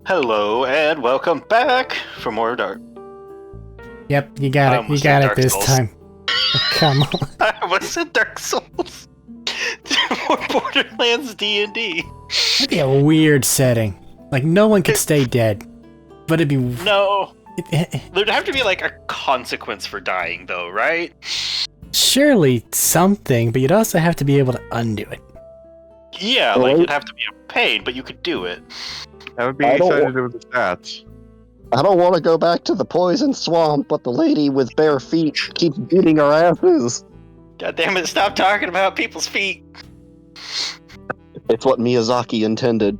Hello and welcome back for more Dark. Yep, you got I it. You almost got said it Dark this Souls. time. Oh, come on. I almost said Dark Souls. More Borderlands D&D. That'd be a weird setting. Like, no one could stay dead. But it'd be... No, there'd have to be like a consequence for dying, though, right? surely something, but you'd also have to be able to undo it. Yeah, like it'd have to be a pain, but you could do it. That would be I don't excited wa- to do with the stats. I don't want to go back to the poison swamp, but the lady with bare feet keeps beating our asses. God damn it! Stop talking about people's feet. It's what Miyazaki intended.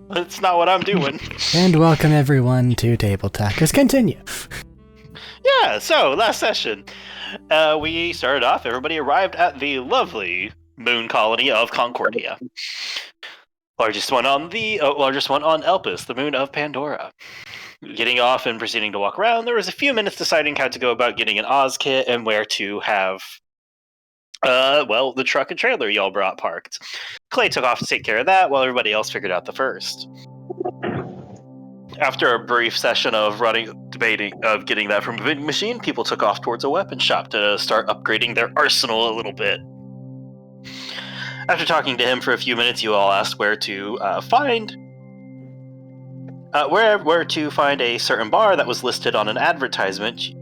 That's not what I'm doing. And welcome everyone to Tabletokers. Continue. Yeah. So last session, we started off. Everybody arrived at the lovely moon colony of Concordia. Largest one on Elpis, the moon of Pandora. Getting off and proceeding to walk around, there was a few minutes deciding how to go about getting an Oz kit and where to have, the truck and trailer y'all brought parked. Clay took off to take care of that while everybody else figured out the first. After a brief session of debating of getting that from a vending machine, people took off towards a weapon shop to start upgrading their arsenal a little bit. After talking to him for a few minutes, you all asked where to find a certain bar that was listed on an advertisement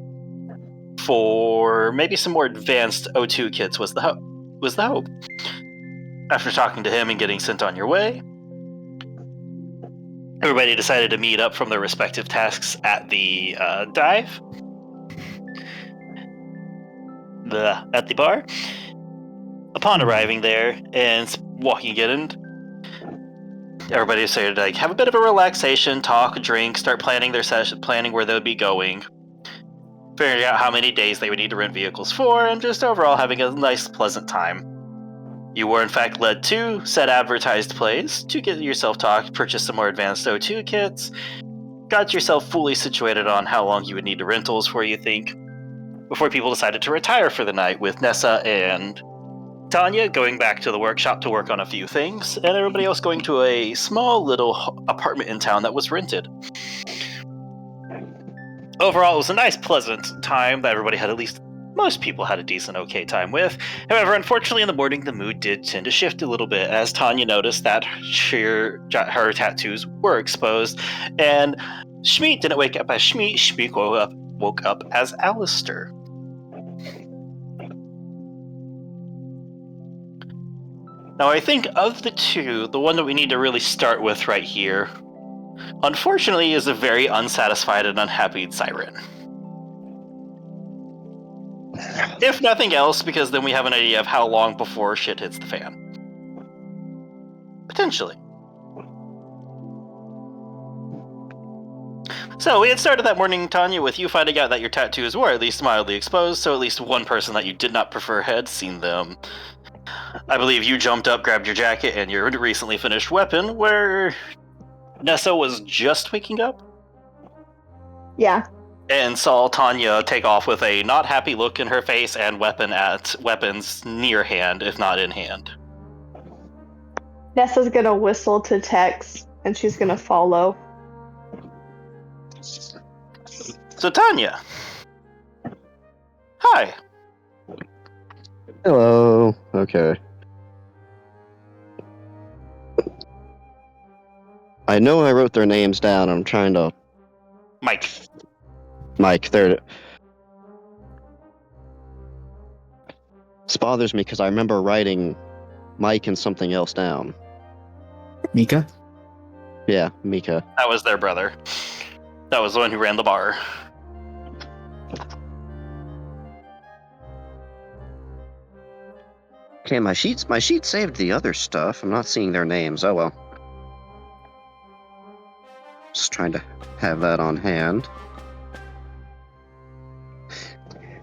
for maybe some more advanced O2 kits was the hope. After talking to him and getting sent on your way, everybody decided to meet up from their respective tasks at the dive. At the bar. Upon arriving there and walking in, everybody decided to have a bit of a relaxation, talk, drink, start planning their session, planning where they would be going, figuring out how many days they would need to rent vehicles for, and just overall having a nice, pleasant time. You were in fact led to said advertised place to get yourself talked, purchase some more advanced O2 kits, got yourself fully situated on how long you would need to rentals for, you think, before people decided to retire for the night, with Nessa and Tanya going back to the workshop to work on a few things, and everybody else going to a small little apartment in town that was rented. Overall, it was a nice, pleasant time that everybody had, at least most people had a decent, okay time with. However, unfortunately, in the morning, the mood did tend to shift a little bit, as Tanya noticed that her tattoos were exposed, and Schmeat didn't wake up as Schmeat. Schmeat woke up as Alistair. Now, I think of the two, the one that we need to really start with right here, unfortunately, is a very unsatisfied and unhappy Siren. If nothing else, because then we have an idea of how long before shit hits the fan. Potentially. So, we had started that morning, Tanya, with you finding out that your tattoos were at least mildly exposed, so at least one person that you did not prefer had seen them. I believe you jumped up, grabbed your jacket, and your recently finished weapon, where Nessa was just waking up? Yeah. And saw Tanya take off with a not happy look in her face and weapons near hand, if not in hand. Nessa's gonna whistle to Tex, and she's gonna follow. So Tanya. Hi. Hello. Okay. I know I wrote their names down. I'm trying to... Mike, there... This bothers me because I remember writing Mike and something else down. Mika? Yeah, Mika. That was their brother. That was the one who ran the bar. Okay, my sheet saved the other stuff. I'm not seeing their names. Oh well. Just trying to have that on hand.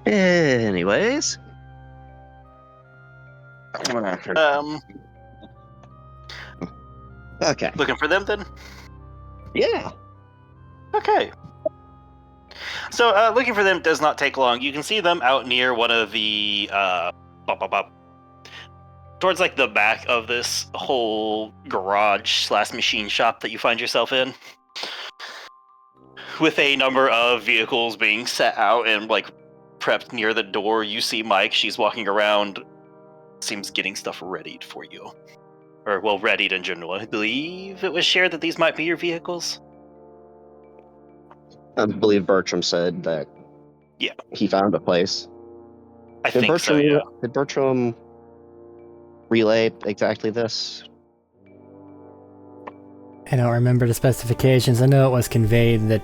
Anyways. Okay. Looking for them then? Yeah. Okay. So, looking for them does not take long. You can see them out near one of the, towards, like, the back of this whole garage/machine shop that you find yourself in. with a number of vehicles being set out and like prepped near the door, you see Mike. She's walking around, seems getting stuff readied for you. Or, well, readied in general. I believe it was shared that these might be your vehicles. I believe Bertram said that. Yeah. He found a place. I think so, yeah. Did Bertram relay exactly this? I don't remember the specifications. I know it was conveyed that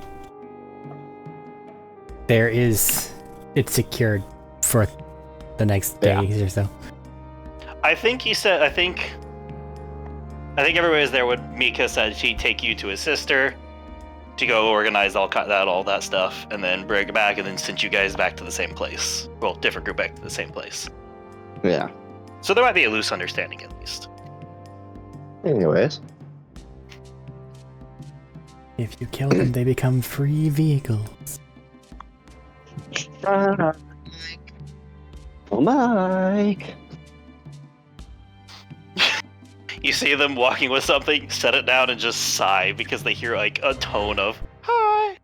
it's secured for the next days or so. I think he said, I think everybody was there when Mika said she'd take you to his sister to go organize all that stuff, and then bring it back, and then send you guys back to the same place. Well, different group back to the same place. Yeah. So there might be a loose understanding at least. Anyways. If you kill them, they become free vehicles. Oh, Mike. You see them walking with something, set it down, and just sigh because they hear like a tone of "Hi."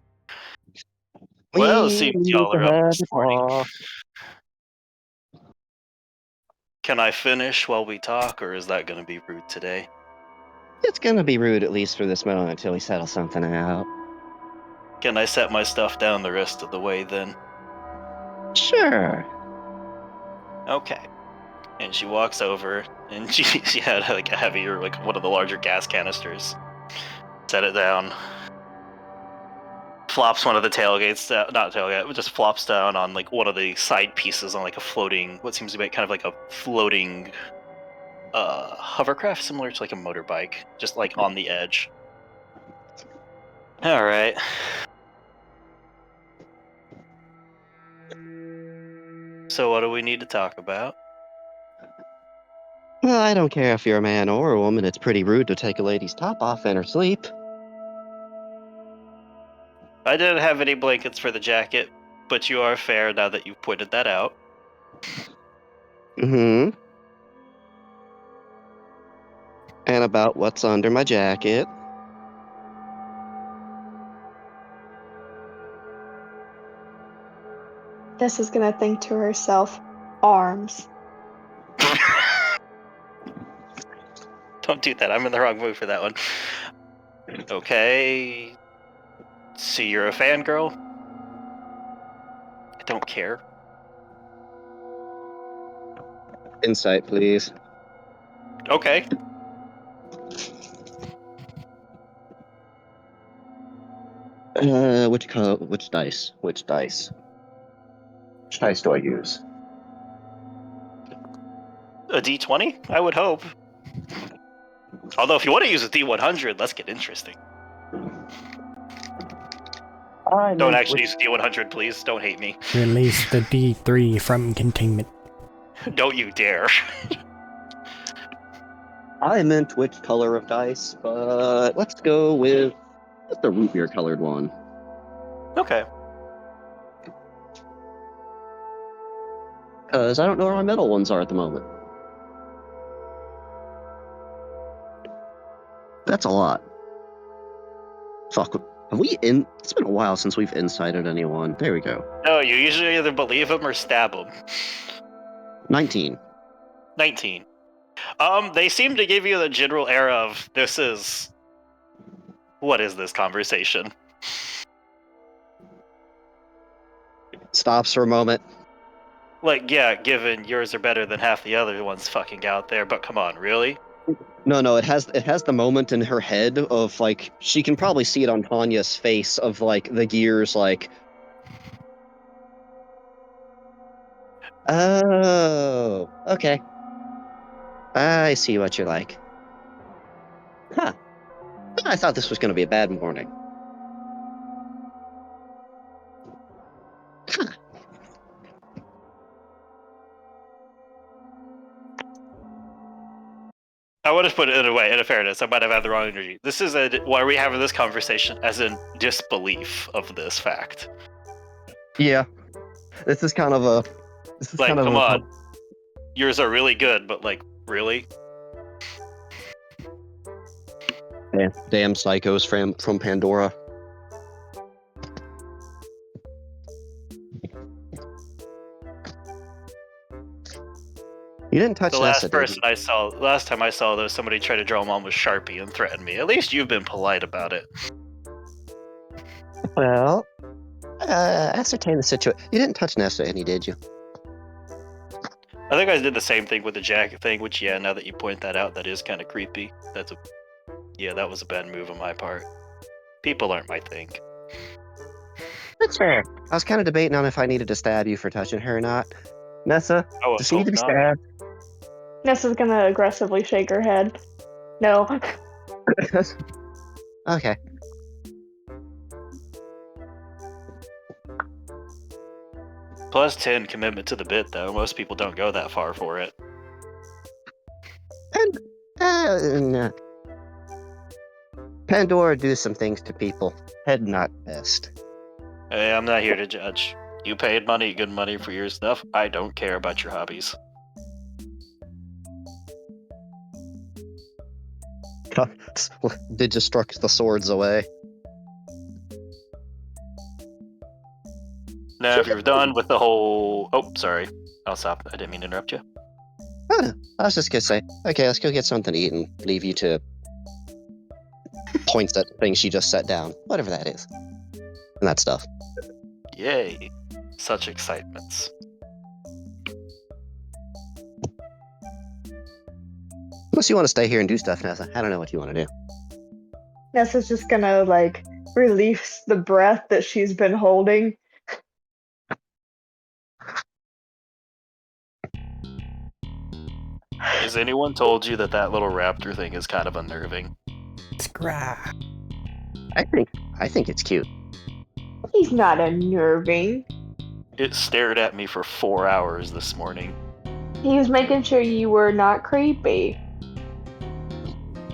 Well, it seems y'all are up this morning. Can I finish while we talk, or is that going to be rude today? It's gonna be rude at least for this moment until we settle something out. Can I set my stuff down the rest of the way then? Sure. Okay. And she walks over, and she had like a heavier, like one of the larger gas canisters. Set it down. Flops one of the tailgates, not tailgate, it just flops down on like one of the side pieces on like a floating, what seems to be kind of like a floating hovercraft, similar to like a motorbike, just like on the edge. All right. So what do we need to talk about? Well, I don't care if you're a man or a woman, it's pretty rude to take a lady's top off in her sleep. I didn't have any blankets for the jacket, but you are fair now that you pointed that out. Mm-hmm. And about what's under my jacket. This is gonna think to herself, arms. Don't do that. I'm in the wrong mood for that one. Okay. So you're a fangirl? I don't care. Insight, please. Okay. Which color? Which dice? Which dice? Which dice do I use? A D20? I would hope. Although if you want to use a D100, let's get interesting. Don't actually use a D100, please. Don't hate me. Release the D3 from containment. Don't you dare. I meant which color of dice, but let's go with the root beer colored one. Okay. Because I don't know where my metal ones are at the moment. That's a lot. Fuck. Have we It's been a while since we've incited anyone. There we go. No, you usually either believe them or stab them. 19. 19. They seem to give you the general air of, what is this conversation? Stops for a moment. Like, yeah, given yours are better than half the other ones fucking out there, but come on, really? No, it has the moment in her head of like she can probably see it on Tanya's face of like the gears like oh, okay. I see what you're like. Huh. I thought this was going to be a bad morning. Huh. I would have put it in a way, in a fairness, I might have had the wrong energy. This is why are we having this conversation as in disbelief of this fact? Yeah. This is kind of a... Like, come on. Yours are really good, but like, really? Damn psychos from Pandora. You didn't touch The Nessa, last did person you? I saw, last time I saw those, somebody tried to draw him on with Sharpie and threatened me. At least you've been polite about it. Well, ascertain the situation. You didn't touch Nessa any, did you? I think I did the same thing with the jacket thing, which, yeah, now that you point that out, that is kind of creepy. Yeah, that was a bad move on my part. People aren't my thing. That's fair. I was kind of debating on if I needed to stab you for touching her or not. Nessa, Oh, does she need to be not. stabbed? Nessa's gonna aggressively shake her head. No. Okay. Plus 10 commitment to the bit, though. Most people don't go that far for it. And nah. Pandora do some things to people. Head not best. Hey, I'm not here to judge. You paid good money for your stuff. I don't care about your hobbies. Did just struck the swords away. Now, if you're done with the whole... Oh, sorry. I'll stop. I didn't mean to interrupt you. Oh, no. I was just gonna say, okay, let's go get something to eat and leave you to points at things she just set down. Whatever that is. And that stuff. Yay. Such excitements. Unless you want to stay here and do stuff, Nessa. I don't know what you want to do. Nessa's just gonna, like, release the breath that she's been holding. Has anyone told you that little raptor thing is kind of unnerving? Scrap. I think it's cute. He's not unnerving. It stared at me for 4 hours this morning. He was making sure you were not creepy.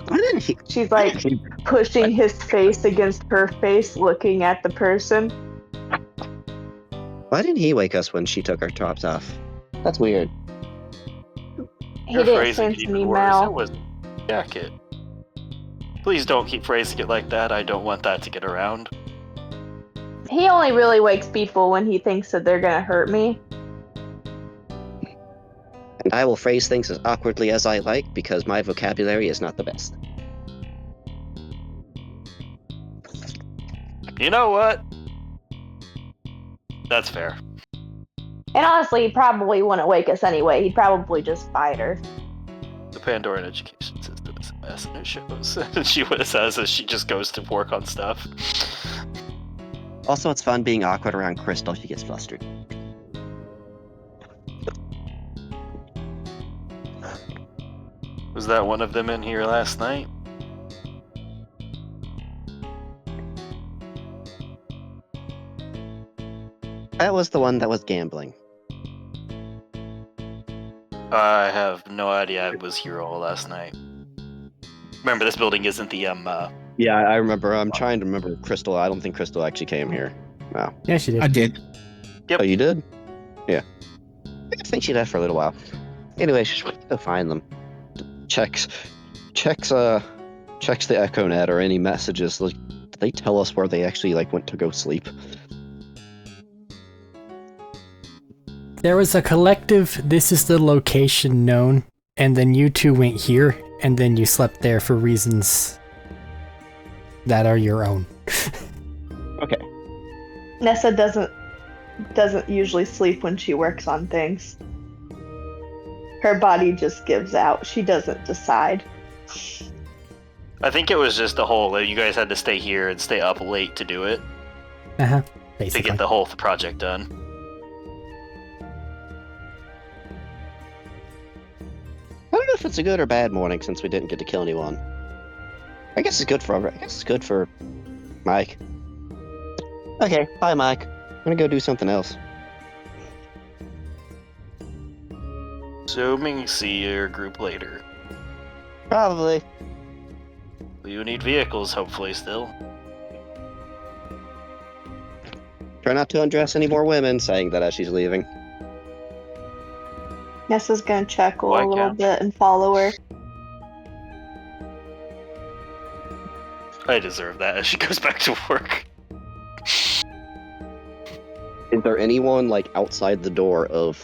Why didn't he? She's like pushing his face against her face, looking at the person. Why didn't he wake us when she took our tops off? That's weird. He Your didn't phrasing send it an even worse. It email. was a jacket. Please don't keep phrasing it like that. I don't want that to get around. He only really wakes people when he thinks that they're gonna hurt me. And I will phrase things as awkwardly as I like because my vocabulary is not the best. You know what? That's fair. And honestly, he probably wouldn't wake us anyway. He'd probably just fight her. The Pandoran education system is a mess, and it shows. She says as she just goes to work on stuff. Also, it's fun being awkward around Crystal. She gets flustered. Was that one of them in here last night? That was the one that was gambling. I have no idea. I was here all last night. Remember, this building isn't the Yeah, I remember. I'm trying to remember Crystal. I don't think Crystal actually came here. Wow. Yeah, she did. I did. Yep. Oh, you did? Yeah. I think she left for a little while. Anyway, she's going to go find them. Checks the Echo Net or any messages. Like, did they tell us where they actually went to go sleep? There was a collective, this is the location known, and then you two went here, and then you slept there for reasons that are your own. Okay. Nessa doesn't usually sleep when she works on things. Her body just gives out. She doesn't decide. I think it was just the whole, you guys had to stay here and stay up late to do it, Uh-huh, to basically. get the whole project done. I don't know if it's a good or bad morning since we didn't get to kill anyone. I guess it's good for Mike. Okay, bye, Mike. I'm gonna go do something else. So we can see your group later. Probably. You need vehicles, hopefully, still. Try not to undress any more women, saying that as she's leaving. Nessa's gonna chuckle Why a little can't- bit and follow her. I deserve that as she goes back to work. Is there anyone outside the door of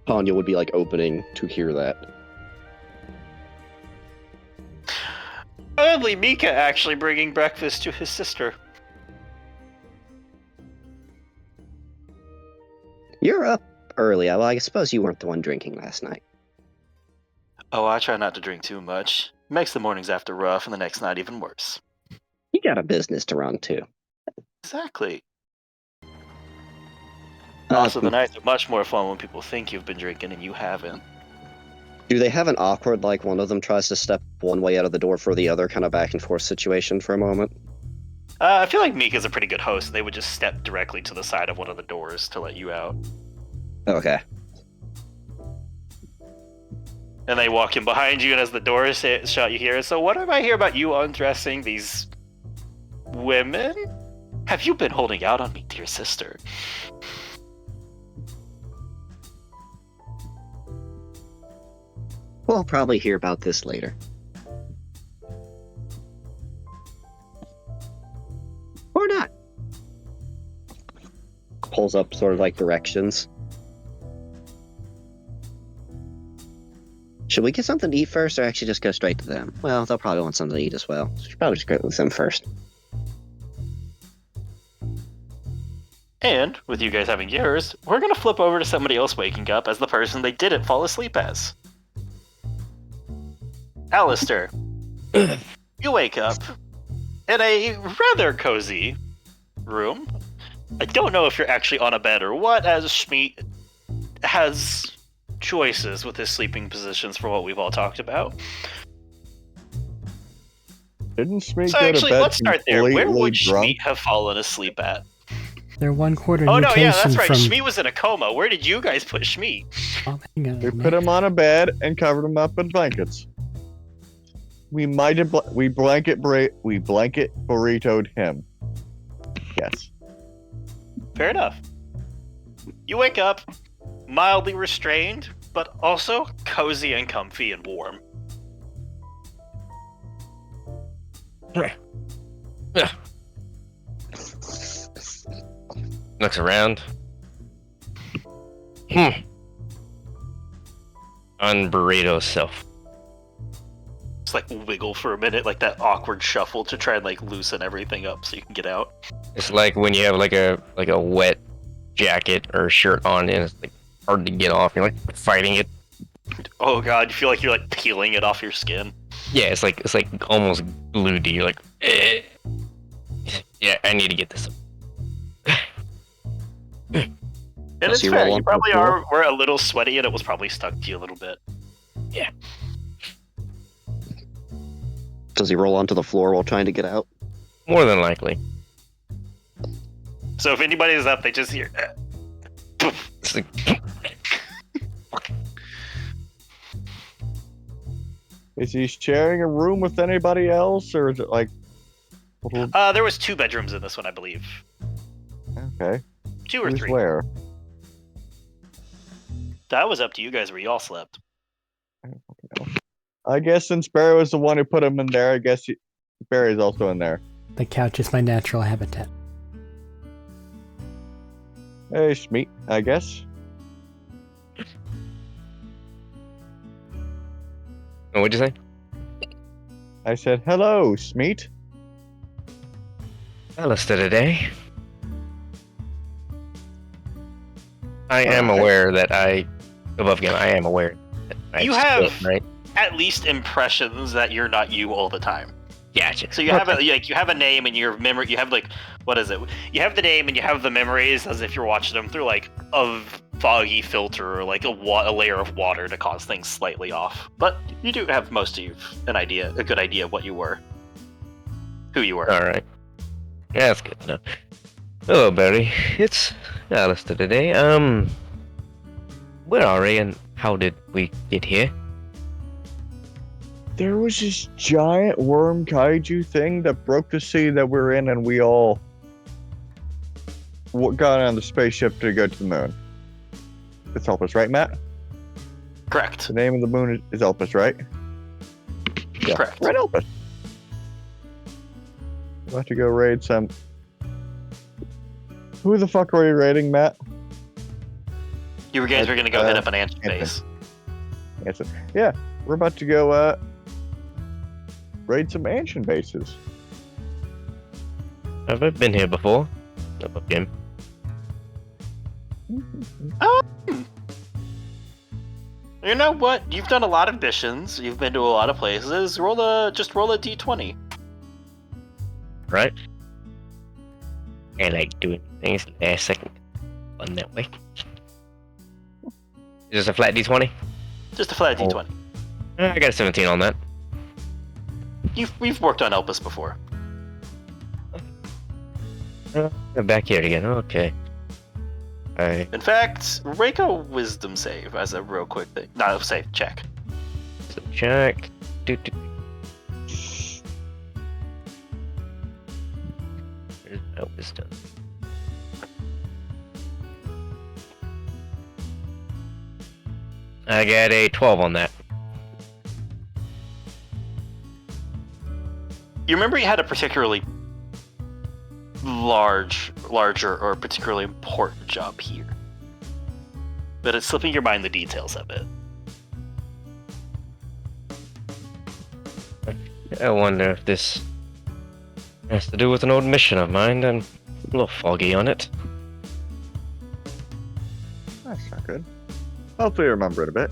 Tanya would be like opening to hear that. Oddly, Mika actually bringing breakfast to his sister. You're up early. Well, I suppose you weren't the one drinking last night. Oh, I try not to drink too much. Makes the mornings after rough and the next night even worse. You got a business to run too. Exactly. Also, the Uh, nights are much more fun when people think you've been drinking and you haven't. do they have an awkward, like one of them tries to step one way out of the door for the other, kind of back and forth situation for a moment? I feel like Mika's a pretty good host. They would just step directly to the side of one of the doors to let you out. Okay. And they walk in behind you, and as the door is shut, you hear, "So what do I hear about you undressing these women? Have you been holding out on me, dear sister?" We'll probably hear about this later. Or not. Pulls up sort of like directions. Should we get something to eat first, or actually just go straight to them? Well, they'll probably want something to eat as well. So we should probably just go with them first. And, with you guys having yours, we're gonna flip over to somebody else waking up as the person they didn't fall asleep as. Alistair, you wake up in a rather cozy room. I don't know if you're actually on a bed or what, as Schmeat has choices with his sleeping positions for what we've all talked about. Didn't Smee So go actually, to bed let's start there. Where completely would drunk? Schmeat have fallen asleep at? They're 1/4 Oh no, mutation yeah, that's right. from... Schmeat was in a coma. Where did you guys put Schmeat? Oh, hang on, We man. put him on a bed and covered him up in blankets. We blanket burritoed him. Yes. Fair enough. You wake up, mildly restrained, but also cozy and comfy and warm. Looks around. On burrito self. Just like wiggle for a minute, like that awkward shuffle to try and like loosen everything up so you can get out. It's like when you have like a wet jacket or shirt on and it's like hard to get off. You're like fighting it. Oh god, you feel like you're like peeling it off your skin. Yeah, it's like almost glued to you. Like, eh. Yeah, I need to get this. And Does it's he fair, roll you onto the probably floor? were a little sweaty and it was probably stuck to you a little bit. Yeah. Does he roll onto the floor while trying to get out? More than likely. So if anybody's up, they just hear... poof. It's like, Is he sharing a room with anybody else, or is it like... There was 2 bedrooms in this one, I believe. Okay. 2 or Who's 3. where? That was up to you guys where y'all slept. I guess since Barry was the one who put him in there, I guess Barry's also in there. The couch is my natural habitat. Hey, Schmeat, I guess. oh, what'd you say? I said, hello, Schmeat. Alistair today. I am Alright. aware that I am aware that I You split, have- right? At least impressions that you're not you all the time. Gotcha. So you have you have a name and your memory. You have like, what is it? You have the name and you have the memories as if you're watching them through like a foggy filter or like a layer of water to cause things slightly off. But you do have most of you a good idea of what you were, who you were. All right. Yeah, that's good to know. Hello, Barry. It's Alistair today. Where are we and how did we get here? There was this giant worm kaiju thing that broke the sea that we're in, and we all got on the spaceship to go to the moon. It's Elpis, right, Matt? Correct. The name of the moon is Elpis, right? Yeah. Correct. Right, Elpis. We'll have to go raid some... Who the fuck are we raiding, Matt? You guys were gonna go hit up an ancient Anthony. base. Yes, yeah, we're about to go raid some ancient bases. Have I been here before? No, again. You know what? You've done a lot of missions. You've been to a lot of places. Just roll a d20. Right? I like doing things last second. Fun that way. Is this a flat d20? Just a flat d20. I got a 17 on that. We've worked on Elpis before. Back here again. Okay. Alright. In fact, rake a wisdom save as a real quick thing. No, save, check. So check. Where's my wisdom? I got a 12 on that. You remember you had a particularly larger, or particularly important job here. But it's slipping your mind the details of it. I wonder if this has to do with an old mission of mine. I'm a little foggy on it. That's not good. Hopefully, I remember it a bit.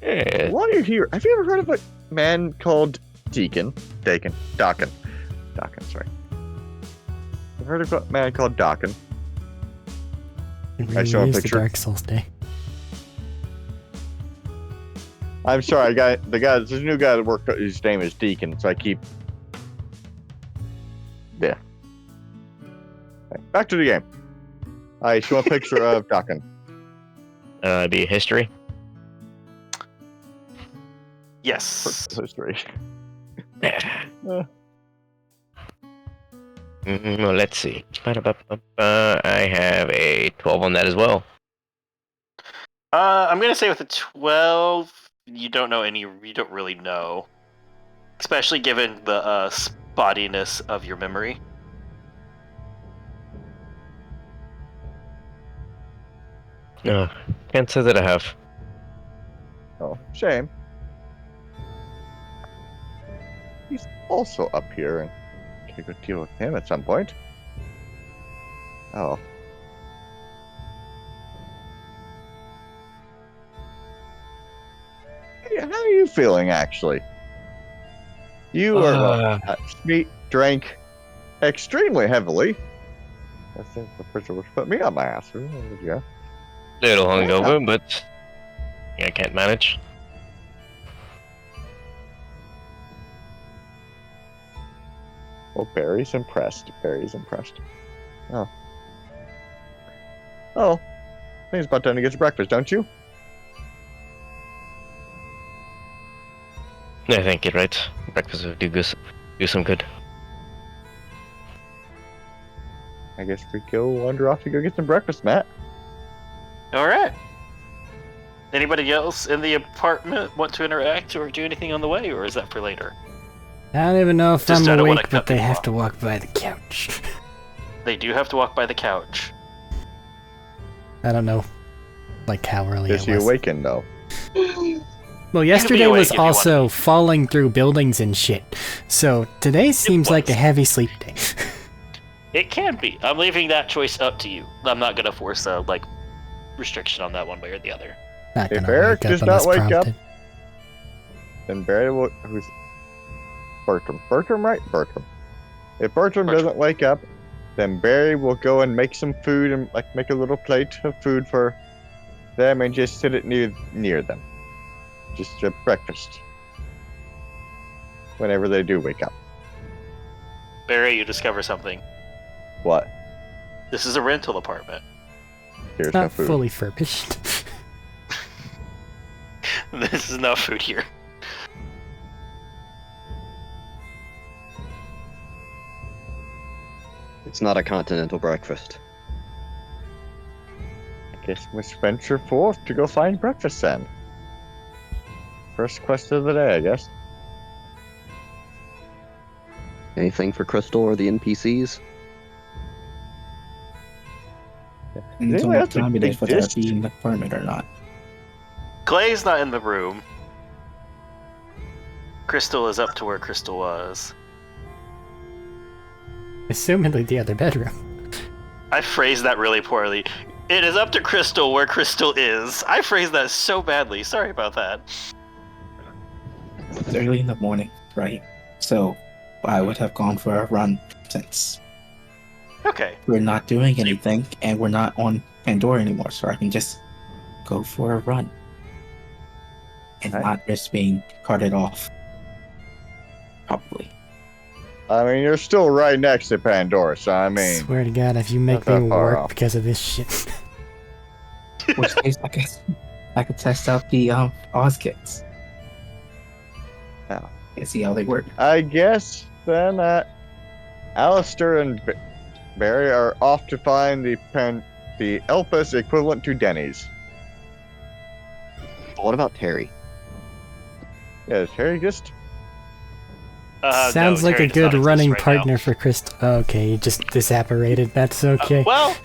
Yeah. While you're here, have you ever heard of a man called Dawkins? Sorry. I've heard of a man called Dawkins. It I show a really is the picture. Dark Souls day. I'm sorry, there's a new guy that worked. His name is Deacon, so I keep. Yeah. Okay, back to the game. I show a picture of Dawkins. Be history. Yes. History. Well, let's see. I have a 12 on that as well. I'm gonna say with a 12, you don't really know. Especially given the spottiness of your memory. No, can't say that I have. Oh, shame. He's also up here, and can go deal with him at some point. Oh. Hey, how are you feeling, actually? You are drank extremely heavily. I think the person would put me on my ass. Yeah. Little hungover, but I can't manage. Oh, Barry's impressed. Oh. Oh. I think it's about time to get your breakfast, don't you? I think you're right. Breakfast would do some good. I guess we go wander off to go get some breakfast, Matt. Alright. Anybody else in the apartment want to interact or do anything on the way, or is that for later? I don't even know if Just I I'm don't wanna awake, cut but they people have off. to walk by the couch. They do have to walk by the couch. I don't know, like how early Is it he was. awakened, though? Well, yesterday was awake if you wanna also falling through buildings and shit, so today seems like a was. heavy sleep day. It can be. I'm leaving that choice up to you. I'm not gonna force a restriction on that one way or the other. Not If gonna Eric wake up does not unless wake up- prompted. Then Barry will. Who's. Bertram. Bertram, right? Bertram. If Bertram doesn't wake up, then Barry will go and make some food and make a little plate of food for them and just sit it near them. Just breakfast. Whenever they do wake up. Barry, you discover something. What? This is a rental apartment. Here's no Not food. fully furnished. This is no food here. It's not a continental breakfast. I guess we venture forth to go find breakfast then. First quest of the day, I guess. Anything for Crystal or the NPCs? And Anyway, someone that's a tell me big whether to disc. be in the apartment or not. Clay's not in the room. Crystal is up to where Crystal was. Assumedly the other bedroom. I phrased that really poorly. It is up to Crystal where Crystal is. I phrased that so badly. Sorry about that. It's early in the morning, right? So I would have gone for a run since Okay. we're not doing anything and we're not on Pandora anymore, so I can just go for a run and Right. not risk being carted off. Probably. I mean, you're still right next to Pandora, so I mean, Swear to God, if you make not me that far work off. because of this shit. Which case, I could test out the Oz kits. Yeah. And see how they work. I guess then Alistair and Barry are off to find the Elpis equivalent to Denny's. What about Terry? Yeah, is Harry just... Sounds no, like Terry a does good not exist running right now. partner for Crystal. Okay, he just disapparated. That's okay. Well,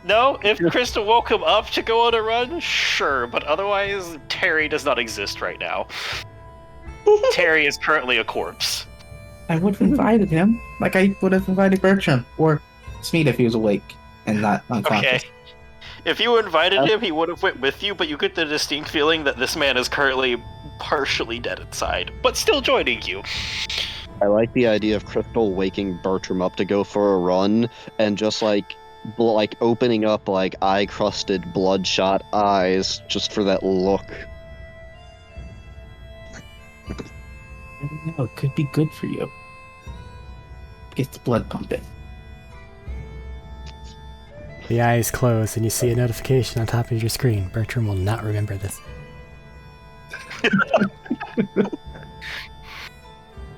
no, if Crystal woke him up to go on a run, sure, but otherwise, Terry does not exist right now. Terry is currently a corpse. I would have invited him, like I would have invited Bertram or Smeed if he was awake and not unconscious. Okay. If you invited him, he would have went with you, but you get the distinct feeling that this man is currently partially dead inside, but still joining you. I like the idea of Crystal waking Bertram up to go for a run and just like opening up like eye-crusted, bloodshot eyes just for that look. I don't know, it could be good for you. Get the blood pumping. The eyes close and you see a notification on top of your screen. Bertram will not remember this.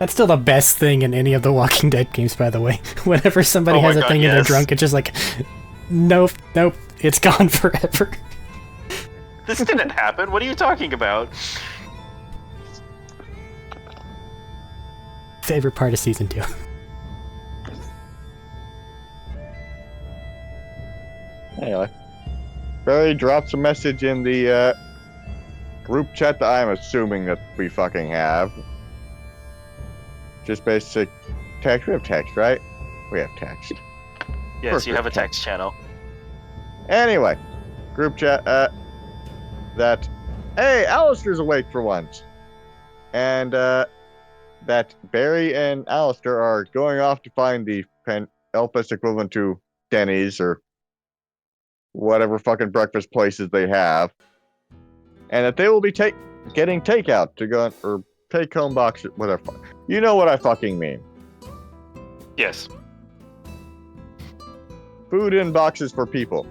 That's still the best thing in any of the Walking Dead games, by the way. Whenever somebody Oh my has a God, thing and they're yes. drunk, it's just like, nope, it's gone forever. This didn't happen. What are you talking about? Favorite part of season 2. Anyway, Barry drops a message in the group chat that I'm assuming that we fucking have. Just basic text. We have text, right? We have text. Yes, you have a Perfect. text channel. Anyway, group chat that, hey, Alistair's awake for once. And that Barry and Alistair are going off to find the Elpis equivalent to Denny's or whatever fucking breakfast places they have. And that they will be getting takeout to go, or take home boxes, whatever. You know what I fucking mean. Yes. Food in boxes for people.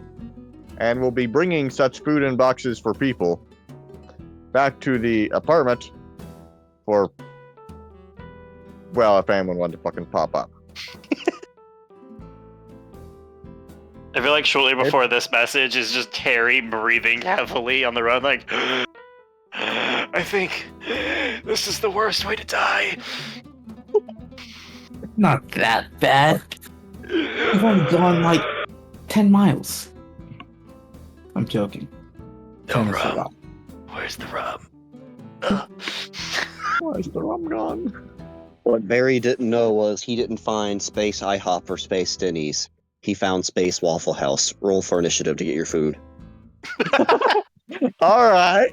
And we'll be bringing such food in boxes for people back to the apartment for, well, if anyone wanted to fucking pop up. I feel like shortly before this message is just Terry breathing heavily on the run, like, I think this is the worst way to die. Not that bad. I've only gone like 10 miles. I'm joking. No Tennis rum. rock. Where's the rum? Where's the rum gone? What Barry didn't know was he didn't find Space IHOP or Space Denny's. He found Space Waffle House. Roll for initiative to get your food. All right.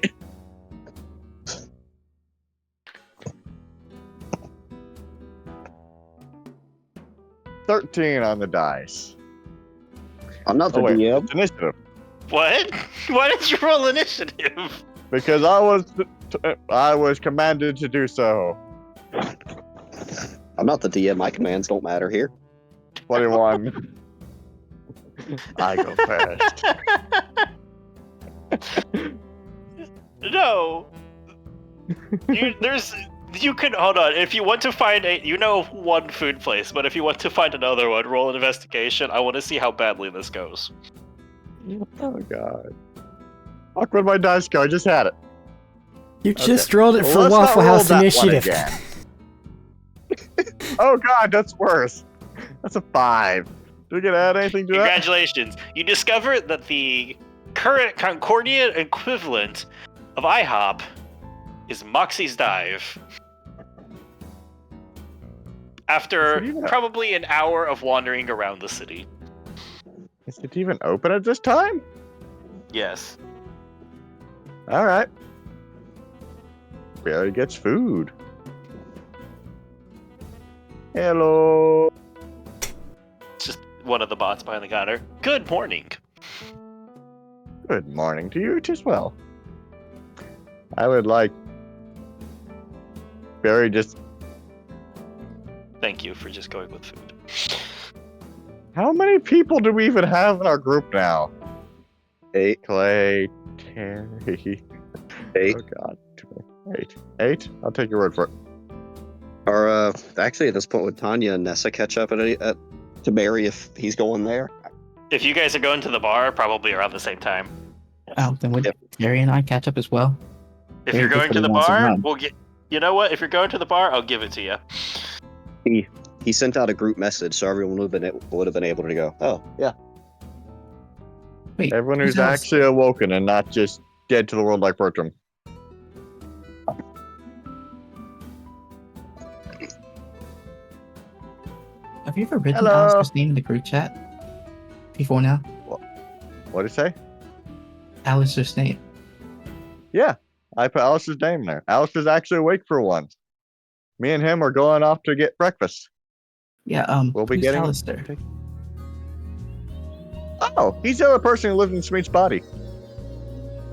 $13 on the dice. I'm not the Oh wait, DM. it's initiative. What? Why did you roll initiative? Because I was commanded to do so. I'm not the DM. My commands don't matter here. 21. I go first. No. You can hold on. If you want to find one food place, but if you want to find another one, roll an investigation. I want to see how badly this goes. Oh god. Fuck with my dice go. I just had it. You just rolled it for Let's not Waffle roll House that one initiative. again. Oh god, that's worse. That's a 5. Do we get to add anything to that? Congratulations. You discover that the current Concordia equivalent of IHOP is Moxie's Dive. After Is it even- probably an hour of wandering around the city. Is it even open at this time? Yes. All right. Barry gets food. Hello. It's just one of the bots behind the counter. Good morning. Good morning to you as well. I would like Barry just. Thank you for just going with food. How many people do we even have in our group now? 8. Clay, Terry. 8. Oh God. 8. 8? I'll take your word for it. Or, actually, at this point, would Tanya and Nessa catch up to Barry if he's going there? If you guys are going to the bar, probably around the same time. Oh, then would Gary and I catch up as well? If Very you're going to quickly the wants to bar, run. we'll get. You know what? If you're going to the bar, I'll give it to you. He sent out a group message, so everyone would have been able to go. Oh, yeah. Wait, Everyone who's else? actually awoken and not just dead to the world like Bertram. Have you ever written Hello. Alistair's name in the group chat? Before now? What did it say? Alistair's name. Yeah, I put Alice's name there. Alice is actually awake for once. Me and him are going off to get breakfast. Yeah, We'll be who's getting- Alistair? Oh, he's the other person who lives in Smeet's body.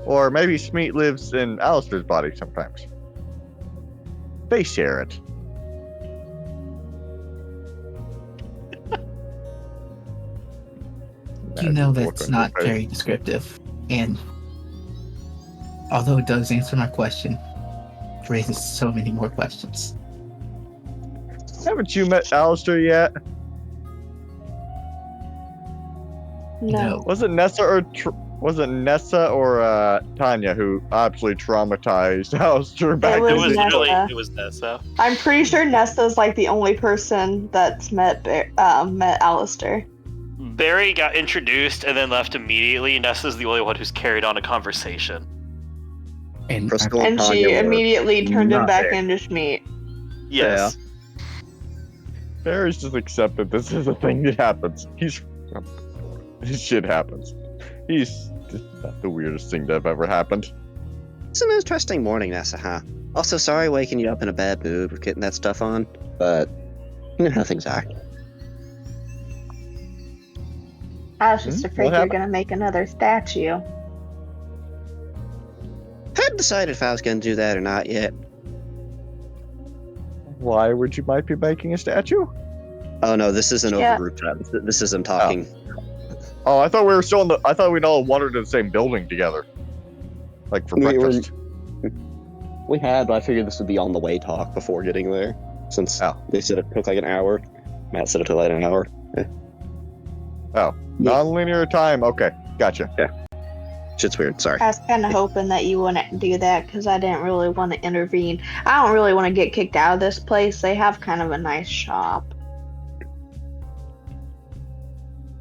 Or maybe Smeet lives in Alistair's body sometimes. They share it. You know that's not very descriptive, and although it does answer my question, it raises so many more questions. Haven't you met Alistair yet? No. Was it Nessa or Tanya who absolutely traumatized Alistair back was It in was the Nessa. really. It was Nessa. I'm pretty sure Nessa's like the only person that's met Alistair. Barry got introduced and then left immediately. Nessa's the only one who's carried on a conversation. And Crystal And Tanya she were immediately turned him not back there. into Schmeat. Yes. Barry's just accepted this is a thing that happens. This shit happens. He's just not the weirdest thing that have ever happened. It's an interesting morning, Nessa, huh? Also, sorry waking you up in a bad mood with getting that stuff on, but you know how things are. I was just Hmm? afraid What you were happened? gonna make another statue. Hadn't decided if I was going to do that or not yet. Why would you might be making a statue? Oh no, this isn't Yeah. over group chat. This isn't talking. Oh, I thought we were still in the. I thought we'd all wandered to the same building together, like for We were- breakfast. We had, but I figured this would be on the way talk before getting there, since they said it took like an hour. Matt said it took like an hour. Non-linear time. Okay, gotcha. Shit's weird. Sorry. I was kind of hoping that you wouldn't do that because I didn't really want to intervene. I don't really want to get kicked out of this place. They have kind of a nice shop.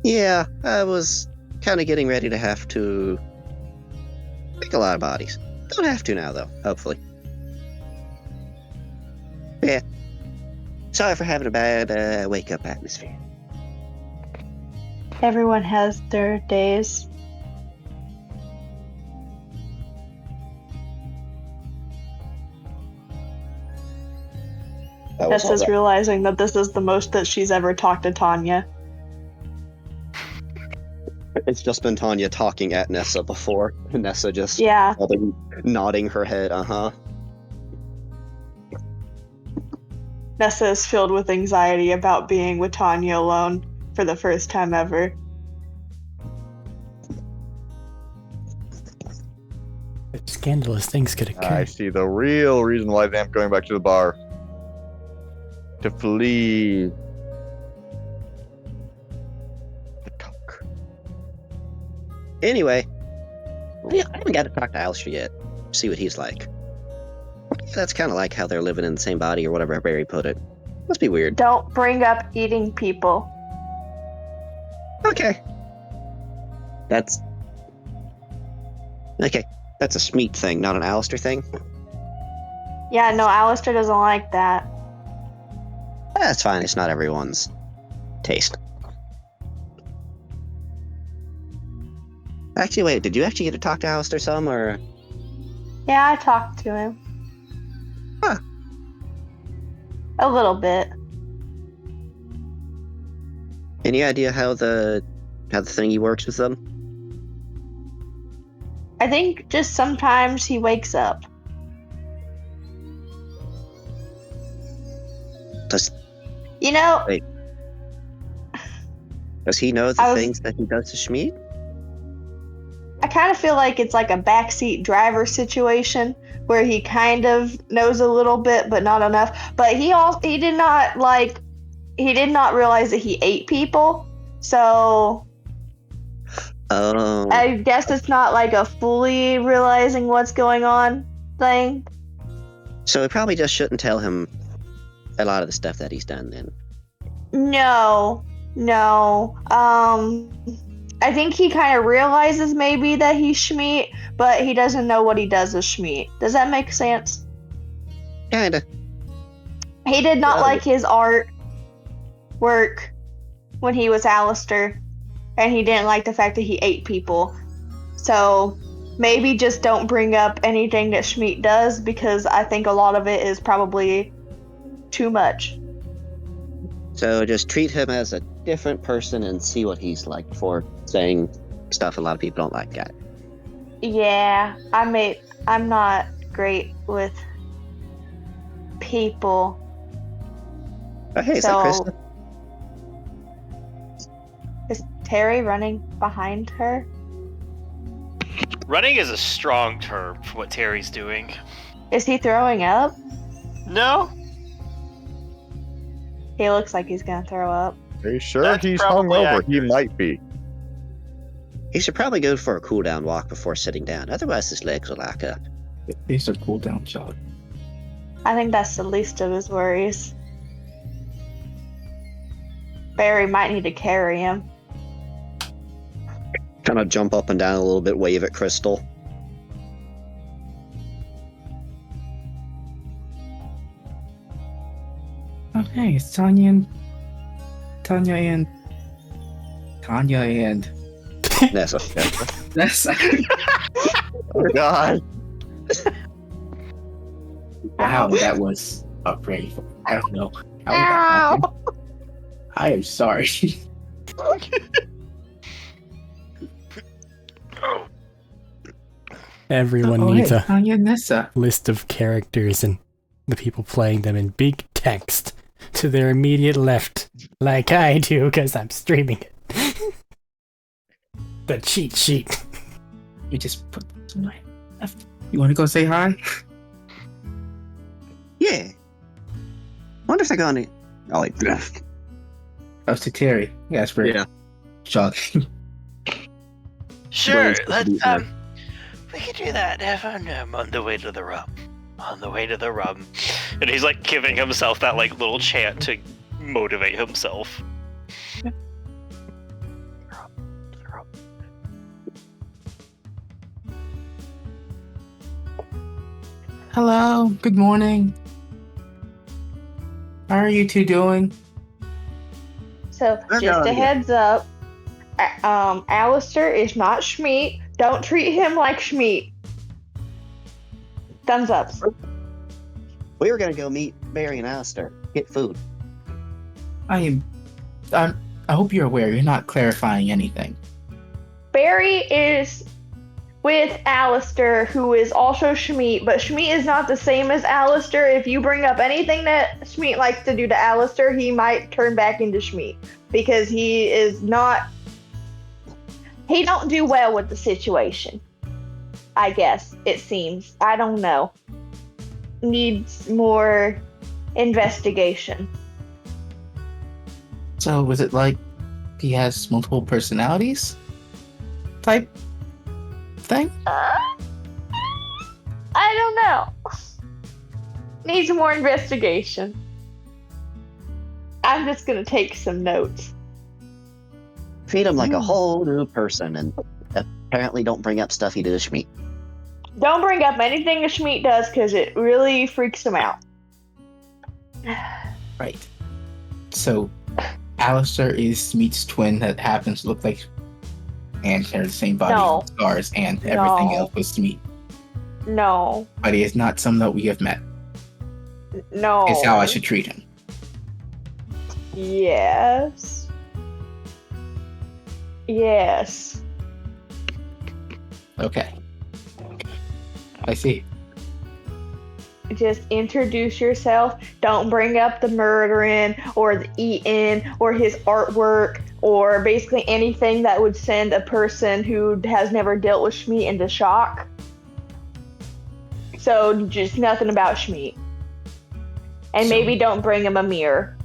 Yeah, I was kind of getting ready to have to make a lot of bodies. Don't have to now, though, hopefully. Yeah. Sorry for having a bad wake-up atmosphere. Everyone has their days. That was all Nessa's right. realizing that this is the most that she's ever talked to Tanya. It's just been Tanya talking at Nessa before. And Nessa just Yeah. nodding her head, uh-huh. Nessa is filled with anxiety about being with Tanya alone for the first time ever. Scandalous things could occur. I see the real reason why I'm going back to the bar. To flee. The talk. Anyway, I haven't got to talk to Alistair yet. See what he's like. That's kind of like how they're living in the same body or whatever Barry put it. Must be weird. Don't bring up eating people. Okay. That's okay. That's a Schmeat thing, not an Alistair thing. Yeah, no, Alistair doesn't like that. That's fine. It's not everyone's taste. Actually, wait. Did you actually get to talk to Alistair some, or? Yeah, I talked to him. Huh. A little bit. Any idea how the thingy works with them? I think just sometimes he wakes up. Does You know, Wait. Does he know the I was- things that he does to Schmeat? I kind of feel like it's like a backseat driver situation where he kind of knows a little bit, but not enough. But he did not realize that he ate people. So Oh, I guess it's not like a fully realizing what's going on thing. so we probably just shouldn't tell him a lot of the stuff that he's done then. No. I think he kind of realizes maybe that he's Schmeat, but he doesn't know what he does as Schmeat. Does that make sense? Kinda. He did not Yeah. like his art work when he was Alistair, and he didn't like the fact that he ate people. So maybe just don't bring up anything that Schmeat does, because I think a lot of it is probably too much. So just treat him as a different person and see what he's like before saying stuff a lot of people don't like. Got it. Yeah, I'm not great with people. Oh, hey, is that Krista? Is Terry running behind her? Running is a strong term for what Terry's doing. Is he throwing up? No? He looks like he's gonna throw up. Are you sure That's he's probably hungover? He accurate. might be. He should probably go for a cool down walk before sitting down. Otherwise, his legs will lock up. These are cool down shot. I think that's the least of his worries. Barry might need to carry him. Kind of jump up and down a little bit, wave at Crystal. Okay, it's Tanya and That's okay. that's Oh God! wow. That was upgrade. I don't know how that Ow! happened. I am sorry. Everyone Oh, needs hey, a Tanya and Nessa. list of characters and the people playing them in big text to their immediate left, like I do because I'm streaming it. The cheat sheet. You just put this on my left. You want to go say hi? Yeah. Wonder if they're going to. Oh, wait. Up to Terry. Yes, for Yeah. jogging. Sure, Well, it's let's, we could do that if I'm on the way to the rum. On the way to the rum. And he's like giving himself that like little chant to motivate himself. Hello. Good morning. How are you two doing? So I'm just going a to heads up, Alistair is not Schmeat. Don't treat him like Schmeat. Thumbs up. We were going to go meet Barry and Alistair. Get food. I hope you're aware you're not clarifying anything. Barry is with Alistair, who is also Schmeat, but Schmeat is not the same as Alistair. If you bring up anything that Schmeat likes to do to Alistair, he might turn back into Schmeat, because he don't do well with the situation. I guess, it seems. I don't know. Needs more investigation. So was it like he has multiple personalities type thing? I don't know. Needs more investigation. I'm just gonna take some notes. Treat him like a whole new person, and apparently don't bring up stuff he did to Schmeat. Don't bring up anything Schmeat does because it really freaks him out. Right. So, Alistair is Schmeat's twin that happens to look like and share the same body No. and scars, and everything No. else was Schmeat. No. But he is not someone that we have met. No. It's how I should treat him. Yes. Yes. Okay. I see. Just introduce yourself. Don't bring up the murdering or the eating or his artwork or basically anything that would send a person who has never dealt with Schmeat into shock. So just nothing about Schmeat. And So- maybe don't bring him a mirror.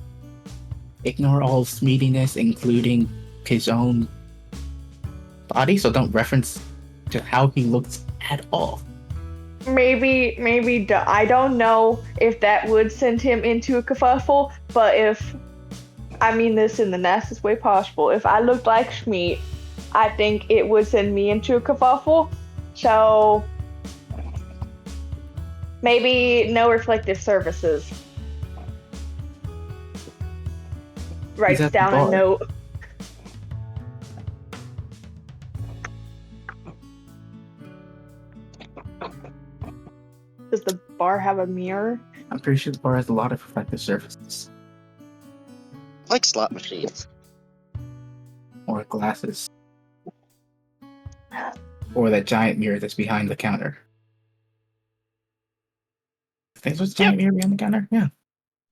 Ignore all Schmeatiness, including his own body, so don't reference to how he looks at all. Maybe I don't know if that would send him into a kerfuffle, but I mean this in the nicest way possible. If I looked like Schmeat, I think it would send me into a kerfuffle. So maybe no reflective surfaces. Writes at the down a bar. note. Does the bar have a mirror? I'm pretty sure the bar has a lot of reflective surfaces. Like slot machines. Or glasses. Or that giant mirror that's behind the counter. I think there's a giant mirror behind the counter? Yeah.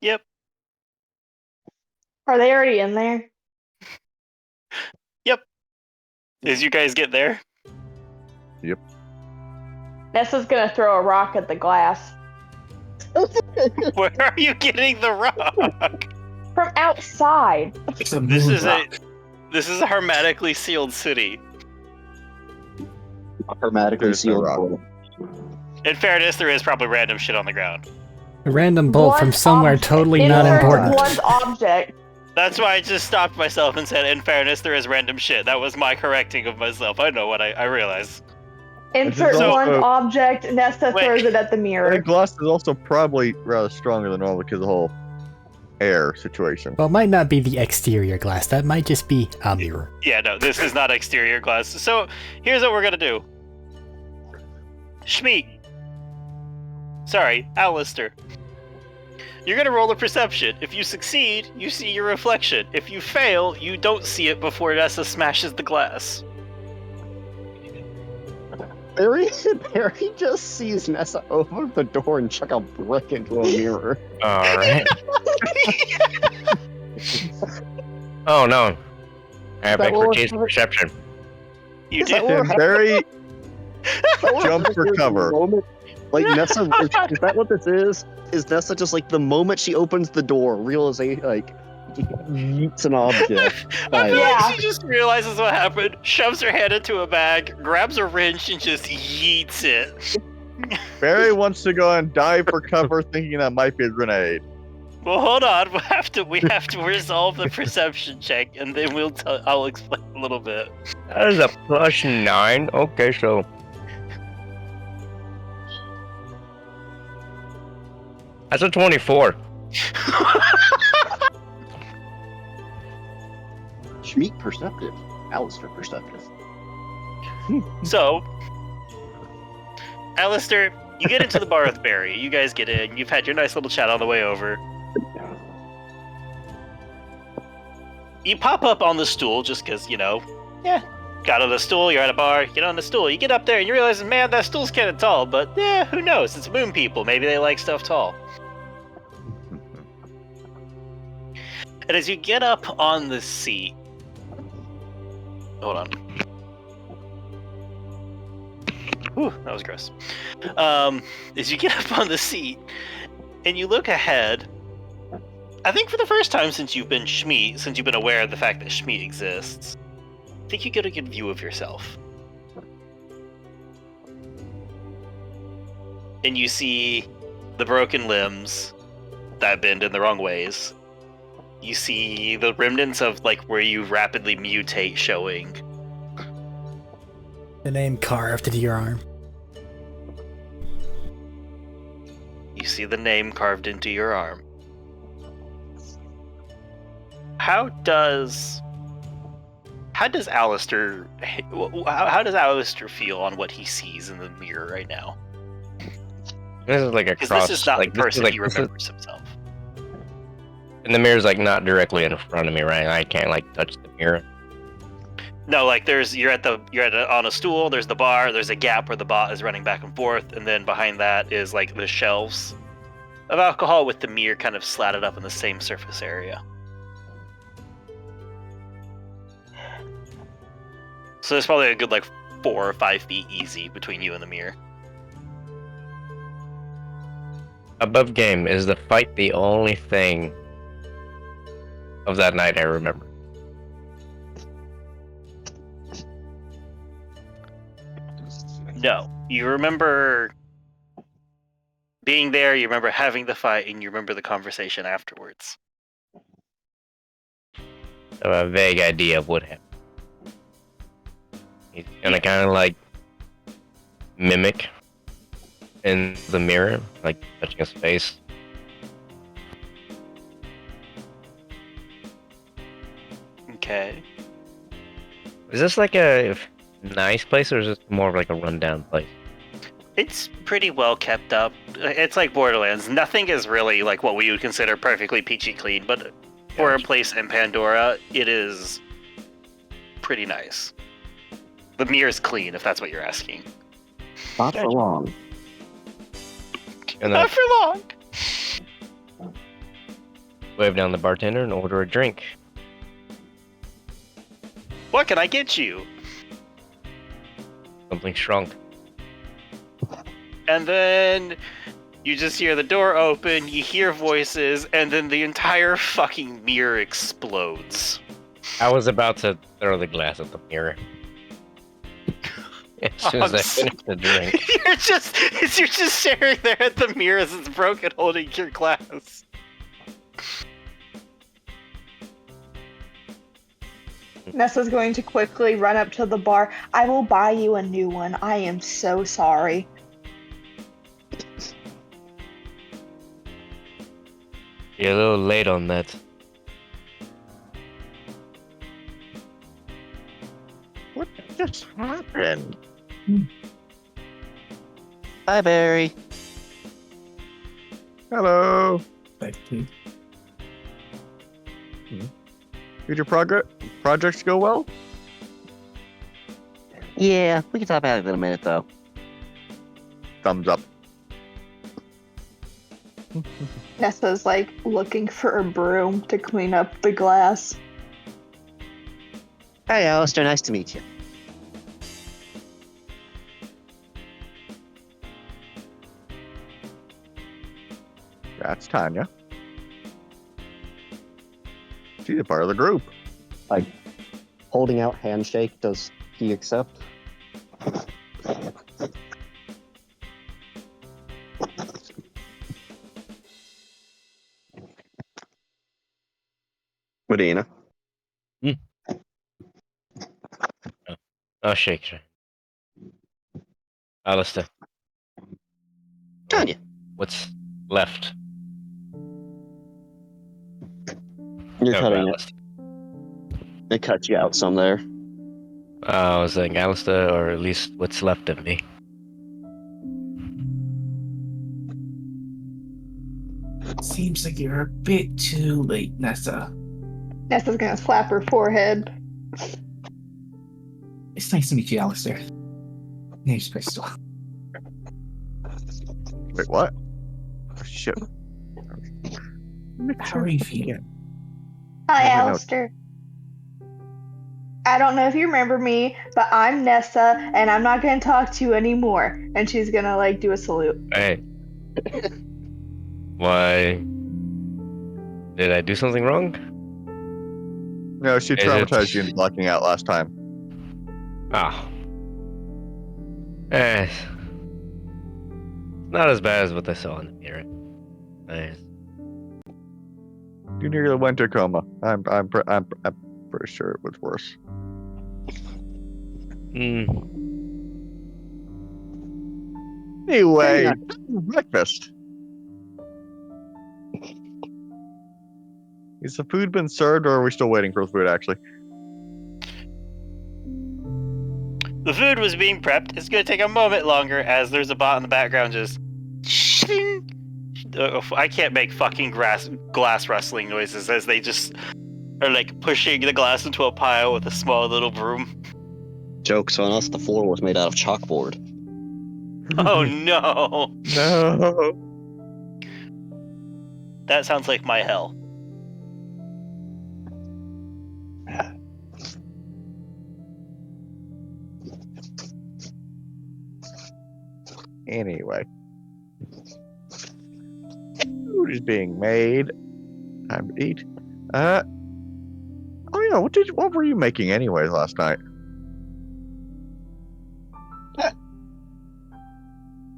Yep. Are they already in there? As you guys get there, Nessa's gonna throw a rock at the glass. where are you getting the rock? From outside. It's a This moon is rock. this is a hermetically sealed city. Hermetically There's no sealed rock. portal. In fairness, there is probably random shit on the ground. A random bolt from One somewhere object. totally not Insert important. One's object. That's why I just stopped myself and said, in fairness, there is random shit. That was my correcting of myself. I know what I realize. Insert also- one's object. Nessa Wait. throws it at the The mirror. glass is also probably rather stronger than normal because of the whole air situation. Well, it might not be the exterior glass. That might just be a mirror. Yeah, no, this is not exterior glass. So, here's what we're gonna do. Schmeat. Sorry, Alistair. You're gonna roll a perception. If you succeed, you see your reflection. If you fail, you don't see it before Nessa smashes the glass. Barry just sees Nessa open the door and chuck a brick into a mirror. Alright. Oh no. I have That will- expertise in perception. You Is that did. what- Can Barry Jump jump for cover? Like Nessa, is that what this is? Is Nessa just like the moment she opens the door, realization like yeets an object? I feel Yeah. like she just realizes what happened, shoves her hand into a bag, grabs a wrench, and just yeets it. Barry wants to go and dive for cover, thinking that might be a grenade. Well, hold on. We have to resolve the perception check, and then I'll explain a little bit. That is a +9. Okay, so that's a 24. Schmeat perceptive. Alistair perceptive. So, Alistair, you get into the bar with Barry. You guys get in. You've had your nice little chat on the way over. You pop up on the stool just because, got on the stool, you're at a bar, get on the stool. You get up there and you realize, man, that stool's kind of tall, but who knows? It's moon people. Maybe they like stuff tall. And as you get up on the seat, hold on. Whew, that was gross. As you get up on the seat and you look ahead, I think for the first time since you've been Schmeat, since you've been aware of the fact that Schmeat exists, I think you get a good view of yourself. And you see the broken limbs that bend in the wrong ways. you see the remnants of like where you rapidly mutate showing. The name carved into your arm. You see the name carved into your arm. How does Alistair feel on what he sees in the mirror right now? This is like a Because cross. this is not like, the person he this is- remembers himself. and the mirror's like not directly in front of me, right? I can't like touch the mirror. No, like you're on a stool. There's the bar. There's a gap where the bot is running back and forth, and then behind that is like the shelves of alcohol with the mirror kind of slatted up in the same surface area. So there's probably a good like 4 or 5 feet easy between you and the mirror. Above game, is the fight the only thing of that night I remember? No, you remember being there. You remember having the fight, and you remember the conversation afterwards. A vague idea of what happened. He's gonna kind of like mimic in the mirror, like touching his face. Okay. Is this like a nice place, or is this more of like a rundown place? It's pretty well kept up. It's like Borderlands. Nothing is really like what we would consider perfectly peachy clean, but for a place in Pandora, it is pretty nice. The mirror's clean, if that's what you're asking. Not for long. And Not then for long. wave down the bartender and order a drink. What can I get you? Something strong. And then you just hear the door open, you hear voices, and then the entire fucking mirror explodes. I was about to throw the glass at the mirror. As soon as I finished the drink. You're just staring there at the mirror as it's broken, holding your glass. Nessa's going to quickly run up to the bar. I will buy you a new one. I am so sorry. You're a little late on that. What just happened? Hi, Barry. Hello. Like, please. Did your projects go well? Yeah, we can talk about it in a minute, though. Thumbs up. Nessa's like looking for a broom to clean up the glass. Hi, Alistair. Nice to meet you. That's Tanya. She's a part of the group. Like, holding out handshake, does he accept? Medina. Oh, shake. Alistair. Tanya. What's left? You're Oh, cutting it. Alistair. They cut you out some there. I was saying Alistair, or at least what's left of me. Seems like you're a bit too late, Nessa. Nessa's gonna slap her forehead. It's nice to meet you, Alistair. Name's Crystal. Wait, what? Oh, shit. How are you feeling? Hi, Never know. Alistair. I don't know if you remember me, but I'm Nessa, and I'm not gonna talk to you anymore. And she's gonna like do a salute. Hey. Why? Did I do something wrong? No, she Is it- traumatized you into blacking out last time. Ah. Eh. Not as bad as what I saw in the mirror. Eh. You nearly went to a coma. I'm pretty sure it was worse. Anyway, breakfast. Is the food been served, or are we still waiting for the food? Actually, The food was being prepped. It's going to take a moment longer as there's a bot in the background just. I can't make fucking glass rustling noises as they just are like pushing the glass into a pile with a small little broom. Joke's on us, the floor was made out of chalkboard. Oh no! no. That sounds like my hell. Anyway, food is being made. Time to eat. Oh yeah, what were you making anyways last night?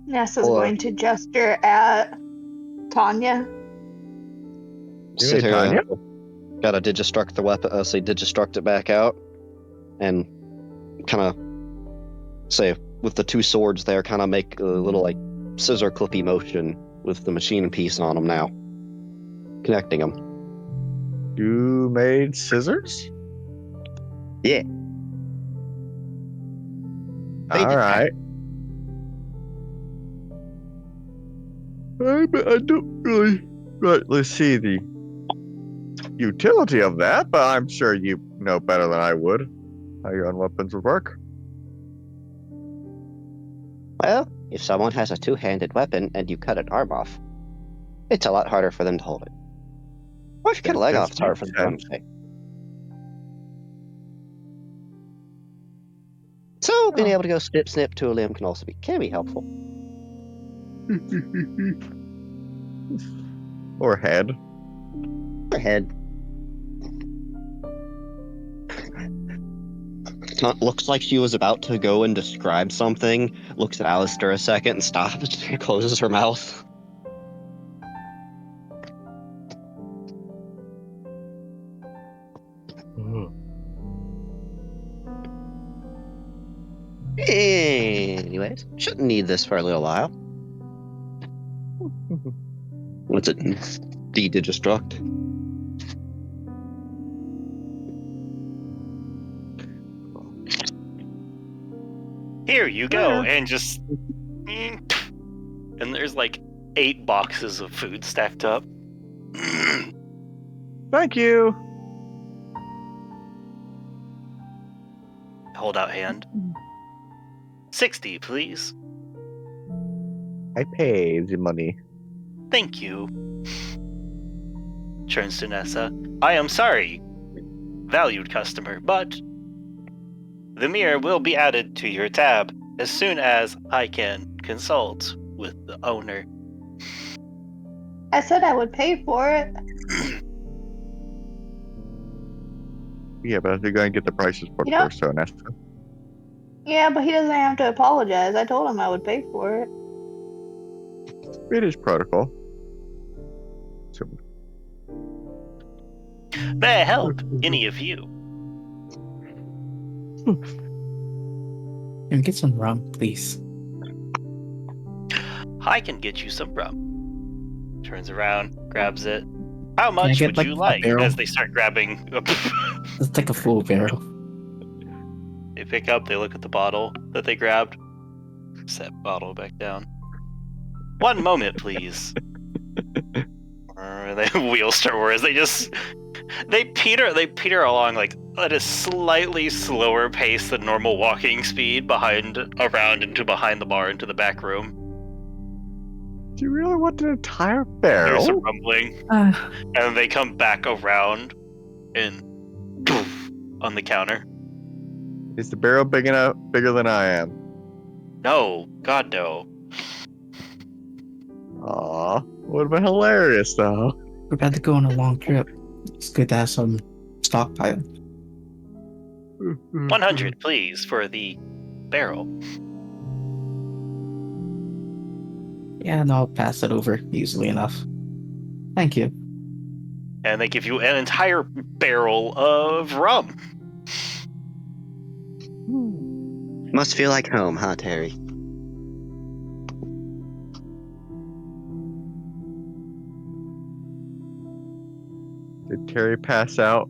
Nessa's going to gesture at Tanya. Sit here, Tanya? gotta digistruct the weapon, digistruct it back out, and kind of say, with the two swords there, kind of make a little, like, scissor clippy motion with the machine piece on them now. Connecting them. You made scissors? Yeah. All right. I don't really rightly see the utility of that, but I'm sure you know better than I would how your own weapons would work. Well, if someone has a two-handed weapon and you cut an arm off, it's a lot harder for them to hold it. Or if you cut a leg off, it's harder for them to run away. So, being able to go snip to a limb can be helpful. Or head. Or head. Looks like she was about to go and describe something, looks at Alistair a second and stops, and closes her mouth. Anyways, shouldn't need this for a little while. What's it? De-digistruct. Here you go, and just. And there's like 8 boxes of food stacked up. Thank you. Hold out hand. 60, please. I pay the money. Thank you. Turns to Nessa. I am sorry, valued customer, but the mirror will be added to your tab as soon as I can consult with the owner. I said I would pay for it. Yeah, but you're going to get the prices for You know- first, so Nessa. Yeah, but he doesn't have to apologize. I told him I would pay for it. It is protocol. So, May I help any of you? Can we get some rum, please? I can get you some rum. Turns around, grabs it. How I much get, would like, you a like? barrel? As they start grabbing. It's like a full barrel. They pick up, they look at the bottle that they grabbed. Set bottle back down. 1 moment, please. And the wheels start whirring. They peter along like at a slightly slower pace than normal walking speed behind the bar into the back room. do you really want an entire There's barrel? some rumbling, and they come back around and poof, on the counter. Is the barrel bigger than I am? No, God no. Aw, would have been hilarious though. We're about to go on a long trip. It's good to have some stockpile. 100, please, for the barrel. Yeah, no, I'll pass it over easily enough. Thank you. and they give you an entire barrel of rum. Must feel like home, huh, Terry? Did Terry pass out?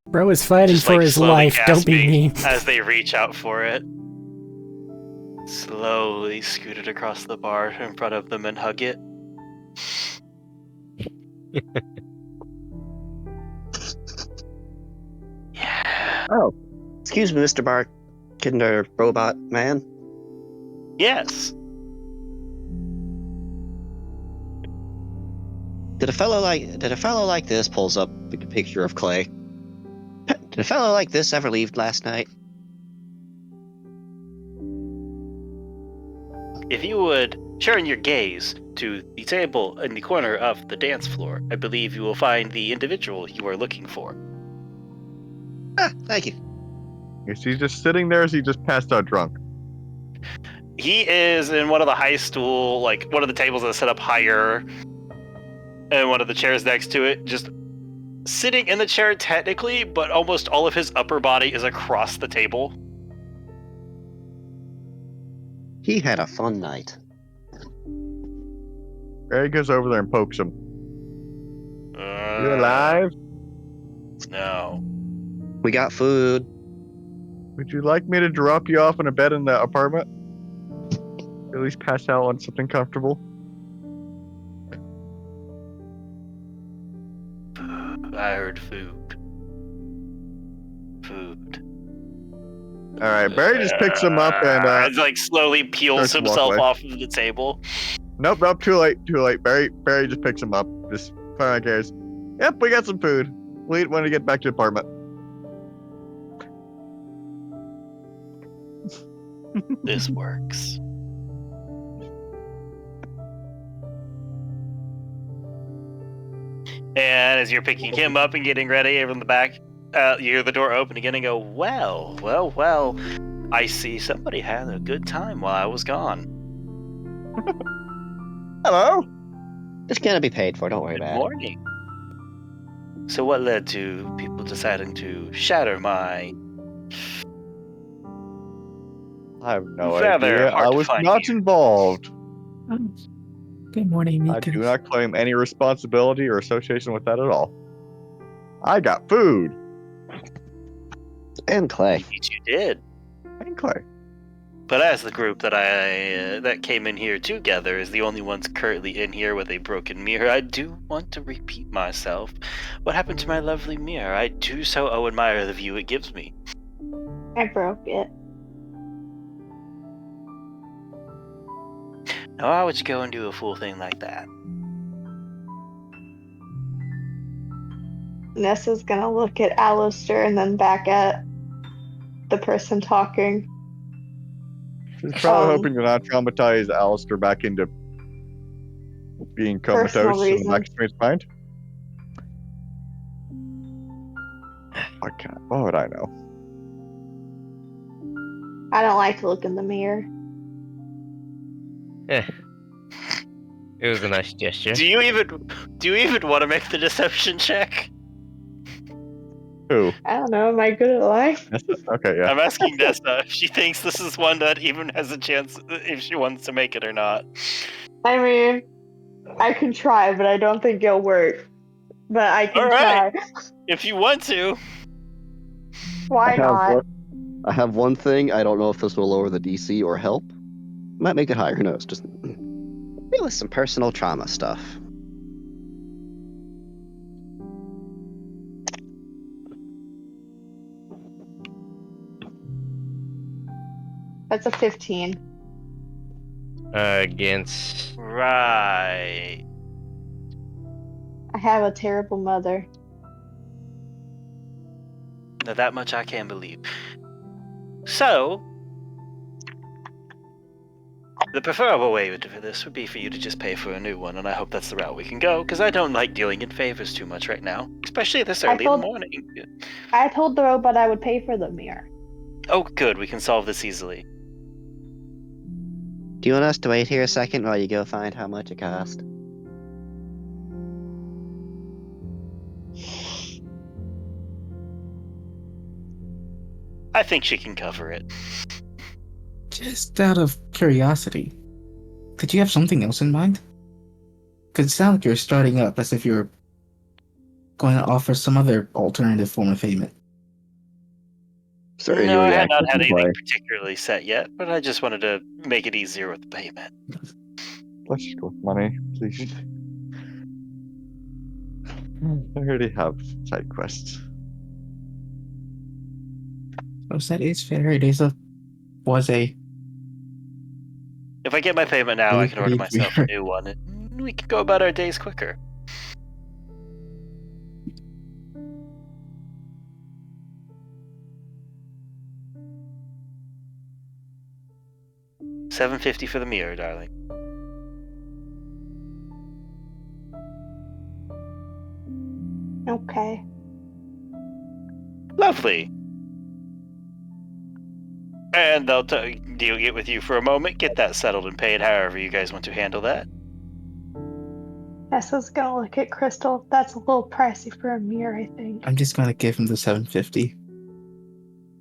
Bro is fighting Just, for like, his slowly life. Don't be gasping mean. as they reach out for it. Slowly scoot it across the bar in front of them and hug it. Yeah. Oh, excuse me, Mr. Bart, Kinder Robot Man. Yes. Did a fellow like this pulls up a picture of Clay? Did a fellow like this ever leave last night? If you would turn your gaze to the table in the corner of the dance floor, I believe you will find the individual you are looking for. Ah, thank you. Is he just sitting there, or is he just passed out drunk? He is in one of the high stool, like one of the tables that set up higher, and one of the chairs next to it, just sitting in the chair technically, but almost all of his upper body is across the table. He had a fun night. Barry goes over there and pokes him. You alive? No. We got food. Would you like me to drop you off in a bed in the apartment? At least pass out on something comfortable. I heard food. Food. All right, Barry just picks him up and like slowly peels starts to walk himself away. off of the table. Nope, too late. Barry just picks him up. Just finally cares. Yep, we got some food. We'll eat when we get back to the apartment. This works. And as you're picking him up and getting ready from the back, you hear the door open again and go, well, I see somebody had a good time while I was gone. Hello? It's gonna be paid for, don't worry Good about it. morning. So what led to people deciding to shatter my I have no Rather idea. hard I to was find not here. involved. Good morning, I Mika. do not claim any responsibility or association with that at all. I got food. And Clay. Indeed you did? And Clay. But as the group that that came in here together is the only ones currently in here with a broken mirror, I do want to repeat myself. What happened to my lovely mirror? I do so admire the view it gives me. I broke it. Now why would you go and do a fool thing like that? Nessa's gonna look at Alistair and then back at the person talking. She's probably hoping to not traumatize Alistair back into being Personal comatose in the back reasons. of his mind. What would I know? I don't like to look in the mirror. It was a nice gesture. Do you even want to make the deception check? Who? I don't know. Am I good at life? Okay, yeah. I'm asking Nessa if she thinks this is one that even has a chance if she wants to make it or not. I mean, I can try, but I don't think it'll work. But I can Alright. try. If you want to. Why not? I have one thing. I don't know if this will lower the DC or help. Might make it higher. Who knows? Just deal with some personal trauma stuff. That's a 15. Against. Right. I have a terrible mother. Now that much I can believe. So, the preferable way for this would be for you to just pay for a new one, and I hope that's the route we can go, because I don't like dealing in favors too much right now, especially this early in the morning. I told the robot I would pay for the mirror. Oh, good, we can solve this easily. Do you want us to wait here a second while you go find how much it cost? I think she can cover it. Just out of curiosity, did you have something else in mind? Because it sounds like you're starting up as if you're going to offer some other alternative form of payment. Certainly No, I had react not with had anything inquiry. particularly set yet, but I just wanted to make it easier with the payment. Let's just go with money, please. I already have side quests. So that is fair. It is was a If I get my payment now, I can order pretty myself a new one, and we can go about our days quicker. $7.50 for the mirror, darling. Okay. Lovely. And they'll deal get with you for a moment, get that settled and paid however you guys want to handle that. Nessa's gonna look at Crystal. That's a little pricey for a mirror, I think. I'm just going to give him the 750.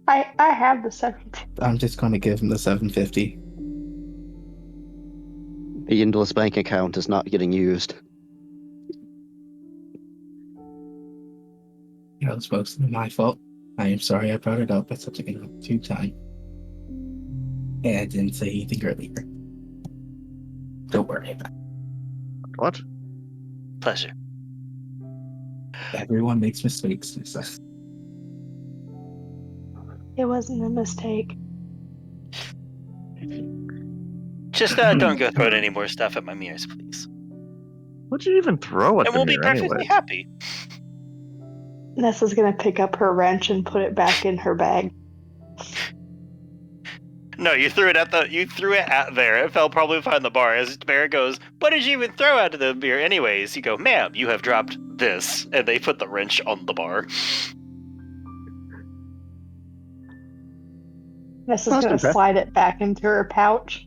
I have the 750. I'm just going to give him the 750. The Indolus bank account is not getting used. That was mostly my fault. I am sorry I brought it up at such an inopportune time. And I didn't say anything earlier. Don't worry about What? Pleasure. it. Everyone makes mistakes. So. It wasn't a mistake. Just don't go throwing any more stuff at my mirrors, please. What'd you even throw at And the we'll be mirror perfectly anyway? happy. Nessa's gonna pick up her wrench and put it back in her bag. No, you threw it at there. It fell probably behind the bar. As Bear goes, what did you even throw out of the beer anyways? You go, ma'am, you have dropped this. And they put the wrench on the bar. Nessa's Most gonna impressive. slide it back into her pouch.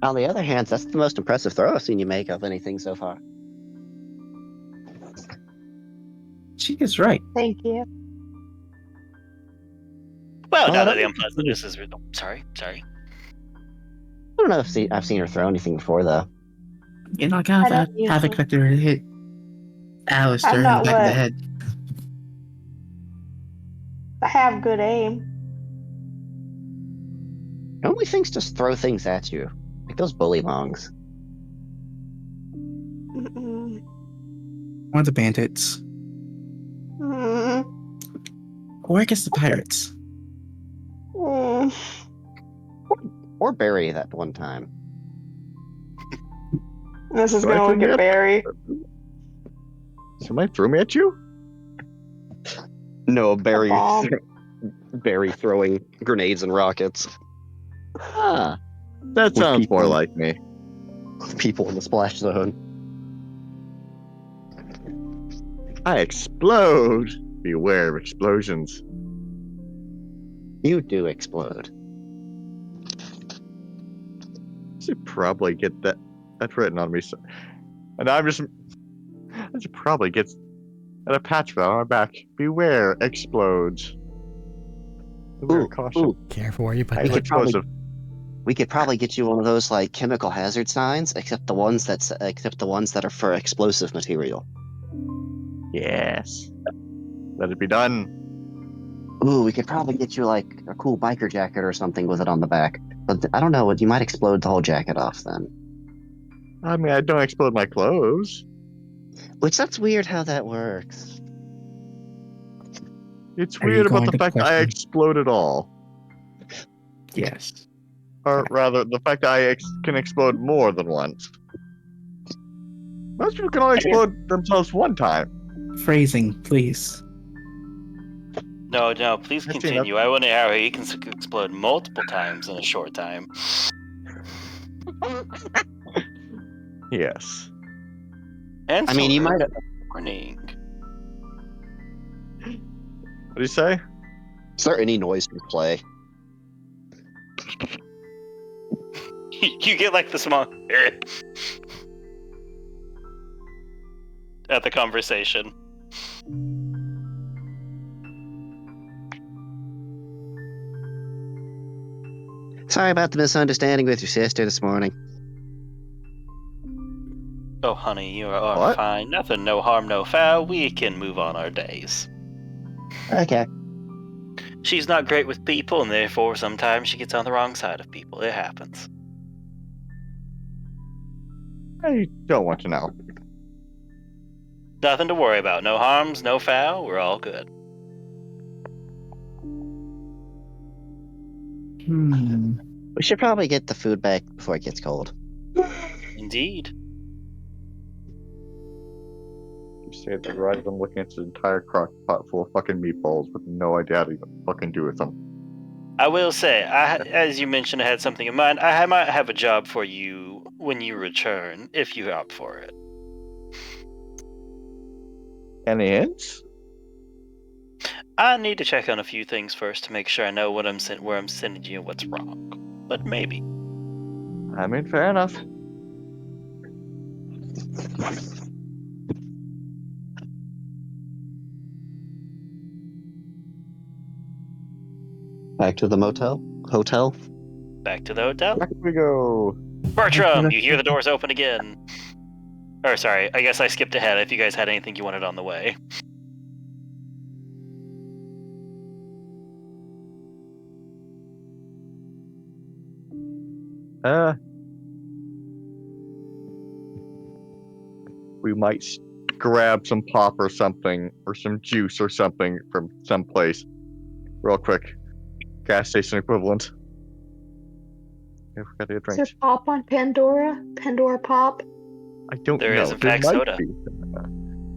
On the other hand, that's the most impressive throw I've seen you make of anything so far. She is right. Thank you. Well, Well, now I that the don't- unpleasantness is... Oh, sorry. I don't know if I've seen her throw anything before, though. You know, I kind I of don't have usually. expected her to hit Alistair I'm in the not back of the what- head. I have good aim. Normally things just throw things at you. Like those bully mongs. Mm-mm. Or the bandits. Mm-mm. Or I guess the pirates. Mm. Or Barry that one time. Nessa's So I gonna look forget. at Barry. Somebody threw me at you? No, Barry. bomb. Barry throwing grenades and rockets. Ah, that With sounds people. more like me. People in the splash zone. I explode. Beware of explosions. You do explode. Should probably get that. That's written on me. So, and I should probably get a patch on my back. Beware explodes. Beware Ooh, caution. ooh. Careful where you put Highly that. could probably- explosive. We could probably get you one of those like chemical hazard signs, except the ones that are for explosive material. Yes. Let it be done. Ooh, we could probably get you like a cool biker jacket or something with it on the back. But I don't know, you might explode the whole jacket off then. I mean, I don't explode my clothes. Which that's weird how that works. It's Are you weird about going the to fact that I question- explode it all. Yes. Or rather, the fact that I can explode more than once. Most people can only explode themselves one time. Phrasing, please. No, please I've seen continue. I want to hear how he can explode multiple times in a short time. Yes. And I mean, you might have. Warning. What do you say? Is there any noise to play? You get like the small at the conversation. Sorry about the misunderstanding with your sister this morning. Oh, honey, you are What? fine. Nothing, no harm, no foul. We can move on our days. Okay. She's not great with people, and therefore sometimes she gets on the wrong side of people. It happens. I don't want to know. Nothing to worry about. No harms, no foul. We're all good. Hmm. We should probably get the food back before it gets cold. Indeed. You say that right as I'm looking at this entire crock pot full of fucking meatballs with no idea how to fucking do with them. I will say, as you mentioned, I had something in mind. I might have a job for you when you return, if you opt for it. Any hints? I need to check on a few things first to make sure I know where I'm sending you and what's wrong. But maybe. I mean, fair enough. Back to the hotel. Back to the hotel. Back we go. Bertram, you hear the doors open again. Or sorry, I guess I skipped ahead if you guys had anything you wanted on the way. We might grab some pop or something, or some juice or something from someplace. Real quick. Gas station equivalent. If we gotta get Is there drinks. pop on Pandora? Pandora pop? I don't There know. is, in fact, might soda. be.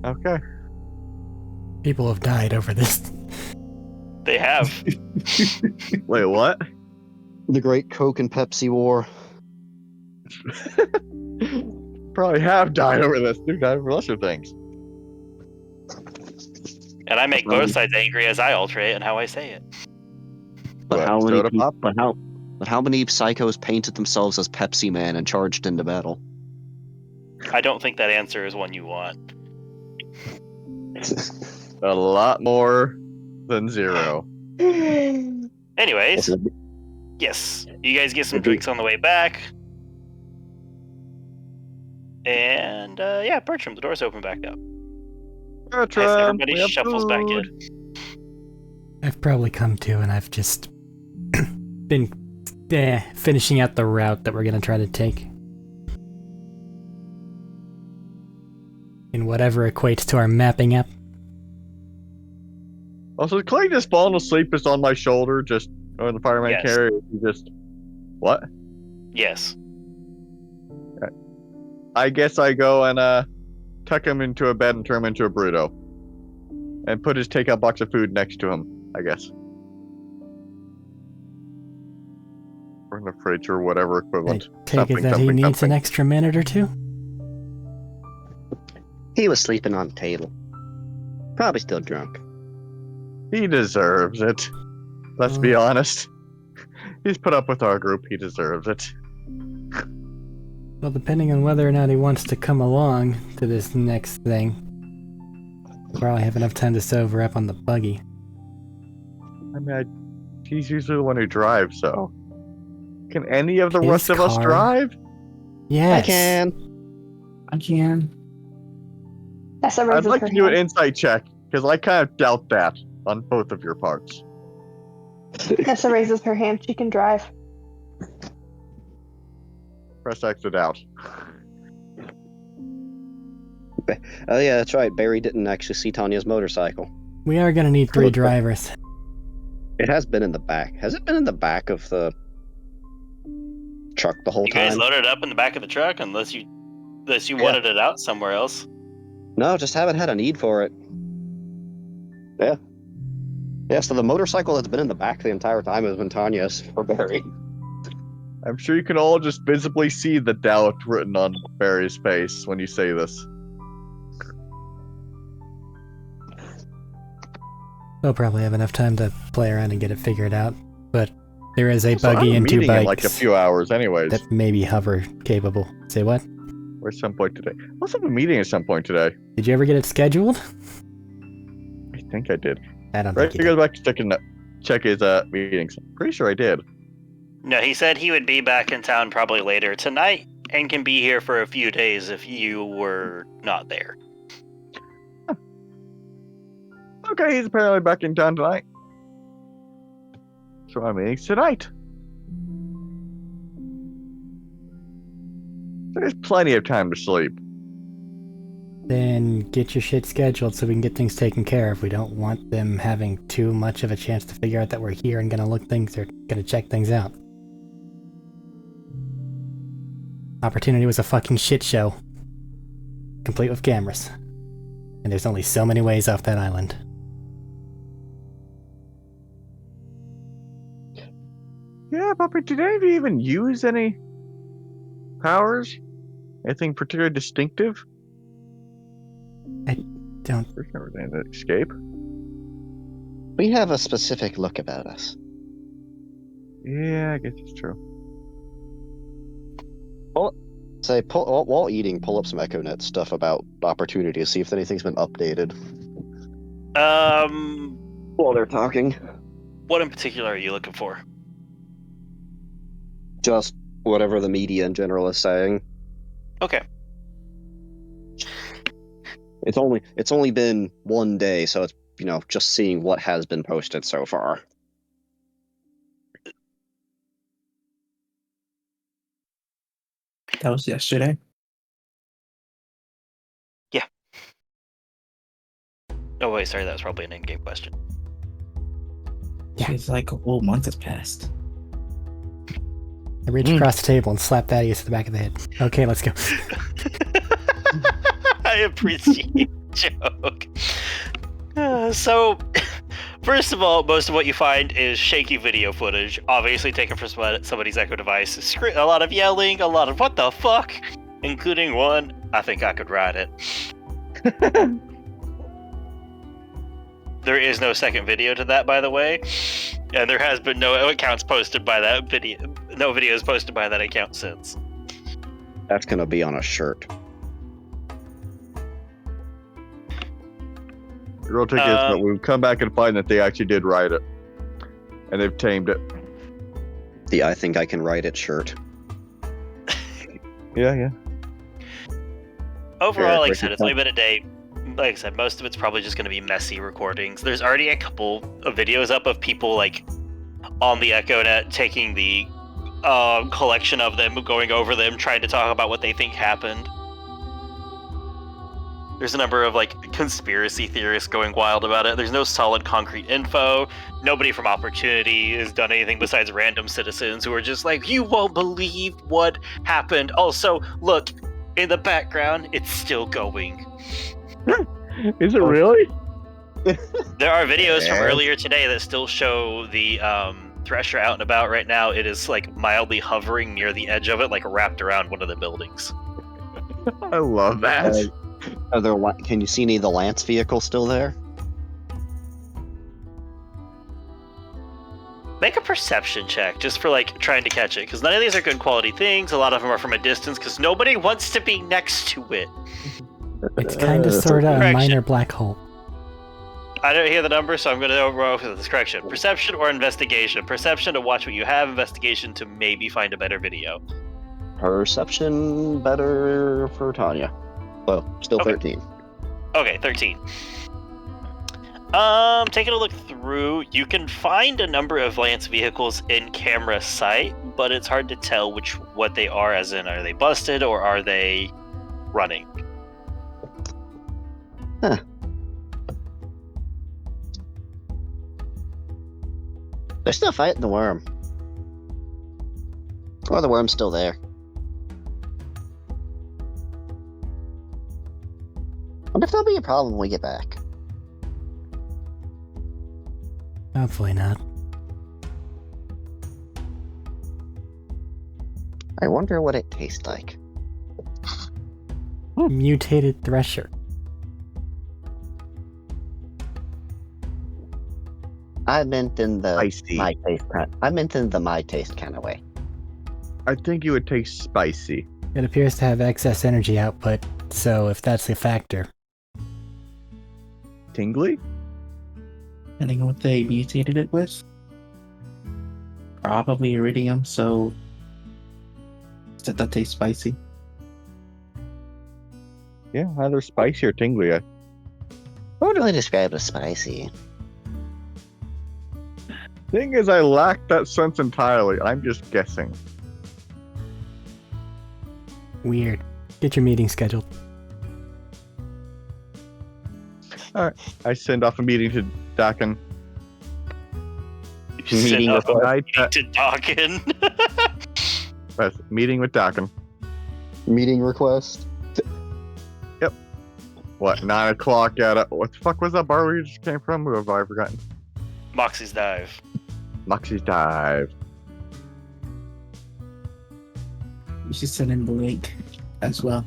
Okay. People have died over this. They have. Wait, what? The Great Coke and Pepsi War. Probably have died over this. They've died over lesser things. And I make both sides angry as I alterate and how I say it. But What, how many? soda pop? But how many psychos painted themselves as Pepsi Man and charged into battle? I don't think that answer is one you want. A lot more than 0. Anyways, yes, you guys get some drinks on the way back. And yeah, Bertram, the door's open back up. Bertram, As everybody we have shuffles back food. in. I've probably come to, and I've just been finishing out the route that we're gonna try to take. In whatever equates to our mapping app. Also, Clay just falling asleep is on my shoulder, just when the fireman Yes. carrier. He just. What? Yes. I guess I go and tuck him into a bed and turn him into a burrito. And put his takeout box of food next to him, I guess. Or in the fridge or whatever I equivalent. take it that he needs an extra minute or two? He was sleeping on the table. Probably still drunk. He deserves it. Let's be honest. He's put up with our group. He deserves it. Well, depending on whether or not he wants to come along to this next thing, we'll probably have enough time to sober up on the buggy. I mean, he's usually the one who drives, so. Can any of the His rest of us car. drive? Yes. I can. I can. Tessa I'd raises like her to do an hand. insight check, because I kind of doubt that on both of your parts. Tessa raises her hand. She can drive. Press exit out. Oh yeah, that's right. Barry didn't actually see Tanya's motorcycle. We are gonna need 3 drivers. It has been in the back. Has it been in the back of the truck the whole You guys time? loaded it up in the back of the truck unless you wanted it out somewhere else. No, just haven't had a need for it. Yeah. Yeah, so the motorcycle that's been in the back the entire time has been Tanya's for Barry. I'm sure you can all just visibly see the doubt written on Barry's face when you say this. We'll probably have enough time to play around and get it figured out, but There is a So I have buggy a and 2 meeting in bikes like a few hours, anyways. that may be hover capable. Say what? Or at some point today. Let's have a meeting at some point today. Did you ever get it scheduled? I think I did. I don't Right, think he you goes did. back to check his meetings. Pretty sure I did. No, he said he would be back in town probably later tonight and can be here for a few days if you were not there. Okay, he's apparently back in town tonight. So our meeting's tonight. There's plenty of time to sleep. Then get your shit scheduled so we can get things taken care of. We don't want them having too much of a chance to figure out that we're here and gonna check things out. Opportunity was a fucking shit show. Complete with cameras. And there's only so many ways off that island. Yeah, Puppy, did any of you even use any powers? Anything particularly distinctive? Don't... There's never any that escape. We have a specific look about us. Yeah, I guess it's true. Say, while eating, pull up some EchoNet stuff about opportunities, see if anything's been updated. While they're talking. What in particular are you looking for? Just whatever the media in general is saying. Okay. It's only been 1 day, so it's, just seeing what has been posted so far. That was yesterday. Oh wait, sorry, that was probably an in-game question. Yeah. It's like a whole month has passed. I reach across the table and slap Thaddeus to the back of the head. Okay, let's go. I appreciate the joke. So, first of all, most of what you find is shaky video footage, obviously taken from somebody's Echo device. A lot of yelling, a lot of what the fuck, including one, I think I could ride it. There is no second video to that, by the way, and there has been no accounts posted by that video. No videos posted by that account since. That's gonna be on a shirt. The real trick is that we come back and find that they actually did write it. And they've tamed it. The I think I can write it shirt. Yeah. Overall, Yeah, like I break said, it it's only been a day. Like I said, most of it's probably just going to be messy recordings. There's already a couple of videos up of people like on the EchoNet taking the collection of them, going over them, trying to talk about what they think happened. There's a number of like conspiracy theorists going wild about it. There's no solid concrete info. Nobody from Opportunity has done anything besides random citizens who are just like, you won't believe what happened. Also, look, in the background, it's still going. Is it really? There are videos from Yeah. earlier today that still show the Thresher out and about right now. It is like mildly hovering near the edge of it, like wrapped around one of the buildings. I love that. Can you see any of the Lance vehicles still there? Make a perception check just for like trying to catch it, because none of these are good quality things. A lot of them are from a distance because nobody wants to be next to it. It's kind of sort of a Correction. minor black hole. I don't hear the number, so I'm going to overall with this correction. Perception or investigation? Perception to watch what you have, investigation to maybe find a better video. Perception better for Tanya. Well, still Okay. 13. Okay, 13. Taking a look through, you can find a number of Lance vehicles in camera sight, but it's hard to tell what they are, as in, are they busted or are they running? Huh. They're still fighting the worm. Or the worm's still there. Wonder if there'll be a problem when we get back. Hopefully not. I wonder what it tastes like. Mutated Thresher. I meant in the Spicy. my taste kind. I meant in the my taste kind of way. I think you would taste spicy. It appears to have excess energy output, so if that's a factor. Tingly? Depending on what they mutated it with. Probably iridium, so that tastes spicy. Yeah, either spicy or tingly. I would really describe it as spicy. Thing is, I lack that sense entirely. I'm just guessing. Weird. Get your meeting scheduled. I send off a meeting to Dakin. Meeting with to Dawkins. Meeting with Dakin. Meeting request. What, 9 o'clock at what the fuck was that bar we just came from? Who have I forgotten? Moxie's Dive. Moxie's Dive. You should send in the link as well.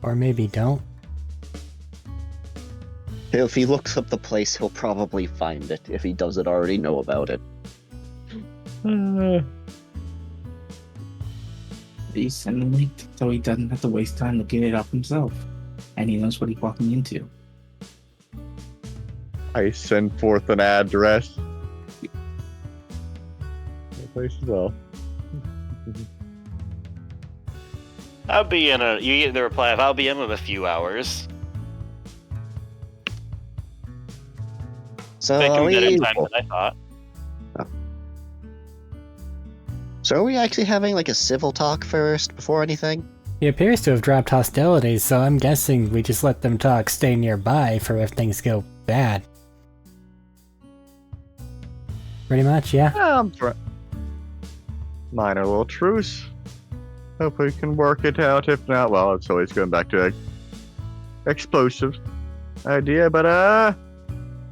Or maybe don't. If he looks up the place, he'll probably find it, if he doesn't already know about it. You send the link so he doesn't have to waste time looking it up himself. And he knows what he's walking into. I send forth an address. The place as well. I'll be in you get the reply of I'll be in a few hours. So They are can get in we, time than I thought. so are we actually having like a civil talk first before anything? He appears to have dropped hostilities, so I'm guessing we just let them talk, stay nearby for if things go bad. Pretty much, yeah. Minor little truce. Hope we can work it out. If not, well, it's always going back to explosive idea, but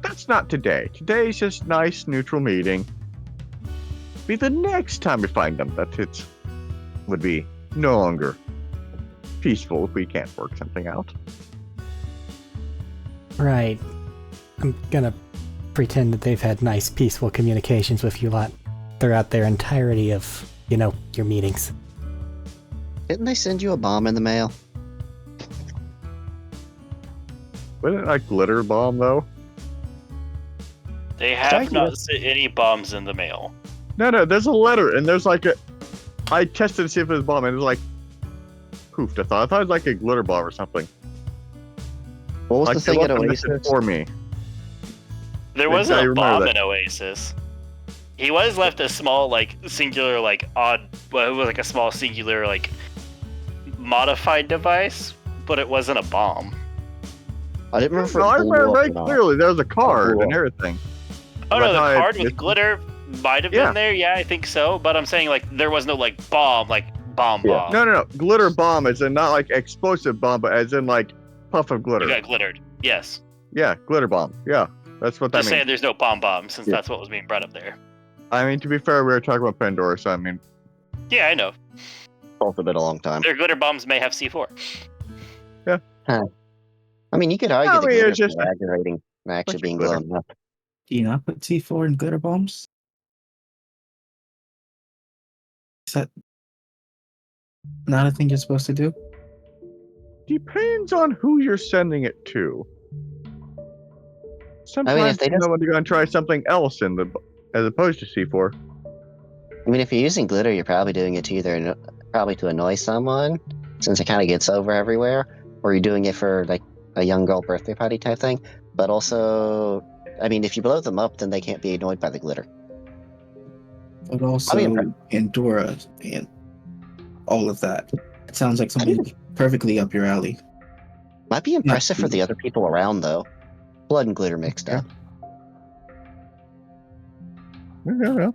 that's not today. Today's just nice neutral meeting. Be the next time we find them that it would be no longer peaceful if we can't work something out. Right. I'm gonna pretend that they've had nice, peaceful communications with you lot throughout their entirety of, your meetings. Didn't they send you a bomb in the mail? Wasn't it like glitter bomb though? They have not sent any bombs in the mail. No, there's a letter and there's like I tested to see if it was a bomb and it was like poofed. I thought it was like a glitter bomb or something. What was Like the thing at they left a Oasis? message for me. There I wasn't a remember bomb that. in Oasis. He was left a small, singular, odd, well, it was like a small singular, modified device, but it wasn't a bomb. I didn't remember. No, I if it blew remember up very or not. card. There was a card blew and up. everything. Oh no, the But card with glitter might have Yeah. been there, yeah, I think so, but I'm saying, there was no, bomb, bomb. No. Glitter bomb as in not like explosive bomb, but as in like puff of glitter. You got glittered, yes. Yeah, glitter bomb. Yeah, that's what that Just saying means. there's no bomb, since Yeah. that's what was being brought up there. I mean, to be fair, we were talking about Pandora, so I mean, Yeah, I know. Both have been a long time. Their glitter bombs may have C4. I mean, you could argue I the mean, glitter's it's just more aggravating than actually bunch of being glitter. blown up. Do you not put C4 in glitter bombs? Is that not a thing you're supposed to do? depends on who you're sending it to. Sometimes they just- somebody's going to try something else as opposed to C4. I mean, if you're using glitter, you're probably doing it to either probably to annoy someone, since it kind of gets over everywhere, or you're doing it for like a young girl birthday party type thing. But also, I mean, if you blow them up, then they can't be annoyed by the glitter. But also Endura and all of that. It sounds like something perfectly up your alley. Might be impressive for the other people around, though. Blood and glitter mixed up. Yeah.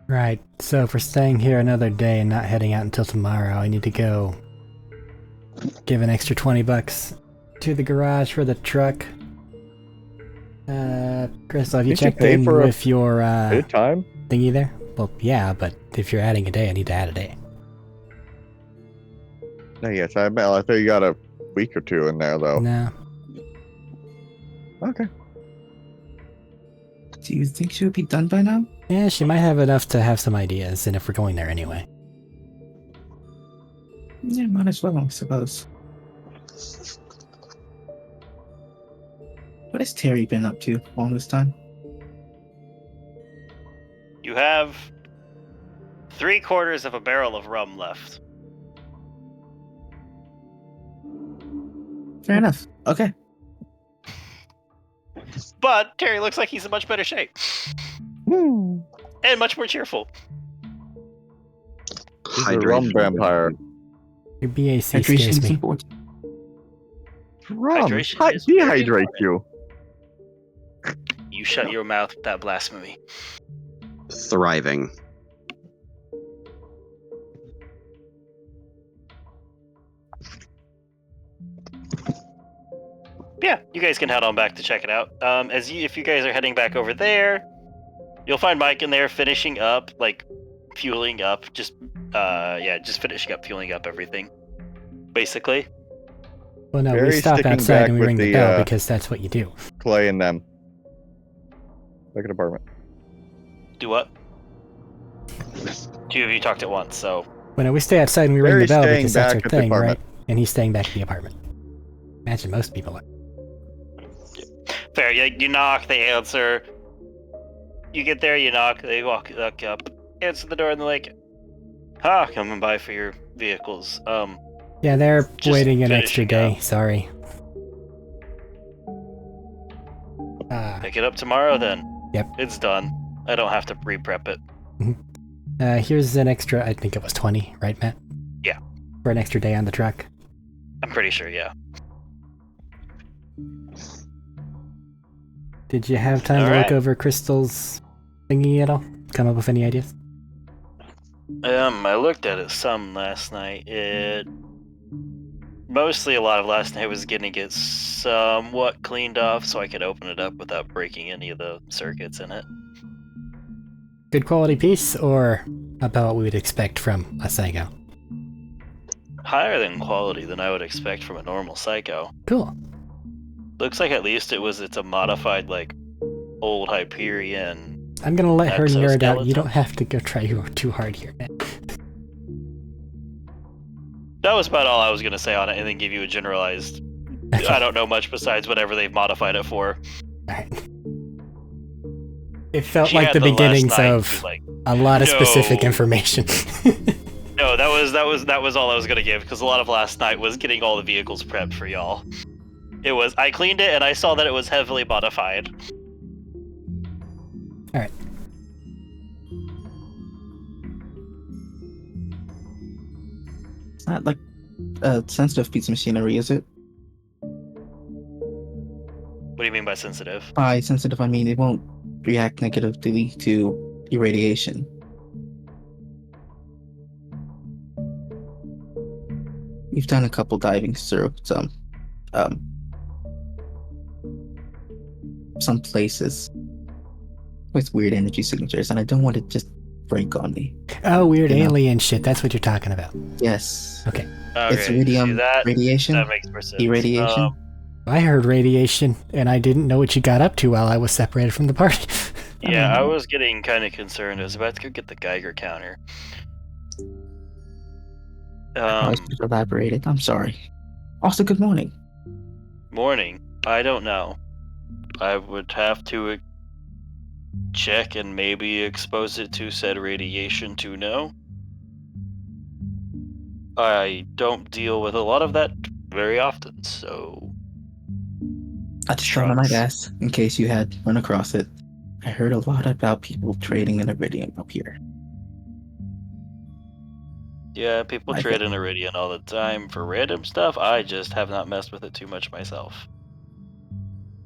Right, so if we're staying here another day and not heading out until tomorrow, I need to go give an extra $20 to the garage for the truck. Crystal, have you Didn't you checked pay in for a with your Good time. thingy there? Well, yeah, but if you're adding a day, I need to add a day. No, yes, I thought you got a week or two in there though. No. Do you think she would be done by now? Yeah, she might have enough to have some ideas, and if we're going there anyway. Yeah, might as well, I suppose. What has Terry been up to all this time? You have 3/4 of a barrel of rum left. Fair enough. Okay. But Terry looks like he's in much better shape. And much more cheerful. He's a rum vampire. Your BAC Hydration scares is me. important. Rum Hydration is very dehydrate important. you. You shut your mouth with that blasphemy. Thriving. Yeah, you guys can head on back to check it out. If you guys are heading back over there, you'll find Mike in there finishing up, like fueling up, just finishing up, fueling up everything, basically. Well, no, we Barry's stop sticking outside back and we with ring the the, bell because that's what you do. Clay and them. Like an apartment. Do what? Two of you talked at once, so Well, no, we stay outside and we ring the Barry's bell staying because that's back our at the thing, right? apartment. And he's staying back at the apartment. Imagine most people are. fair. You knock, they answer. You get there, you knock, they walk up, answer the door, and they're like, coming by for your vehicles. Yeah, they're Just waiting an extra finishing day. up. Sorry. Pick it up tomorrow then. Yep. It's done. I don't have to re-prep it. Here's an extra, I think it was 20, right, Matt? Yeah. For an extra day on the truck. I'm pretty sure, yeah. Did you have time to Alright. look over Crystal's thingy at all? Come up with any ideas? I looked at it some last night. Mostly a lot of last night was getting it somewhat cleaned off so I could open it up without breaking any of the circuits in it. Good quality piece, or about what we would expect from a Psycho? Higher than quality than I would expect from a normal Psycho. Cool. Looks like at least it's a modified, like, old Hyperion. I'm gonna let her nerd out. You Exoskeleton? don't have to go try too hard here, Matt. That was about all I was going to say on it, and then give you a generalized... Okay. I don't know much besides whatever they've modified it for. Alright. It felt She like had the last beginnings night of to be like, a lot of specific No. information. no, that was all I was going to give, because a lot of last night was getting all the vehicles prepped for y'all. I cleaned it, and I saw that it was heavily modified. Alright. It's not like a sensitive piece of machinery, is it? What do you mean by sensitive? By sensitive, I mean it won't react negatively to irradiation. We've done a couple divings through some places with weird energy signatures, and I don't want it to just break on me. Oh, weird You know. alien shit. That's what you're talking about. Yes. Okay. It's Okay, iridium see, that radiation. makes more sense. Irradiation. I heard radiation, and I didn't know what you got up to while I was separated from the party. Yeah, I was getting kind of concerned. I was about to go get the Geiger counter. I should have elaborated. I'm sorry. Also, good morning. Morning. I don't know. I would have to check and maybe expose it to said radiation to know. I don't deal with a lot of that very often, so... I just thought I might Shucks. ask, in case you had run across it. I heard a lot about people trading in iridium up here. Yeah, people I trade think- in Iridian all the time for random stuff. I just have not messed with it too much myself.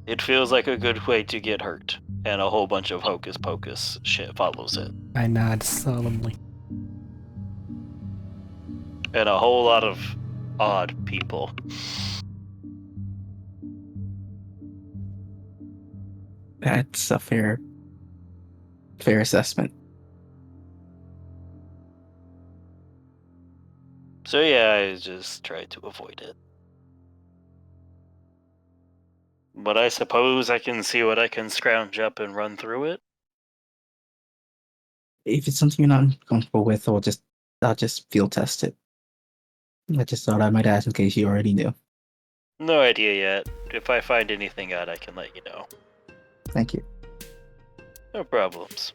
It feels like a good way to get hurt, and a whole bunch of hocus pocus shit follows it. I nod solemnly. And a whole lot of odd people. That's a fair assessment. So, yeah, I just try to avoid it. But I suppose I can see what I can scrounge up and run through it. If it's something you're not comfortable with, I'll just field test it. I just thought I might ask in case you already knew. No idea yet. If I find anything out, I can let you know. Thank you. No problems.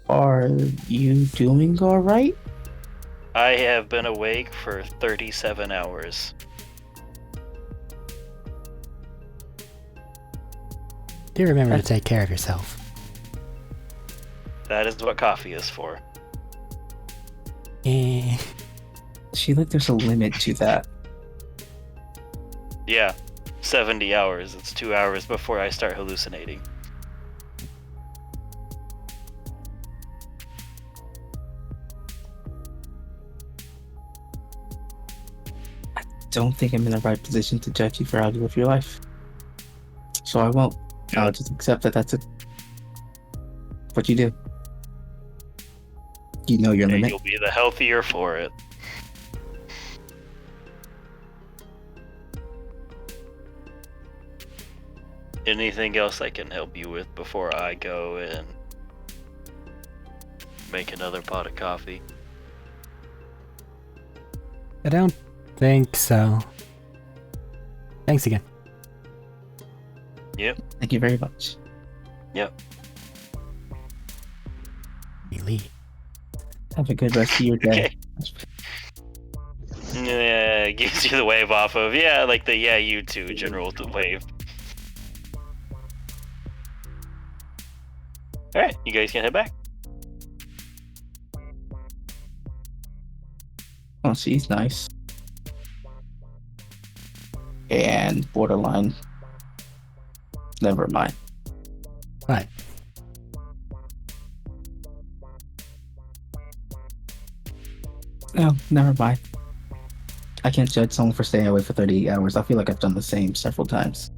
Are you doing alright? I have been awake for 37 hours. Do remember to take care of yourself. That is what coffee is for. Eh. She like there's a limit to that. Yeah, 70 hours. It's 2 hours before I start hallucinating. Don't think I'm in the right position to judge you for how you live your life. So I won't. I'll just accept that that's what you do. You know your And limit. you'll be the healthier for it. Anything else I can help you with before I go and make another pot of coffee? I don't think so. Thanks again. Yep. Thank you very much. Yep. You leave. Have a good rest of your day. Yeah, it gives you the wave off of, yeah, like the yeah, you too general wave. Alright, you guys can head back. Oh, she's nice. And borderline. Never mind. Right. No, never mind. I can't judge someone for staying away for 38 hours. I feel like I've done the same several times.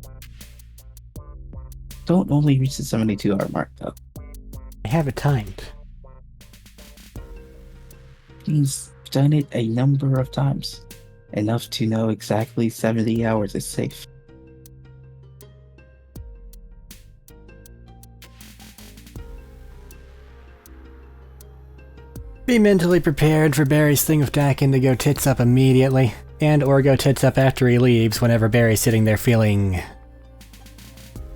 Don't only reach the 72-hour mark, though. I have it timed. He's done it a number of times. Enough to know exactly 70 hours is safe. Be mentally prepared for Barry's thing with Dakin to go tits up immediately, and or go tits up after he leaves whenever Barry's sitting there feeling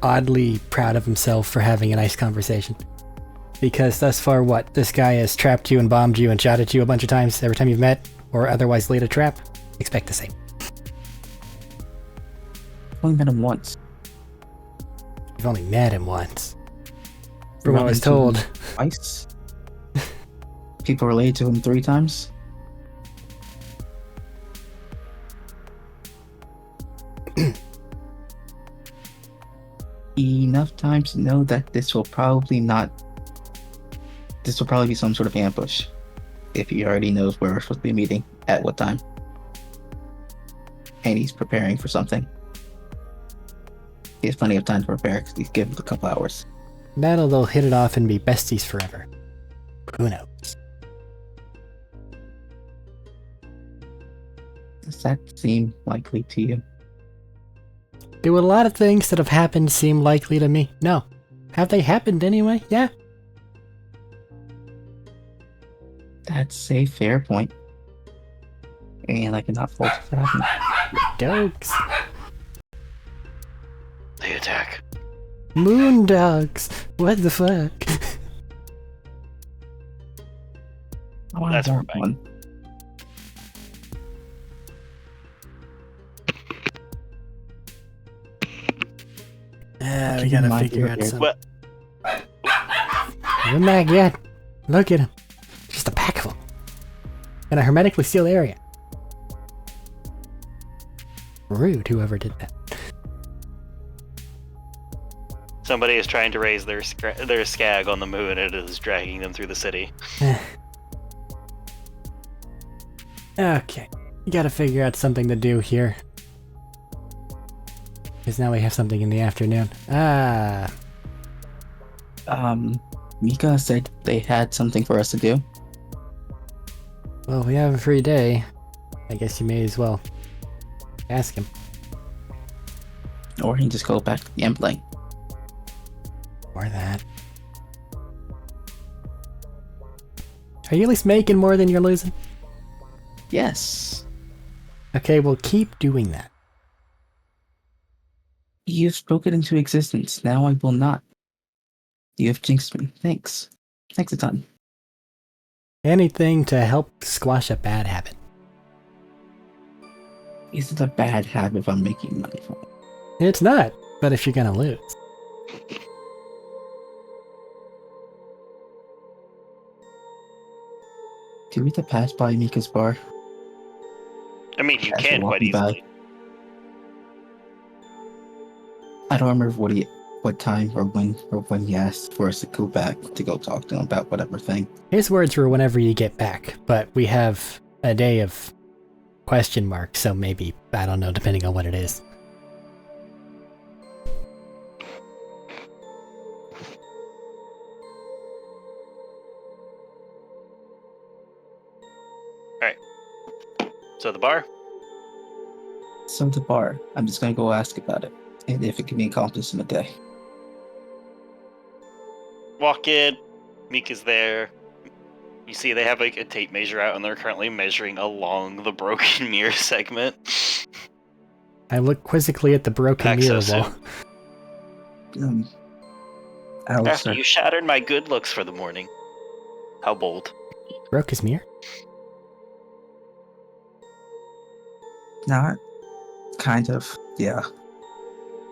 oddly proud of himself for having a nice conversation. Because thus far, what? This guy has trapped you and bombed you and shot at you a bunch of times every time you've met, or otherwise laid a trap? Expect the same. I've only met him once. You've only met him once. From Run what I was into him told. Twice? People related to him 3 times? Enough times to know that this will probably be some sort of ambush. If he already knows where we're supposed to be meeting, at what time. And he's preparing for something. He has plenty of time to prepare because he's given a couple hours. That'll they'll hit it off and be besties forever. Who knows? Does that seem likely to you? Do a lot of things that have happened seem likely to me? No. Have they happened anyway? Yeah. That's a fair point. And I cannot fault you for having it. Dogs. They attack. Moon dogs. What the fuck? Oh, I That's want fine. one. We Keep in gotta mind figure you're out here. something. What? You're not yet. Look at him. Just a pack of them. In a hermetically sealed area. Rude, whoever did that. Somebody is trying to raise their skag on the moon and it is dragging them through the city. Okay. You gotta figure out something to do here. Because now we have something in the afternoon. Mika said they had something for us to do. Well, we have a free day. I guess you may as well ask him. Or he can just go back to gambling. Or that. Are you at least making more than you're losing? Yes. Okay, well keep doing that. You've spoken into existence. Now I will not. You have jinxed me. Thanks. Thanks a ton. Anything to help squash a bad habit. Is it a bad habit if I'm making money from it? It's not, but if you're gonna lose. Do we have to pass by Mika's bar? I mean, you As can we're quite walking by. easily. I don't remember what time or when he asked for us to go back to go talk to him about whatever thing. His words were whenever you get back, but we have a day of question marks, so maybe, I don't know, depending on what it is. So the bar? So the bar. I'm just gonna go ask about it, and if it can be accomplished in a day. Walk in. Mika's there. You see they have like a tape measure out and they're currently measuring along the broken mirror segment. I look quizzically at the broken Back so mirror wall. soon. Alex, After you shattered my good looks for the morning. How bold. Broke his mirror? not kind of, yeah.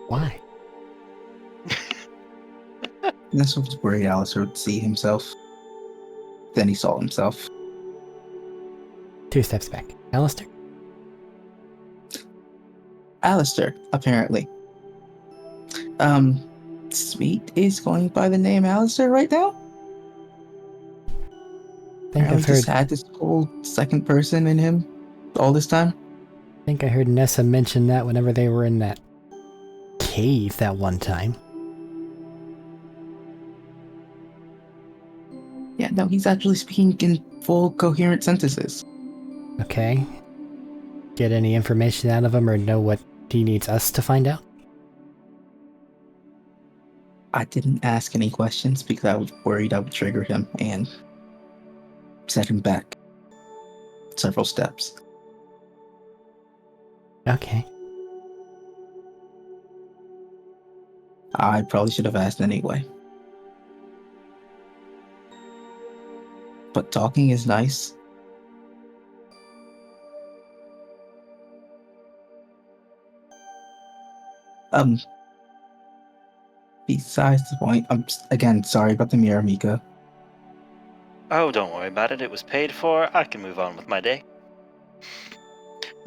Why? This was where Alistair would see himself. Then he saw himself. 2 steps back. Alistair? Alistair, apparently. Smeet is going by the name Alistair right now? I think I've just heard, had this whole second person in him all this time. I think I heard Nessa mention that whenever they were in that cave that one time. Yeah, no, he's actually speaking in full coherent sentences. Okay. Get any information out of him or know what he needs us to find out? I didn't ask any questions because I was worried I would trigger him and set him back several steps. Okay. I probably should have asked anyway. But talking is nice. Besides the point, I'm again sorry about the mirror, Mika. Oh, don't worry about it. It was paid for. I can move on with my day.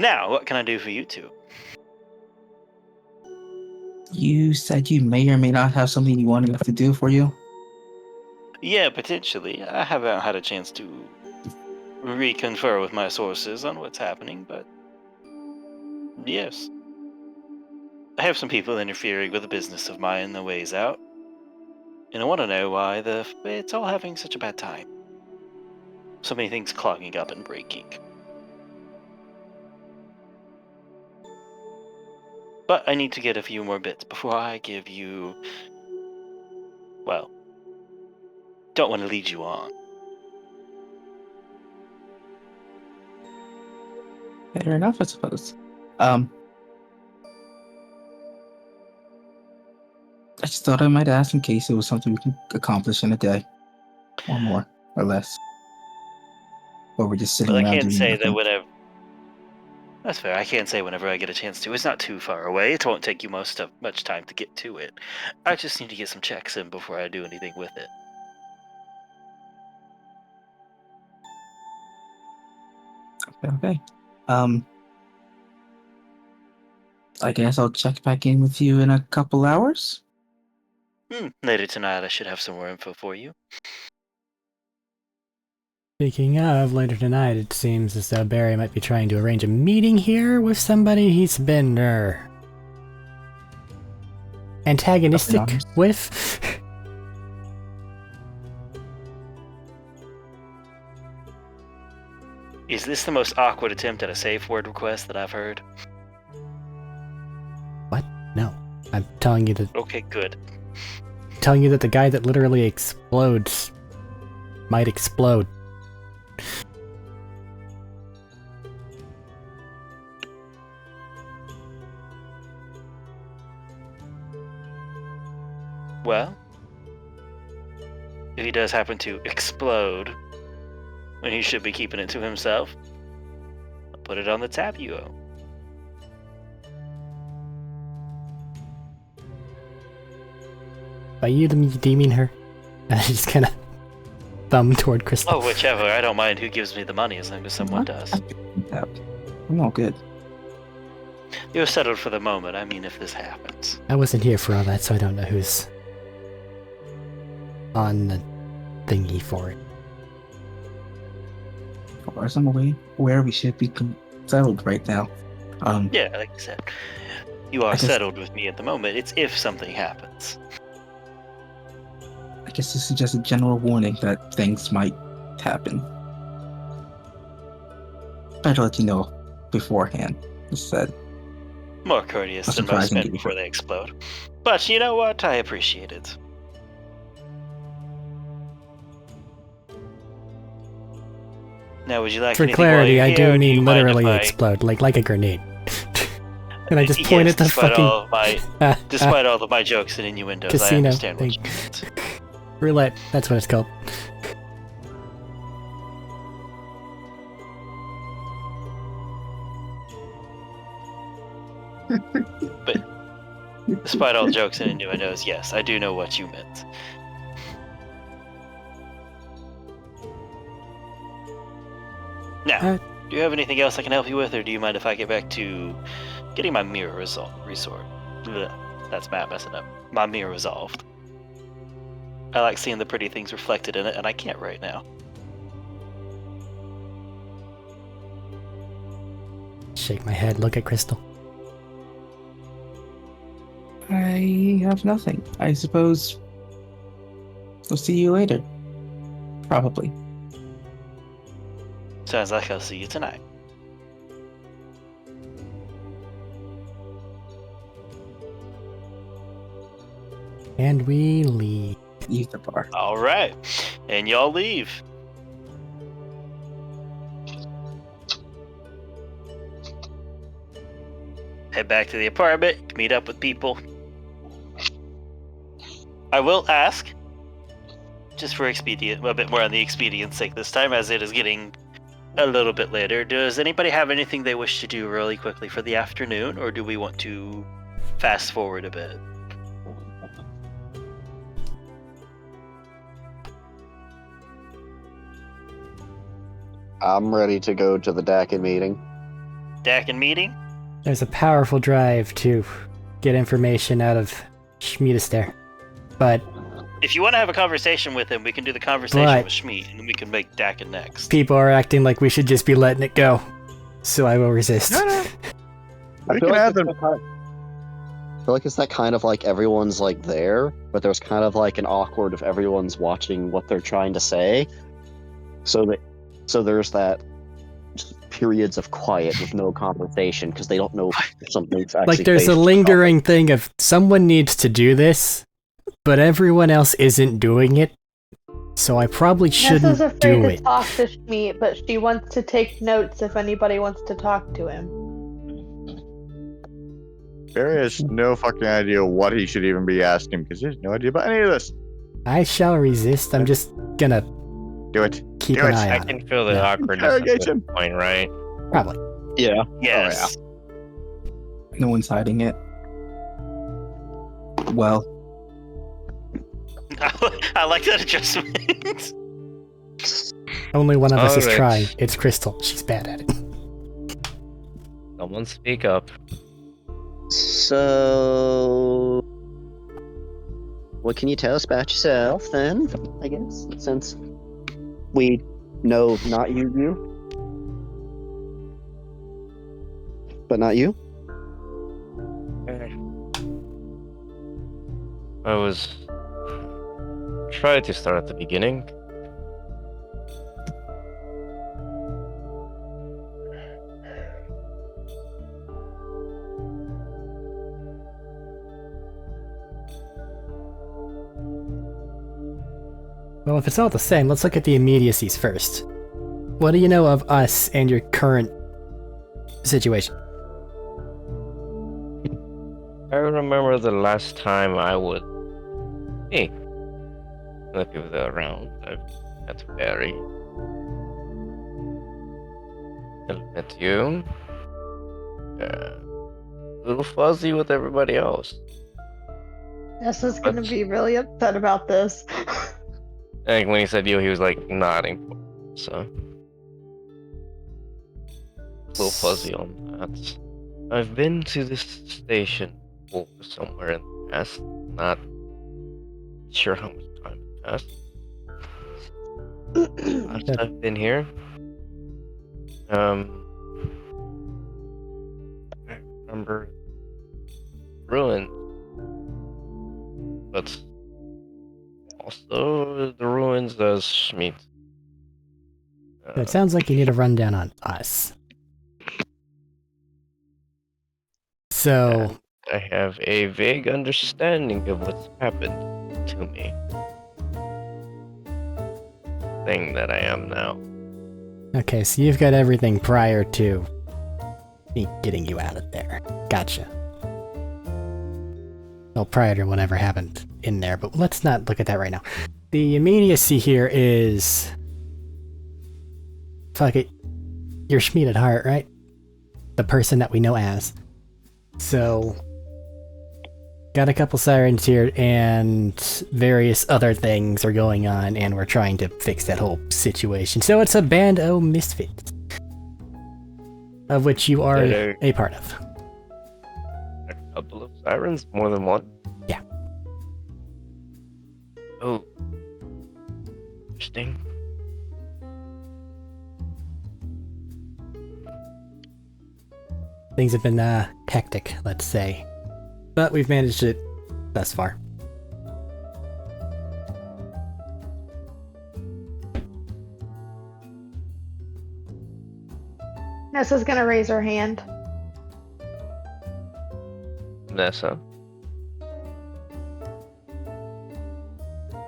Now, what can I do for you two? You said you may or may not have something you wanted us to do for you. Yeah, potentially. I haven't had a chance to reconfer with my sources on what's happening, but yes. I have some people interfering with a business of mine the ways out. And I want to know why it's all having such a bad time. So many things clogging up and breaking. But I need to get a few more bits before I give you... Well, don't want to lead you on. Fair enough, I suppose. I just thought I might ask in case it was something we can accomplish in a day. Or more, or less. Or we're just sitting But I around can't doing say nothing. that whenever... That's fair. I can't say whenever I get a chance to. It's not too far away. It won't take you much time to get to it. I just need to get some checks in before I do anything with it. Okay. I guess I'll check back in with you in a couple hours. Later tonight I should have some more info for you. Speaking of, later tonight it seems as though Barry might be trying to arrange a meeting here with somebody he's been, antagonistic honest. with. Is this the most awkward attempt at a safe word request that I've heard? What? No. I'm telling you that Okay, good. the guy that literally explodes might explode. Well, if he does happen to explode when he should be keeping it to himself, I'll put it on the tab you owe. By you, do you mean her? I just kind of thumb toward Crystal. Oh, whichever. I don't mind who gives me the money as long as someone does. I'm all good. You're settled for the moment. I mean, if this happens. I wasn't here for all that, so I don't know who's on the thingy for it. As far as I'm aware, we should be settled right now. Yeah, like I said, you are I guess- settled with me at the moment. It's if something happens. I guess this is just a general warning that things might happen. Try to let you know beforehand. Just said. More courteous That's than most surprising men to be before fair. they explode. But you know what? I appreciate it. Now, would you like For anything while clarity, you're I here, or do you mean mind literally if I- explode, like a grenade. And I just point Yes, at the despite fucking all of my, despite all of my jokes and innuendos, I casino understand what thing. you meant. Roulette. That's what it's called. Despite all jokes and innuendos, yes, I do know what you meant. Now, Uh, do you have anything else I can help you with, or do you mind if I get back to getting my mirror resort? That's Matt messing up. My mirror resolved. I like seeing the pretty things reflected in it, and I can't right now. Shake my head, look at Crystal. I have nothing. I suppose we'll see you later. Probably. Sounds like I'll see you tonight. And we leave. Leave the bar. All right, and y'all leave. Head back to the apartment, meet up with people. I will ask, just for expedient, a bit more on the expedient's sake this time, as it is getting a little bit later. Does anybody have anything they wish to do really quickly for the afternoon, or do we want to fast forward a bit? I'm ready to go to the Dakin meeting. Dakin meeting? There's a powerful drive to get information out of Schmiedes there. But If you want to have a conversation with him, we can do the conversation But- with Schmied, and then we can make Dakin next. people are acting like we should just be letting it go. So I will resist. We feel can like have it's them. that kind- I feel like it's that kind of like everyone's like there, but there's kind of like an awkward if everyone's watching what they're trying to say. So there's that just periods of quiet with no conversation because they don't know if something's actually Like there's a faced. lingering thing of someone needs to do this, but everyone else isn't doing it. So I probably Nessa's shouldn't afraid do to it. talk to Schmeat, but she wants to take notes if anybody wants to talk to him. Barry has no fucking idea what he should even be asking because he has no idea about any of this. I shall resist. I'm just gonna Do it. keep Do an it. eye I on it. can feel the Yeah. awkwardness at this Interrogation. point, right? Probably. Yeah. Yes. No one's hiding it. Well, I like that adjustment. Only one of us is Alright. trying. It's Crystal. She's bad at it. Someone speak up. So, what can you tell us about yourself then? I guess since we know not you, but not you. I was trying to start at the beginning. Well, if it's all the same, let's look at the immediacies first. What do you know of us and your current situation? I remember the last time I was. Hey, look if they're around. I've met Barry. I met you. A little fuzzy with everybody else. Nessa's gonna But- be really upset about this. I think when he said you, he was like nodding. So. A little fuzzy on that. I've been to this station before somewhere in the past. Not sure how much time it passed. Last I've been here. I remember ruins, but also the ruins as Schmidt. It sounds like you need a rundown on us. So, I have a vague understanding of what's happened to me. Thing that I am now. okay, so you've got everything prior to me getting you out of there. Gotcha. Well, prior to whatever happened in there, but let's not look at that right now. The immediacy here is... Fuck it. You're Schmied at heart, right? The person that we know as. So... Got a couple sirens here, and various other things are going on, and we're trying to fix that whole situation. So it's a band of misfits. Of which you are a part of. A couple of sirens? More than one? Yeah. Oh. Interesting. Things have been hectic, let's say. But we've managed it thus far. Nessa's gonna raise her hand. Nessa.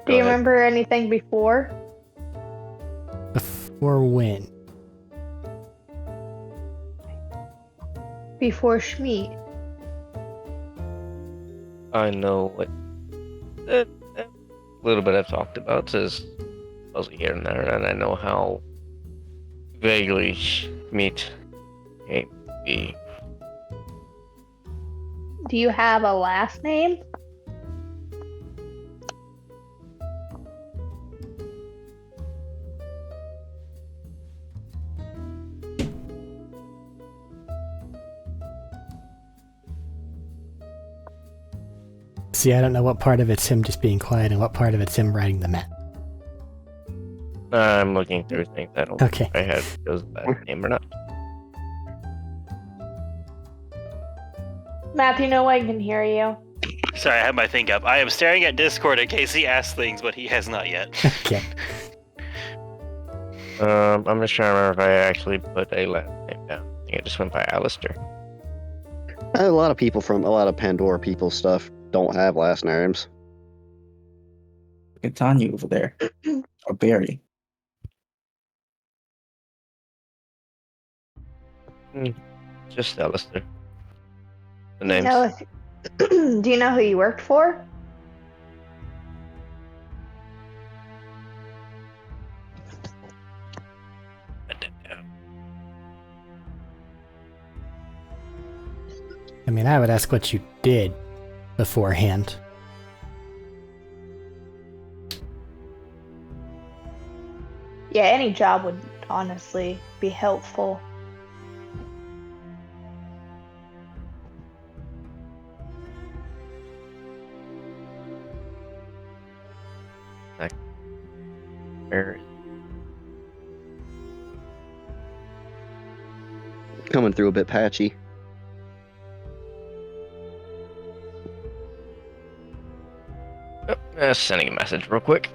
Do you remember anything before? Before when? Before Schmied. I know what a little bit I've talked about is mostly here and there, and I know how vaguely Schmidt came to be. Do you have a last name? See, I don't know what part of it's him just being quiet and what part of it's him writing the map. I'm looking through things. I don't Okay. know if I had chose that name or not. Matthew, no one can hear you. Sorry, I have my thing up. I am staring at Discord in case he asks things, but he has not yet. Okay. I'm just trying to remember if I actually put a last name down. I think I just went by Alistair. A lot of people from a lot of Pandora people stuff don't have last names. Look at Tanya over there. Or Barry. Just Alistair. The Do you names. know if- Do you know who you worked for? I mean, I would ask what you did beforehand. Yeah, any job would honestly be helpful. Where- Coming through a bit patchy. Sending a message real quick.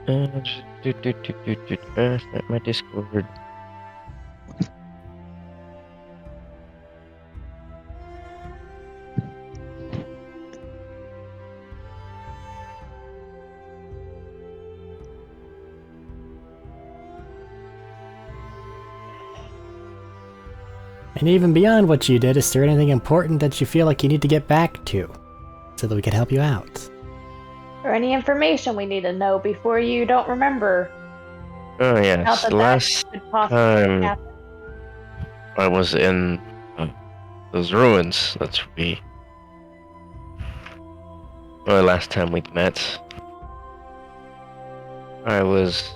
At my Discord. And even beyond what you did, is there anything important that you feel like you need to get back to? So that we can help you out? Or any information we need to know before you don't remember. Oh Not yes, that last that could possibly time happen. I was in those ruins that well, last time we met, I was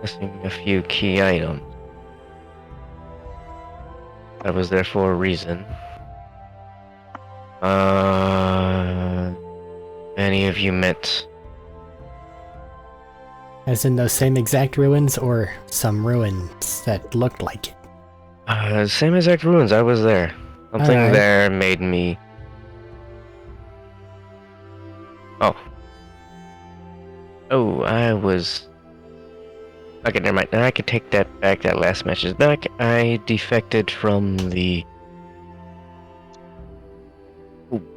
missing a few key items. I was there for a reason. Any of you met? As in those same exact ruins, or some ruins that looked like it? Same exact ruins, I was there. Something Alright. there made me... Oh, I was... Okay, never mind. Now I can take that back, that last message back. I defected from the...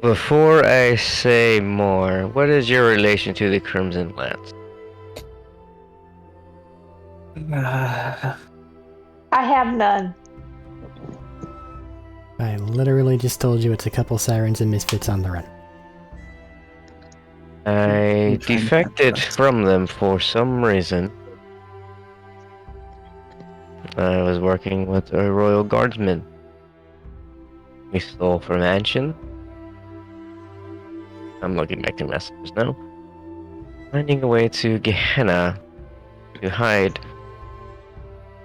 Before I say more, what is your relation to the Crimson Lance? I have none. I literally just told you it's a couple sirens and misfits on the run. I You're trying to defected catch us. from them for some reason. I was working with a royal guardsman. We stole from Mansion. I'm looking back to messages now. Finding a way to Gehenna to hide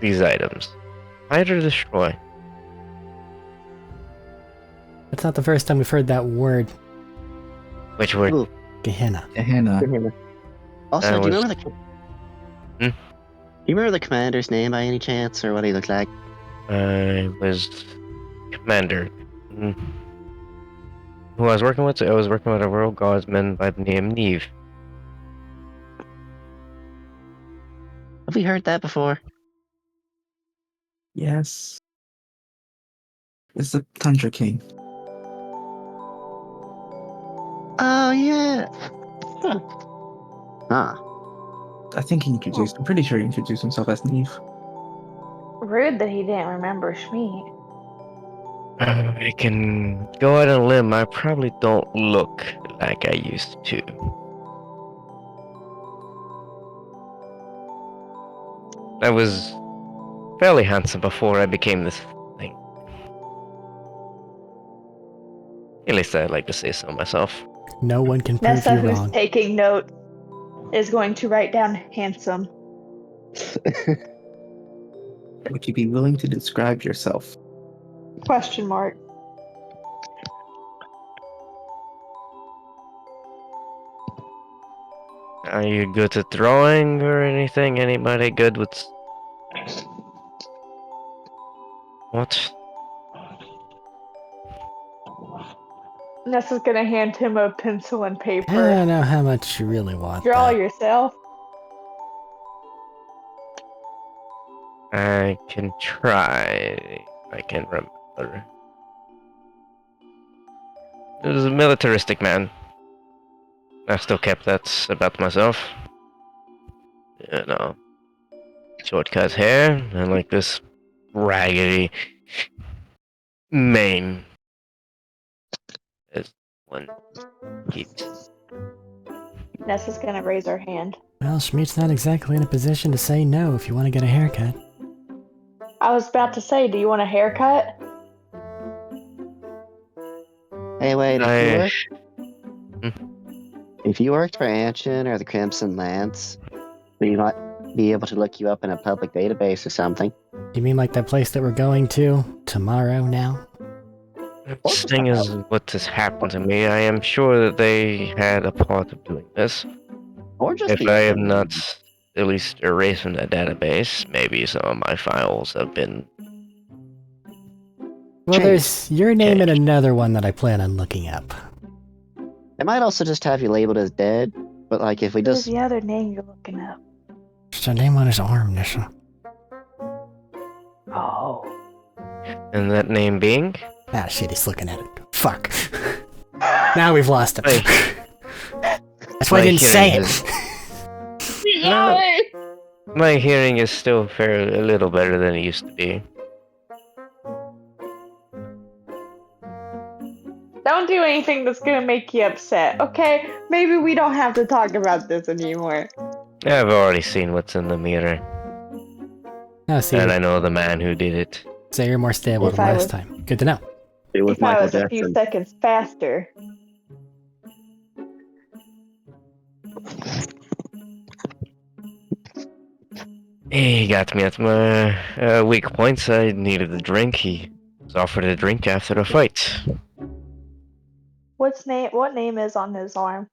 these items. Hide or destroy. It's not the first time we've heard that word, Which word? Ooh, Gehenna. Gehenna. also, I do you was- remember the? Hmm? Do you remember the commander's name by any chance, or what he looked like? I was commander. Who I was working with? I was working with a royal guardsman by the name Neve. Have we heard that before? Yes. It's the Tundra King. Oh yeah. Huh. Ah. I think he introduced. I'm pretty sure he introduced himself as Neve. Rude that he didn't remember Shmeet. I can go out on a limb. I probably don't look like I used to. I was fairly handsome before I became this thing. At least I like to say so myself. No one can prove Nessa, you who's wrong. taking notes, is going to write down handsome. Would you be willing to describe yourself? Question mark. Are you good at drawing or anything? Anybody good with... What? Nessa's gonna hand him a pencil and I paper. don't know how much you really want Draw that. yourself. I can try. I can remember. It was a militaristic man. I still kept that about myself. You know. Shortcut hair, and like this raggedy mane. As one keeps. Nessa's gonna raise her hand. Well, Schmeat's not exactly in a position to say no if you want to get a haircut. I was about to say, do you want a haircut? Hey, wait. I- If you worked for Anshin or the Crimson Lance, we might be able to look you up in a public database or something. You mean like that place that we're going to tomorrow now? This thing is what has happened to me. I am sure that they had a part of doing this. Or just If the I am not at least erased from that database, maybe some of my files have been... Well, Changed. there's your name and another one that I plan on looking up. They might also just have you labeled as dead, but like if we What is just the other name you're looking up? There's a name on his arm, Nisha. Oh. And that name being? Ah, shit, he's looking at it. Fuck. Now we've lost him. Hey. That's why I My didn't say hearing it. No. My hearing is still a little better than it used to be. Don't do anything that's gonna make you upset, okay? Maybe we don't have to talk about this anymore. I've already seen what's in the mirror, Oh, see, and I know the man who did it. so you're more stable If than I last was- time. Good to know. It was If I Michael was a few Jackson. seconds faster. He got me at my weak points. I needed a drink. He was offered a drink after the fight. What name is on his arm?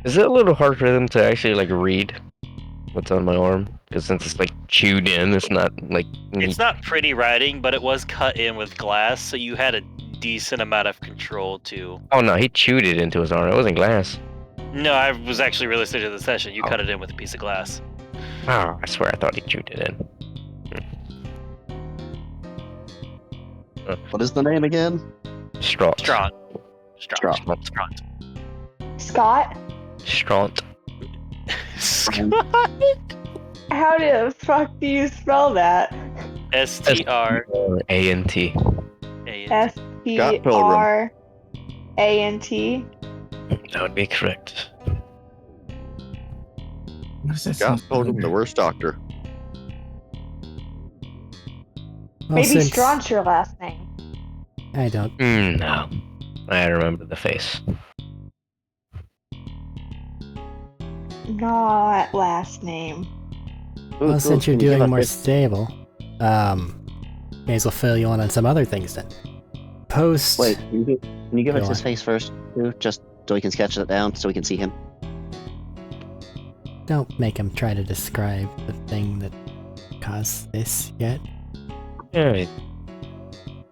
Is it a little hard for them to actually like read what's on my arm? Because since it's like chewed in, it's not like It's not pretty writing, but it was cut in with glass, so you had a decent amount of control to. Oh no, he chewed it into his arm. It wasn't glass. No, I was actually really listening to the session. You cut it in with a piece of glass. Oh, I swear I thought he chewed it in. What is the name again? Straught. Straught. Straught. Scott? Straught. Scott. How the fuck do you spell that? STRANT. A-N-T. STRANT? That would be correct. What does that Scott sound told him the familiar? worst doctor. Well, Maybe since Strawn's your last name. I don't. No. I remember the face. Not last name. Well, since you're doing more stable, may as well fill you on some other things then. Post. Wait, can you give Go us his on. face first, too? Just so we can sketch it down, so we can see him. Don't make him try to describe the thing that caused this yet. Yeah,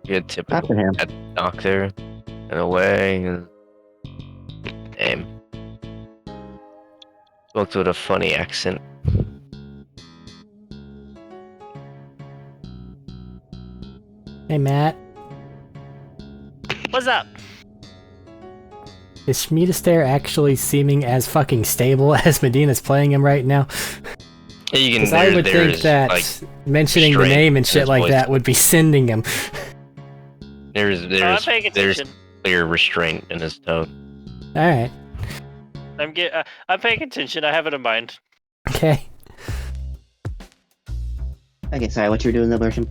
good typical After him. doctor in a way. Name. Spoke with a funny accent. Hey, Matt. What's up? Is Schmiedestair actually seeming as fucking stable as Medina's playing him right now? You can. Because I would think there's, that like, mentioning the strength name in and shit his like voice. that would be sending him. there's I'm paying attention. clear restraint in his tone. Alright. I'm paying attention. I have it in mind. Okay. Okay, sorry, what you were doing there, Bersham?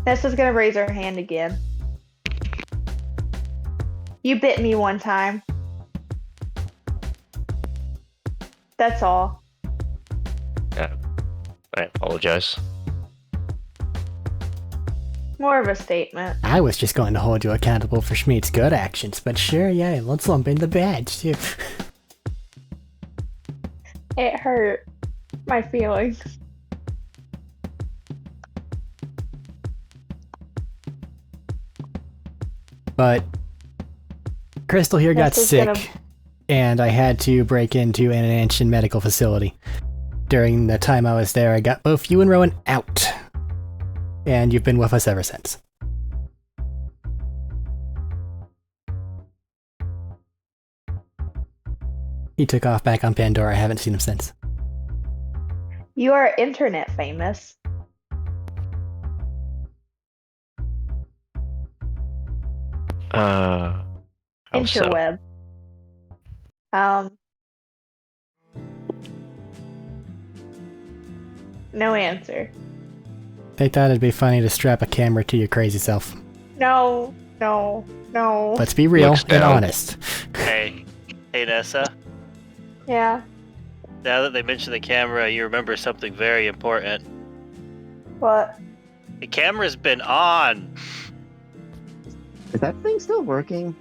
Nessa's gonna raise her hand again. You bit me one time. That's all. I apologize. More of a statement. I was just going to hold you accountable for Schmied's good actions, but sure, yeah, let's lump in the bad too. It hurt my feelings. But Crystal here got Nessa's sick, gonna- and I had to break into an ancient medical facility. During the time I was there, I got both you and Rowan out. And you've been with us ever since. He took off back on Pandora. I haven't seen him since. You are internet famous. How so? Interweb. No answer. They thought it'd be funny to strap a camera to your crazy self. No. Let's be real Looks and down. honest. Hey Nessa. Yeah. Now that they mentioned the camera, you remember something very important. What? The camera's been on. Is that thing still working?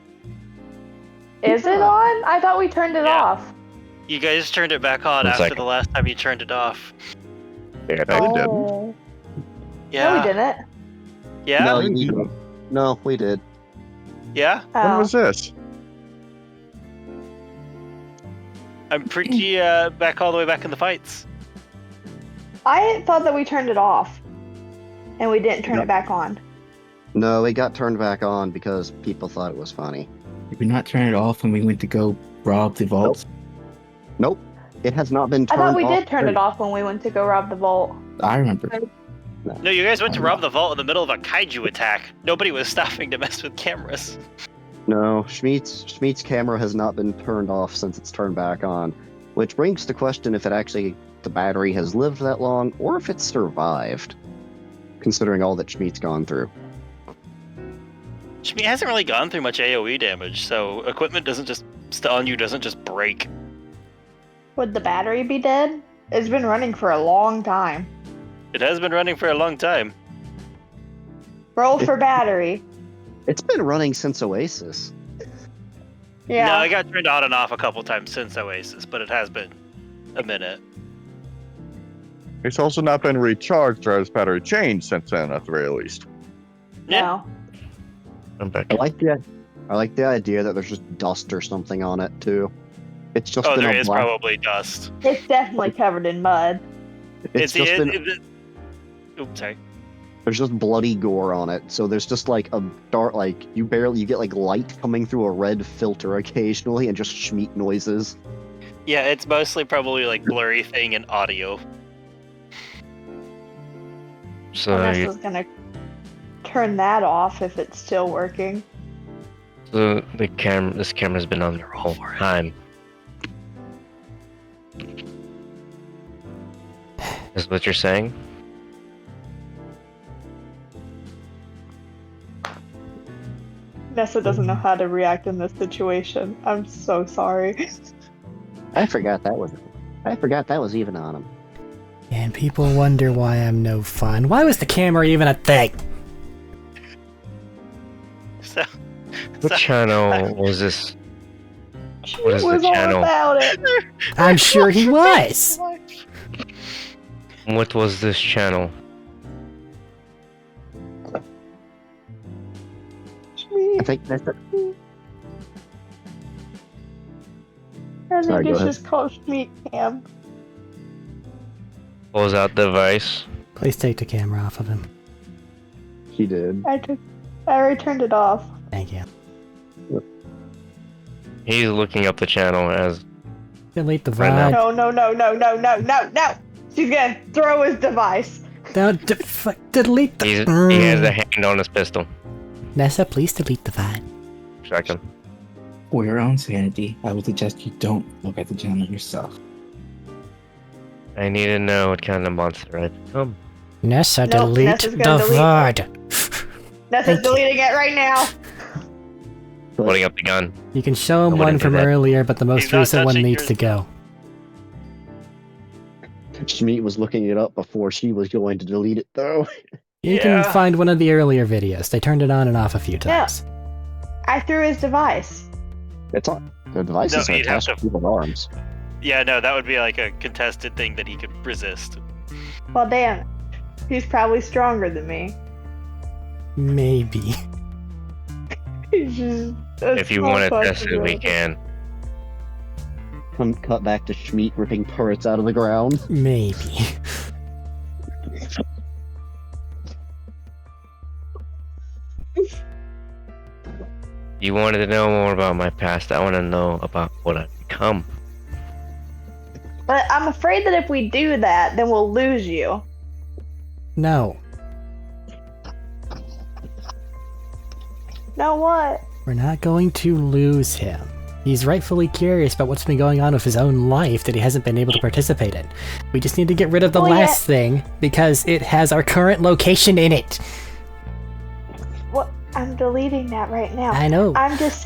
Is it on? I thought we turned it Yeah. off. You guys turned it back on One after second. the last time you turned it off. Yeah, No, we didn't. Oh. Yeah. No, we didn't. Yeah. No, you didn't. No, we did. Yeah. When Oh. was this? I'm pretty back all the way back in the fights. I thought that we turned it off. And we didn't turn No. it back on. No, it got turned back on because people thought it was funny. Did we not turn it off when we went to go rob the vault? Nope. It has not been I turned thought we off. did turn it off when we went to go rob the vault. I remember. No, you guys went to rob the vault in the middle of a kaiju attack. Nobody was stopping to mess with cameras. No, Schmeat's camera has not been turned off since it's turned back on, which brings to question if the battery has lived that long, or if it's survived, considering all that Schmeat's gone through. Shmi hasn't really gone through much AoE damage, so equipment doesn't just break. Would the battery be dead? It's been running for a long time. It has been running for a long time. Roll for battery. It's been running since Oasis. Yeah. No, I got turned on and off a couple times since Oasis, but it has been a minute. It's also not been recharged or has battery changed since then, at the very least. Yeah. No. I'm back. I like the idea that there's just dust or something on it too. It's just Oh, been there a is black. probably dust. It's definitely covered in mud. It's just been. Oops, sorry. There's just bloody gore on it, so there's just like a dark, like you get like light coming through a red filter occasionally, and just Schmeat noises. Yeah, it's mostly probably like blurry thing and audio. So, Vanessa's gonna turn that off if it's still working. this camera's been on the whole time. Is what you're saying? Nessa doesn't know how to react in this situation. I'm so sorry. I forgot that was even on him. And people wonder why I'm no fun. Why was the camera even a thing? So, What channel was this? She What is the was all channel? about it. I'm sure he was. What was this channel? I think that's it. I Sorry, think go it's ahead. just called Schmeat Cam. Close out device. Please take the camera off of him. He did. I already turned it off. Thank you. He's looking up the channel as Delete the Right now. VOD. No. She's gonna throw his device. No, delete the... he has a hand on his pistol. Nessa, please delete the VOD. Second. For your own sanity, I would suggest you don't look at the channel yourself. I need to know what kind of monster I've become. Nessa, Nope, delete Nessa's the gonna delete VOD. Nessa's Thank you. deleting it right now. Holding up the gun. You can show him I one wouldn't do from that. earlier, but the most He's not recent one touching needs yours. to go. Schmeat was looking it up before she was going to delete it, though. You Yeah. can find one of the earlier videos. They turned it on and off a few times. I threw his device. It's on. The devices No, are you'd have attached to- to people's arms. Yeah, no, that would be like a contested thing that he could resist. Well, damn. He's probably stronger than me. Maybe. He's just a If you small want to fucking test it, we guy. can. Cut back to Schmeat ripping turrets out of the ground. Maybe. You wanted to know more about my past. I want to know about what I've become. But I'm afraid that if we do that, then we'll lose you. No. Know what? We're not going to lose him. He's rightfully curious about what's been going on with his own life that he hasn't been able to participate in. We just need to get rid of the Well, last thing because it has our current location in it. What? I'm deleting that right now. I know. I'm just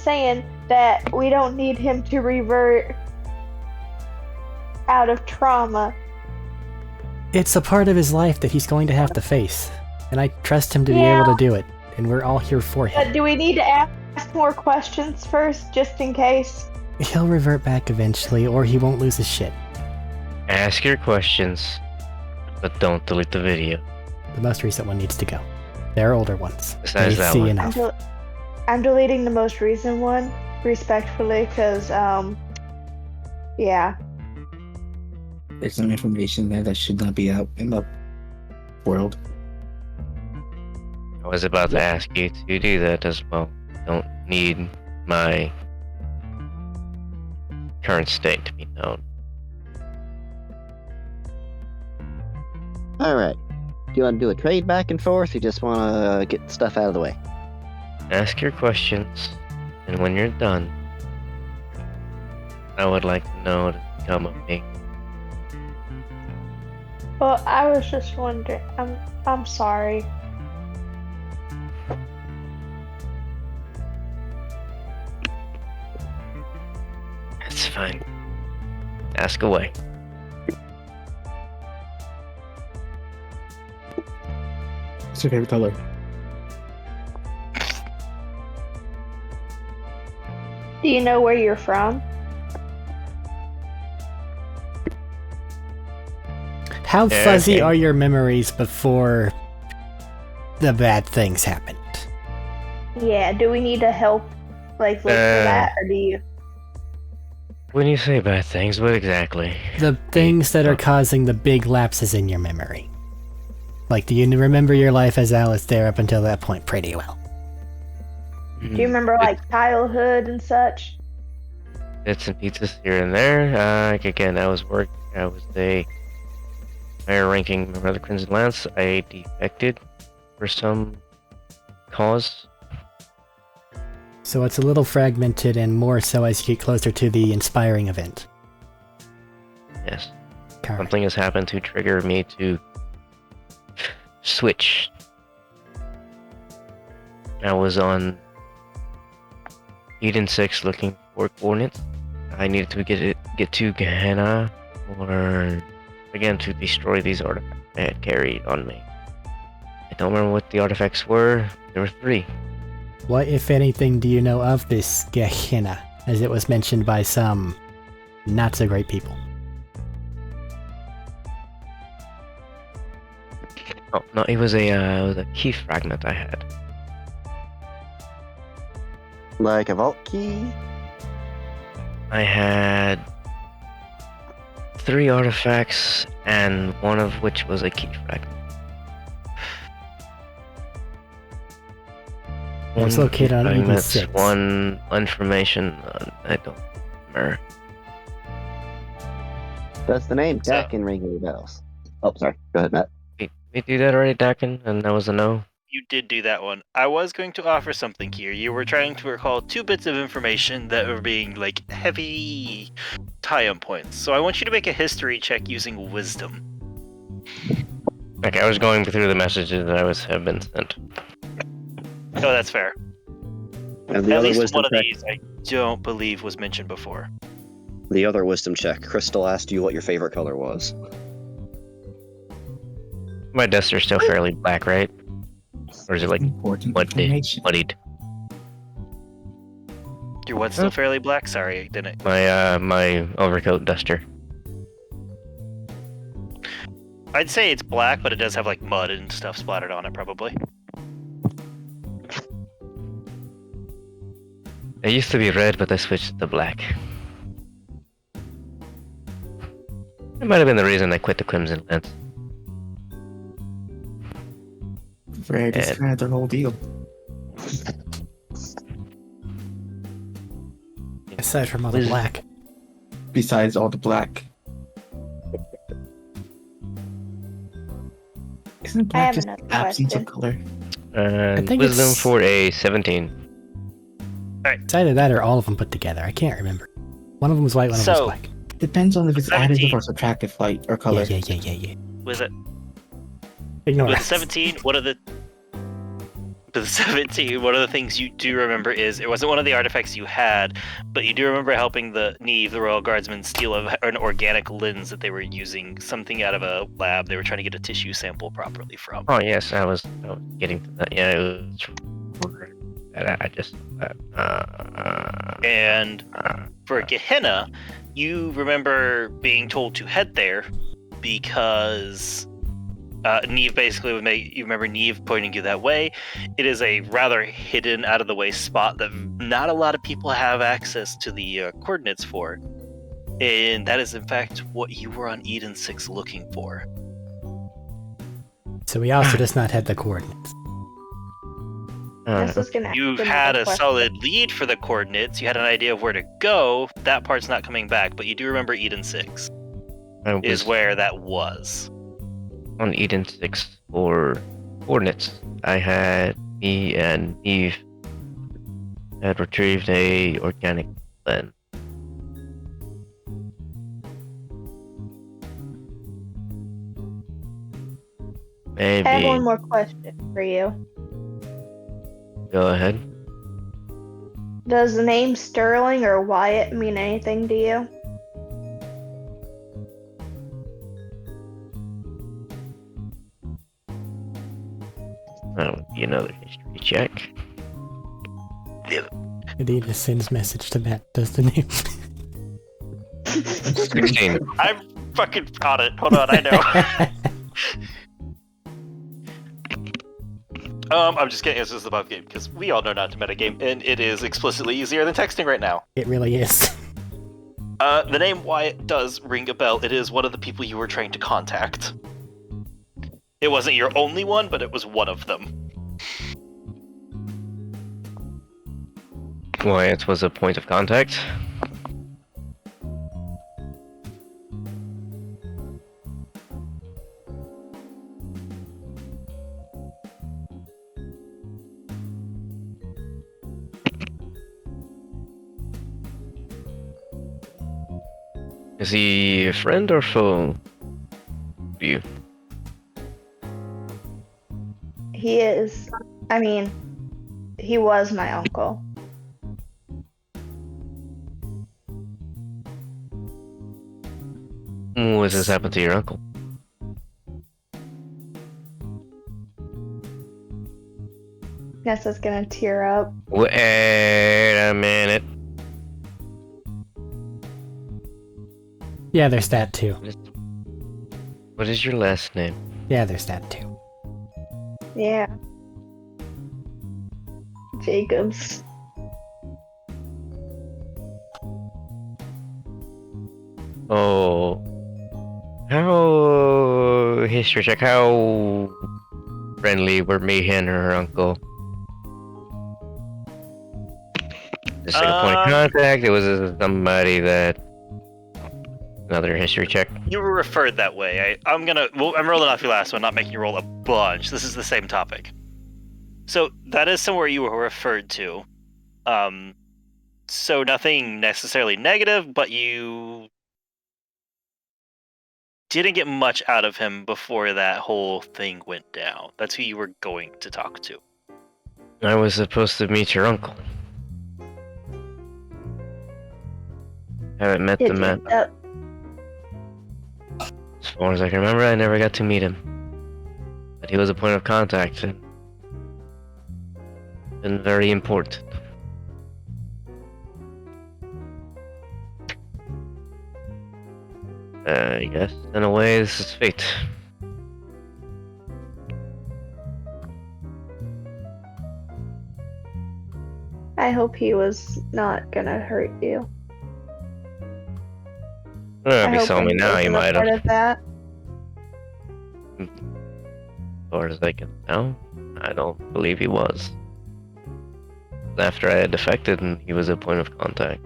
saying that we don't need him to revert out of trauma. It's a part of his life that he's going to have to face. And I trust him to be able to do it. And we're all here for him. But do we need to ask more questions first, just in case? He'll revert back eventually, or he won't lose his shit. Ask your questions, but don't delete the video. The most recent one needs to go. There are older ones. Besides They that see one. enough. I'm deleting the most recent one, respectfully, because, yeah. There's some information there that should not be out in the world. I was about to ask you to do that as well. Don't need my current state to be known. Alright. Do you want to do a trade back and forth, or you just want to get stuff out of the way? Ask your questions, and when you're done, I would like to know the outcome of me. Well, I was just wondering. I'm sorry. It's fine. Ask away. What's your favorite color? Do you know where you're from? How Yeah, fuzzy okay. are your memories before the bad things happened? Yeah. Do we need to help, like, look for that, or do you? When you say bad things, what exactly? The things that are causing the big lapses in your memory. Like, do you remember your life as Alistair up until that point pretty well? Do you remember like childhood and such? Bits and pieces here and there. Again, I was a higher ranking member of the Crimson Lance. I defected for some cause. So it's a little fragmented and more so as you get closer to the inspiring event. Yes. Correct. Something has happened to trigger me to switch. I was on Eden 6 looking for coordinates. I needed to get to Gehenna, or again to destroy these artifacts I had carried on me. I don't remember what the artifacts were. There were 3. What, if anything, do you know of this Gehenna, as it was mentioned by some not so great people? Oh no, it was a key fragment I had. Like a vault key? I had 3 artifacts, and one of which was a key fragment. It's One located key on Eden fragments, 6. one information. I don't remember. Does the name So- Dakin ring any bells? Oh, sorry. Go ahead, Matt. We do that already, Dakin, and that was a no. You did do that one. I was going to offer something here. You were trying to recall 2 bits of information that were being like heavy tie-up points. So I want you to make a history check using wisdom. Like I was going through the messages that have been sent. Oh, that's fair. And the At other least wisdom one of check. these I don't believe was mentioned before. The other wisdom check. Crystal asked you what your favorite color was. My desks are still fairly black, right? Or is it like Important muddy? information. Muddied? Your what's still fairly black? Sorry, I didn't. My overcoat duster. I'd say it's black, but it does have like mud and stuff splattered on it, probably. It used to be red, but I switched to black. That might have been the reason I quit the Crimson Lance. Rare described the whole deal. Aside from all the black. Besides all the black. Isn't I black have just another absence question. of color? And think wisdom it's- for a 17. It's either that or all of them put together. I can't remember. One of them was white, one of them was So- black. Depends on if it's 17. additive or subtractive light or color. Yeah. Was it Ignore with that. 17? One of the things you do remember is it wasn't one of the artifacts you had, but you do remember helping the Neve, the Royal Guardsman, steal an organic lens that they were using, something out of a lab they were trying to get a tissue sample properly from. Oh yes, I was getting to that. Yeah, it was. I just. And for Gehenna, you remember being told to head there because Neve basically would make you remember Neve pointing you that way. It is a rather hidden, out of the way spot that not a lot of people have access to the coordinates for, and that is in fact what you were on Eden 6 looking for. So we also just not had the coordinates. This was gonna ask You another had a question. solid lead for the coordinates. You had an idea of where to go. That part's not coming back, but you do remember Eden 6 is where that was. on Eden 6 for coordinates, me and Eve had retrieved a organic blend. Maybe. I have one more question for you. Go ahead. Does the name Sterling or Wyatt mean anything to you? Oh, another history check. Adina sends message to Matt. Does the name? 16. I'm fucking on it. Hold on, I know. I'm just getting answers to the above game because we all know not to metagame, and it is explicitly easier than texting right now. It really is. The name Wyatt does ring a bell. It is one of the people you were trying to contact. It wasn't your only one, but it was one of them. Wyatt was a point of contact. Is he a friend or foe to you? He is. I mean, he was my uncle. What has happened to your uncle? Guess that's gonna tear up. Wait a minute. Yeah, there's that too. What is your last name? Yeah, there's that too. Yeah. Jacobs. Oh. How... history check, how friendly were me and her uncle? Just like a point of contact, it was somebody that... Another history check. You were referred that way. I'm rolling off your last one, not making you roll a bunch. This is the same topic. So that is somewhere you were referred to. So nothing necessarily negative, but you didn't get much out of him before that whole thing went down. That's who you were going to talk to. I was supposed to meet your uncle. Haven't met the man. As far as I can remember, I never got to meet him. But he was a point of contact and very important. I guess, in a way, this is fate. I hope he was not gonna hurt you. Well, if he saw me now, he might have. Of that. As far as I can tell, I don't believe he was. After I had defected, and he was a point of contact.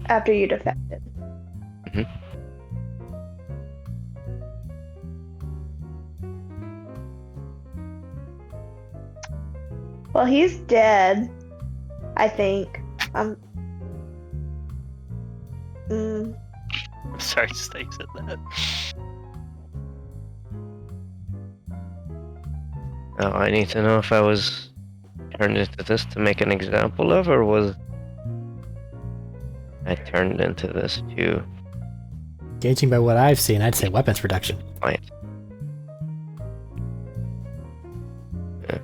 After you defected. Mhm. Well, he's dead. I think. I'm sorry, Snake said that. Now, I need to know if I was turned into this to make an example of, or was I turned into this to Gauging by what I've seen, I'd say weapons production. fight? Yeah.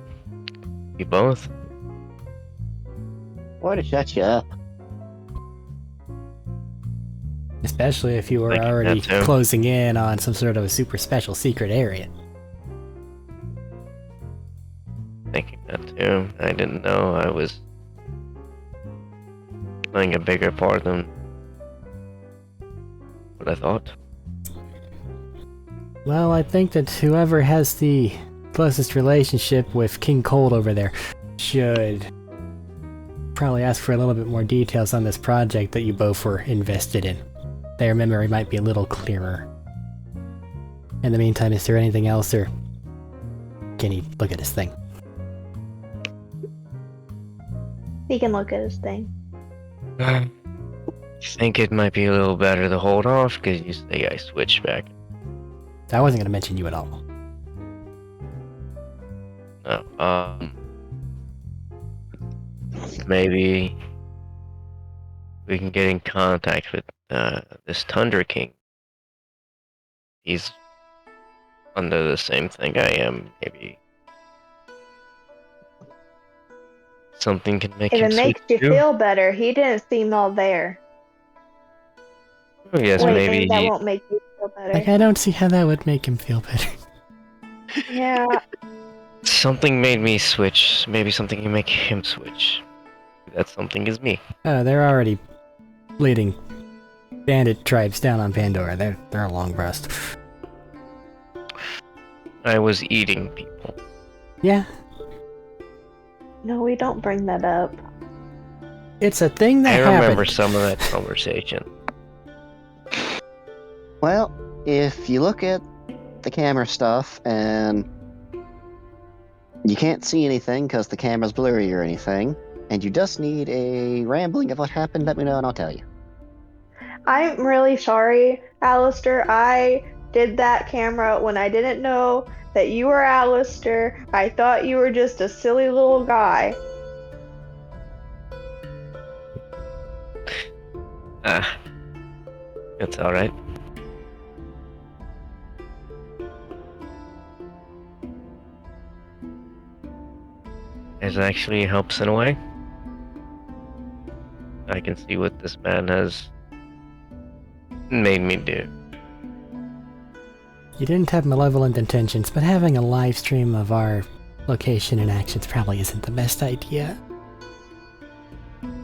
You both? Why to shut you up? Especially if you were Thinking already that too. closing in on some sort of a super special secret area. Thinking that too. I didn't know I was playing a bigger part than what I thought. Well, I think that whoever has the closest relationship with King Cold over there should probably ask for a little bit more details on this project that you both were invested in. Their memory might be a little clearer. In the meantime, is there anything else, or can he look at his thing? He can look at his thing. I think it might be a little better to hold off because you say I switched back. I wasn't going to mention you at all. No, maybe we can get in contact with this Thunder King. He's under the same thing I am. Maybe something can make If him it switch makes you too. feel better, he didn't seem all there. Oh, yes, Wait, maybe and that won't make you feel better. Like, I don't see how that would make him feel better. Yeah, something made me switch. Maybe something can make him switch. That something is me. Oh, they're already leading bandit tribes down on Pandora. They're long breast. I was eating people. Yeah, no, we don't bring that up. it's a thing that I remember happened. some of that conversation. Well, if you look at the camera stuff and you can't see anything because the camera's blurry or anything, and you just need a rambling of what happened, let me know and I'll tell you. I'm really sorry, Alistair. I did that camera when I didn't know that you were Alistair. I thought you were just a silly little guy. Ah, it's alright. It actually helps in a way. I can see what this man has made me do. You didn't have malevolent intentions, but having a live stream of our location and actions probably isn't the best idea.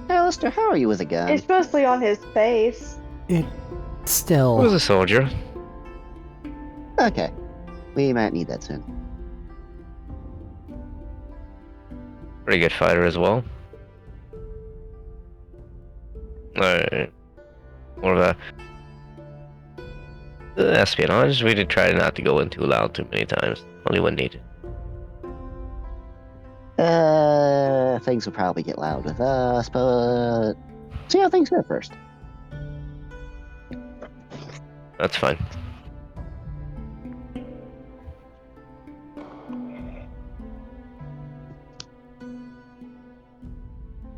Alistair, how are you with a gun? It's mostly on his face. I was Still, a soldier. Okay. We might need that soon. Pretty good fighter as well. More of a espionage. We did try not to go in too loud too many times. Only when needed. Things will probably get loud with us, but see how things go first. That's fine.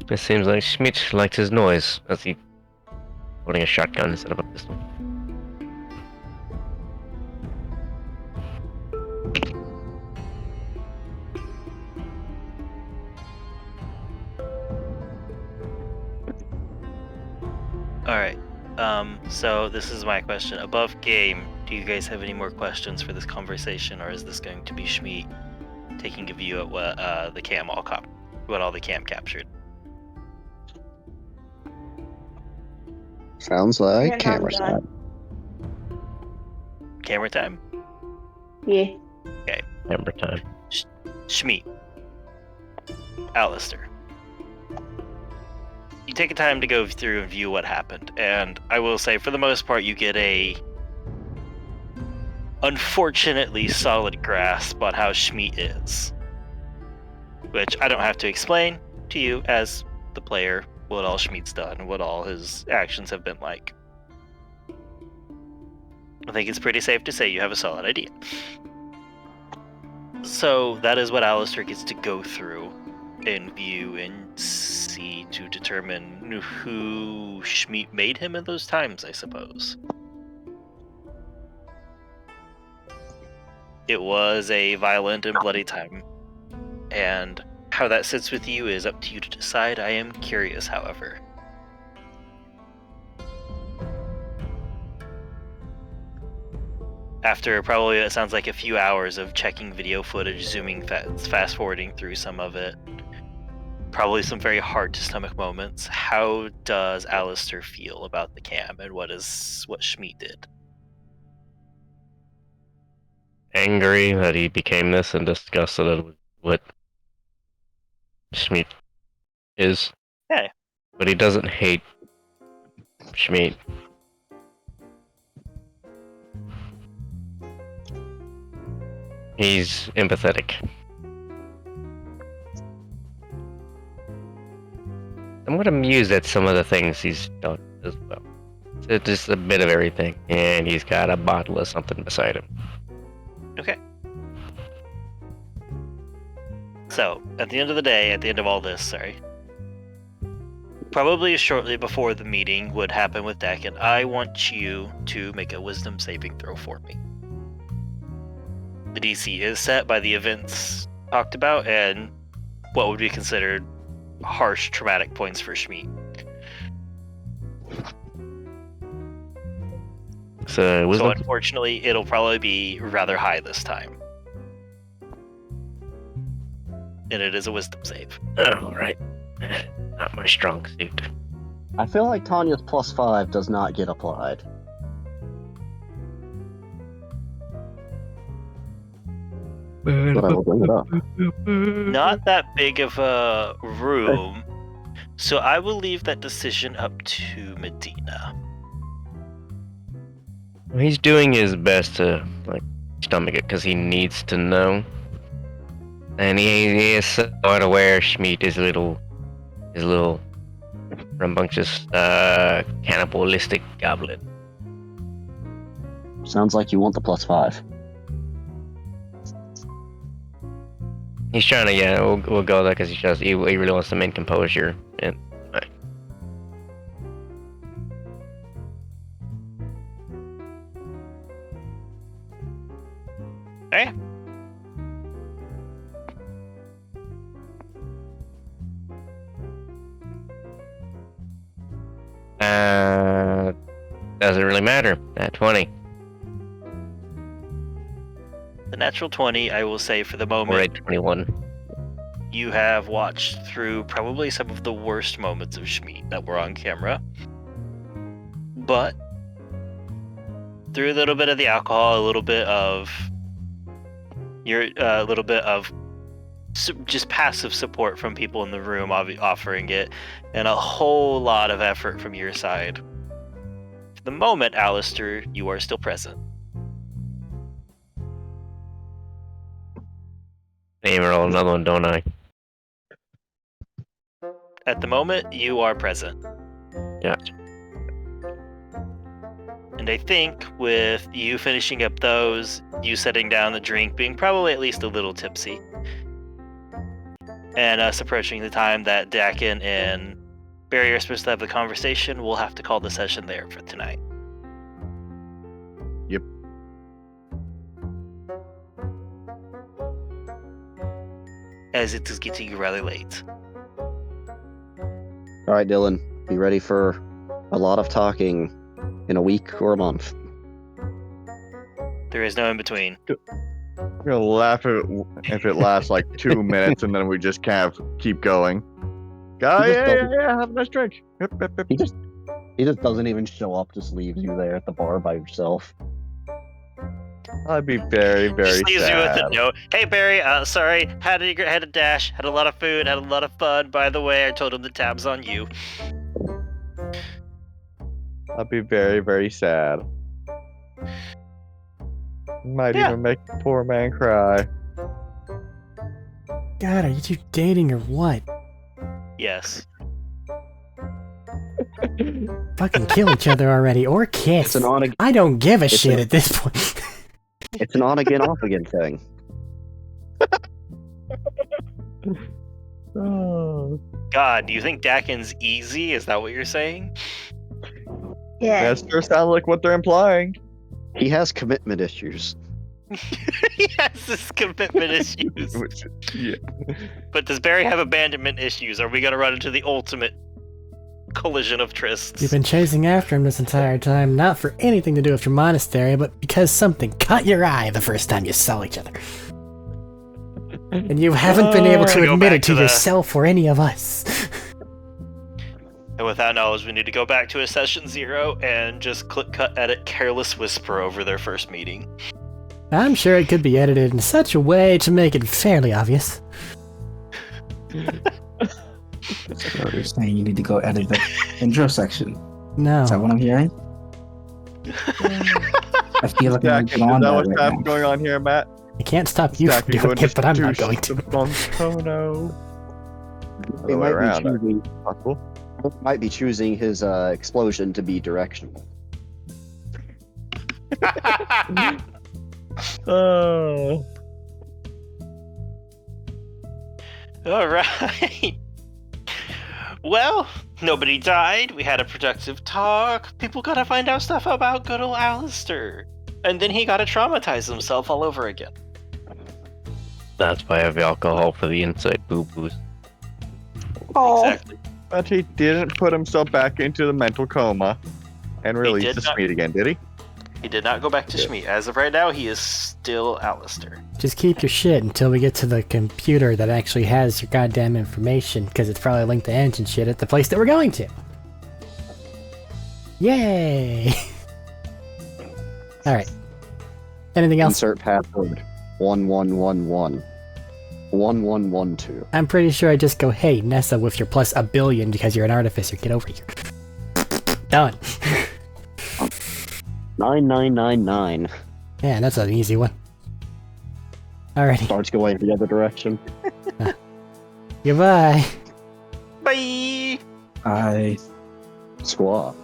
It seems like Schmidt liked his noise as he holding a shotgun instead of a pistol. Alright. So this is my question. Above game, do you guys have any more questions for this conversation, or is this going to be Schmidt taking a view at what what all the cam captured? Sounds like Yeah, camera I'm done. time. Camera time? Yeah. Remember time. Schmidt. Alistair. You take a time to go through and view what happened, and I will say, for the most part, you get a unfortunately solid grasp on how Schmidt is. Which I don't have to explain to you as the player what all Schmidt's done and what all his actions have been like. I think it's pretty safe to say you have a solid idea. So that is what Alistair gets to go through and view and see to determine who Schmidt made him in those times, I suppose. It was a violent and bloody time, and how that sits with you is up to you to decide. I am curious, however. After probably, it sounds like a few hours of checking video footage, zooming, fast forwarding through some of it, probably some very hard to stomach moments, how does Alistair feel about the cam and what Schmidt did? Angry that he became this and disgusted at what Schmidt is. Yeah. But he doesn't hate Schmidt. He's empathetic. Somewhat amused at some of the things he's done as well. It's just a bit of everything, and he's got a bottle of something beside him. Okay. So, at the end of the day, at the end of all this, probably shortly before the meeting would happen with Dakin, I want you to make a wisdom saving throw for me. The DC is set by the events talked about and what would be considered harsh traumatic points for Schmidt. So unfortunately, it'll probably be rather high this time. And it is a wisdom save. All right. Not my strong suit. I feel like Tanya's +5 does not get applied. But I will bring it up. Not that big of a room, so I will leave that decision up to Medina. He's doing his best to stomach it because he needs to know, and he is so unaware. Schmidt is a little rambunctious, cannibalistic goblin. Sounds like you want the +5. He's trying to, we'll go there because he really wants to maintain composure. And Hey. Doesn't really matter. At 20. The natural 20, I will say for the moment. Or at 21. You have watched through probably some of the worst moments of Schmidt that were on camera. But through a little bit of the alcohol, a little bit of just passive support from people in the room offering it, and a whole lot of effort from your side. For the moment, Alistair, you are still present. Name roll another one, don't I? At the moment, you are present. Gotcha. And I think with you finishing up those, you setting down the drink, being probably at least a little tipsy, and us approaching the time that Dakin and Barry are supposed to have the conversation, we'll have to call the session there for tonight. Yep. As it is getting rather late. Alright, Dylan. Be ready for a lot of talking in a week or a month. There is no in between. I'm gonna laugh if it lasts like 2 minutes and then we just kind of keep going. Yeah, have a nice drink. Yep. He just doesn't even show up, just leaves you there at the bar by yourself. I'd be very, very Just leaves you with sad. a note. Hey Barry, sorry, had a dash, had a lot of food, had a lot of fun. By the way, I told him the tab's on you. I'd be very, very sad. Might even make the poor man cry. God, are you two dating or what? Yes. Fucking kill each other already, or kiss. It's an on I don't give a shit at this point. It's an on again, off again thing. Oh, God, do you think Dakin's easy? Is that what you're saying? Yeah. that sure sounds like what they're implying. He has commitment issues. He has this commitment issues. Yeah. But does Barry have abandonment issues? Are we gonna run into the ultimate collision of trysts? You've been chasing after him this entire time, not for anything to do with your monastery, but because something caught your eye the first time you saw each other. And you haven't been able We're to gonna go admit back it to to the- yourself or any of us. And with that knowledge, we need to go back to a session 0 and just click, cut, edit, careless whisper over their first meeting. I'm sure it could be edited in such a way to make it fairly obvious. So you're saying you need to go edit the intro section. No. Is that what I'm hearing? I feel like I'm Is that beyond what's that right now. going on here, Matt? I can't stop you from doing it, but I'm not going to. Oh no. He Other way might around, be choosing. possible. Might be choosing his explosion to be directional. Oh. All right. Well, nobody died. We had a productive talk. People got to find out stuff about good old Alistair. And then he got to traumatize himself all over again. That's why I have alcohol for the inside boo-boos. Oh, Exactly. But he didn't put himself back into the mental coma and release did the not. Smeed again, did he? He did not go back to Yeah. Shmeat. As of right now, he is still Alistair. Just keep your shit until we get to the computer that actually has your goddamn information, because it's probably linked to engine shit at the place that we're going to. Yay! Alright. Anything else? Insert password 1111 1112. I'm pretty sure I just go, hey, Nessa, with your plus a billion because you're an artificer, get over here. Done. 9999. Yeah, that's an easy one. Alrighty. Starts going the other direction. Goodbye. Bye! I Squaw.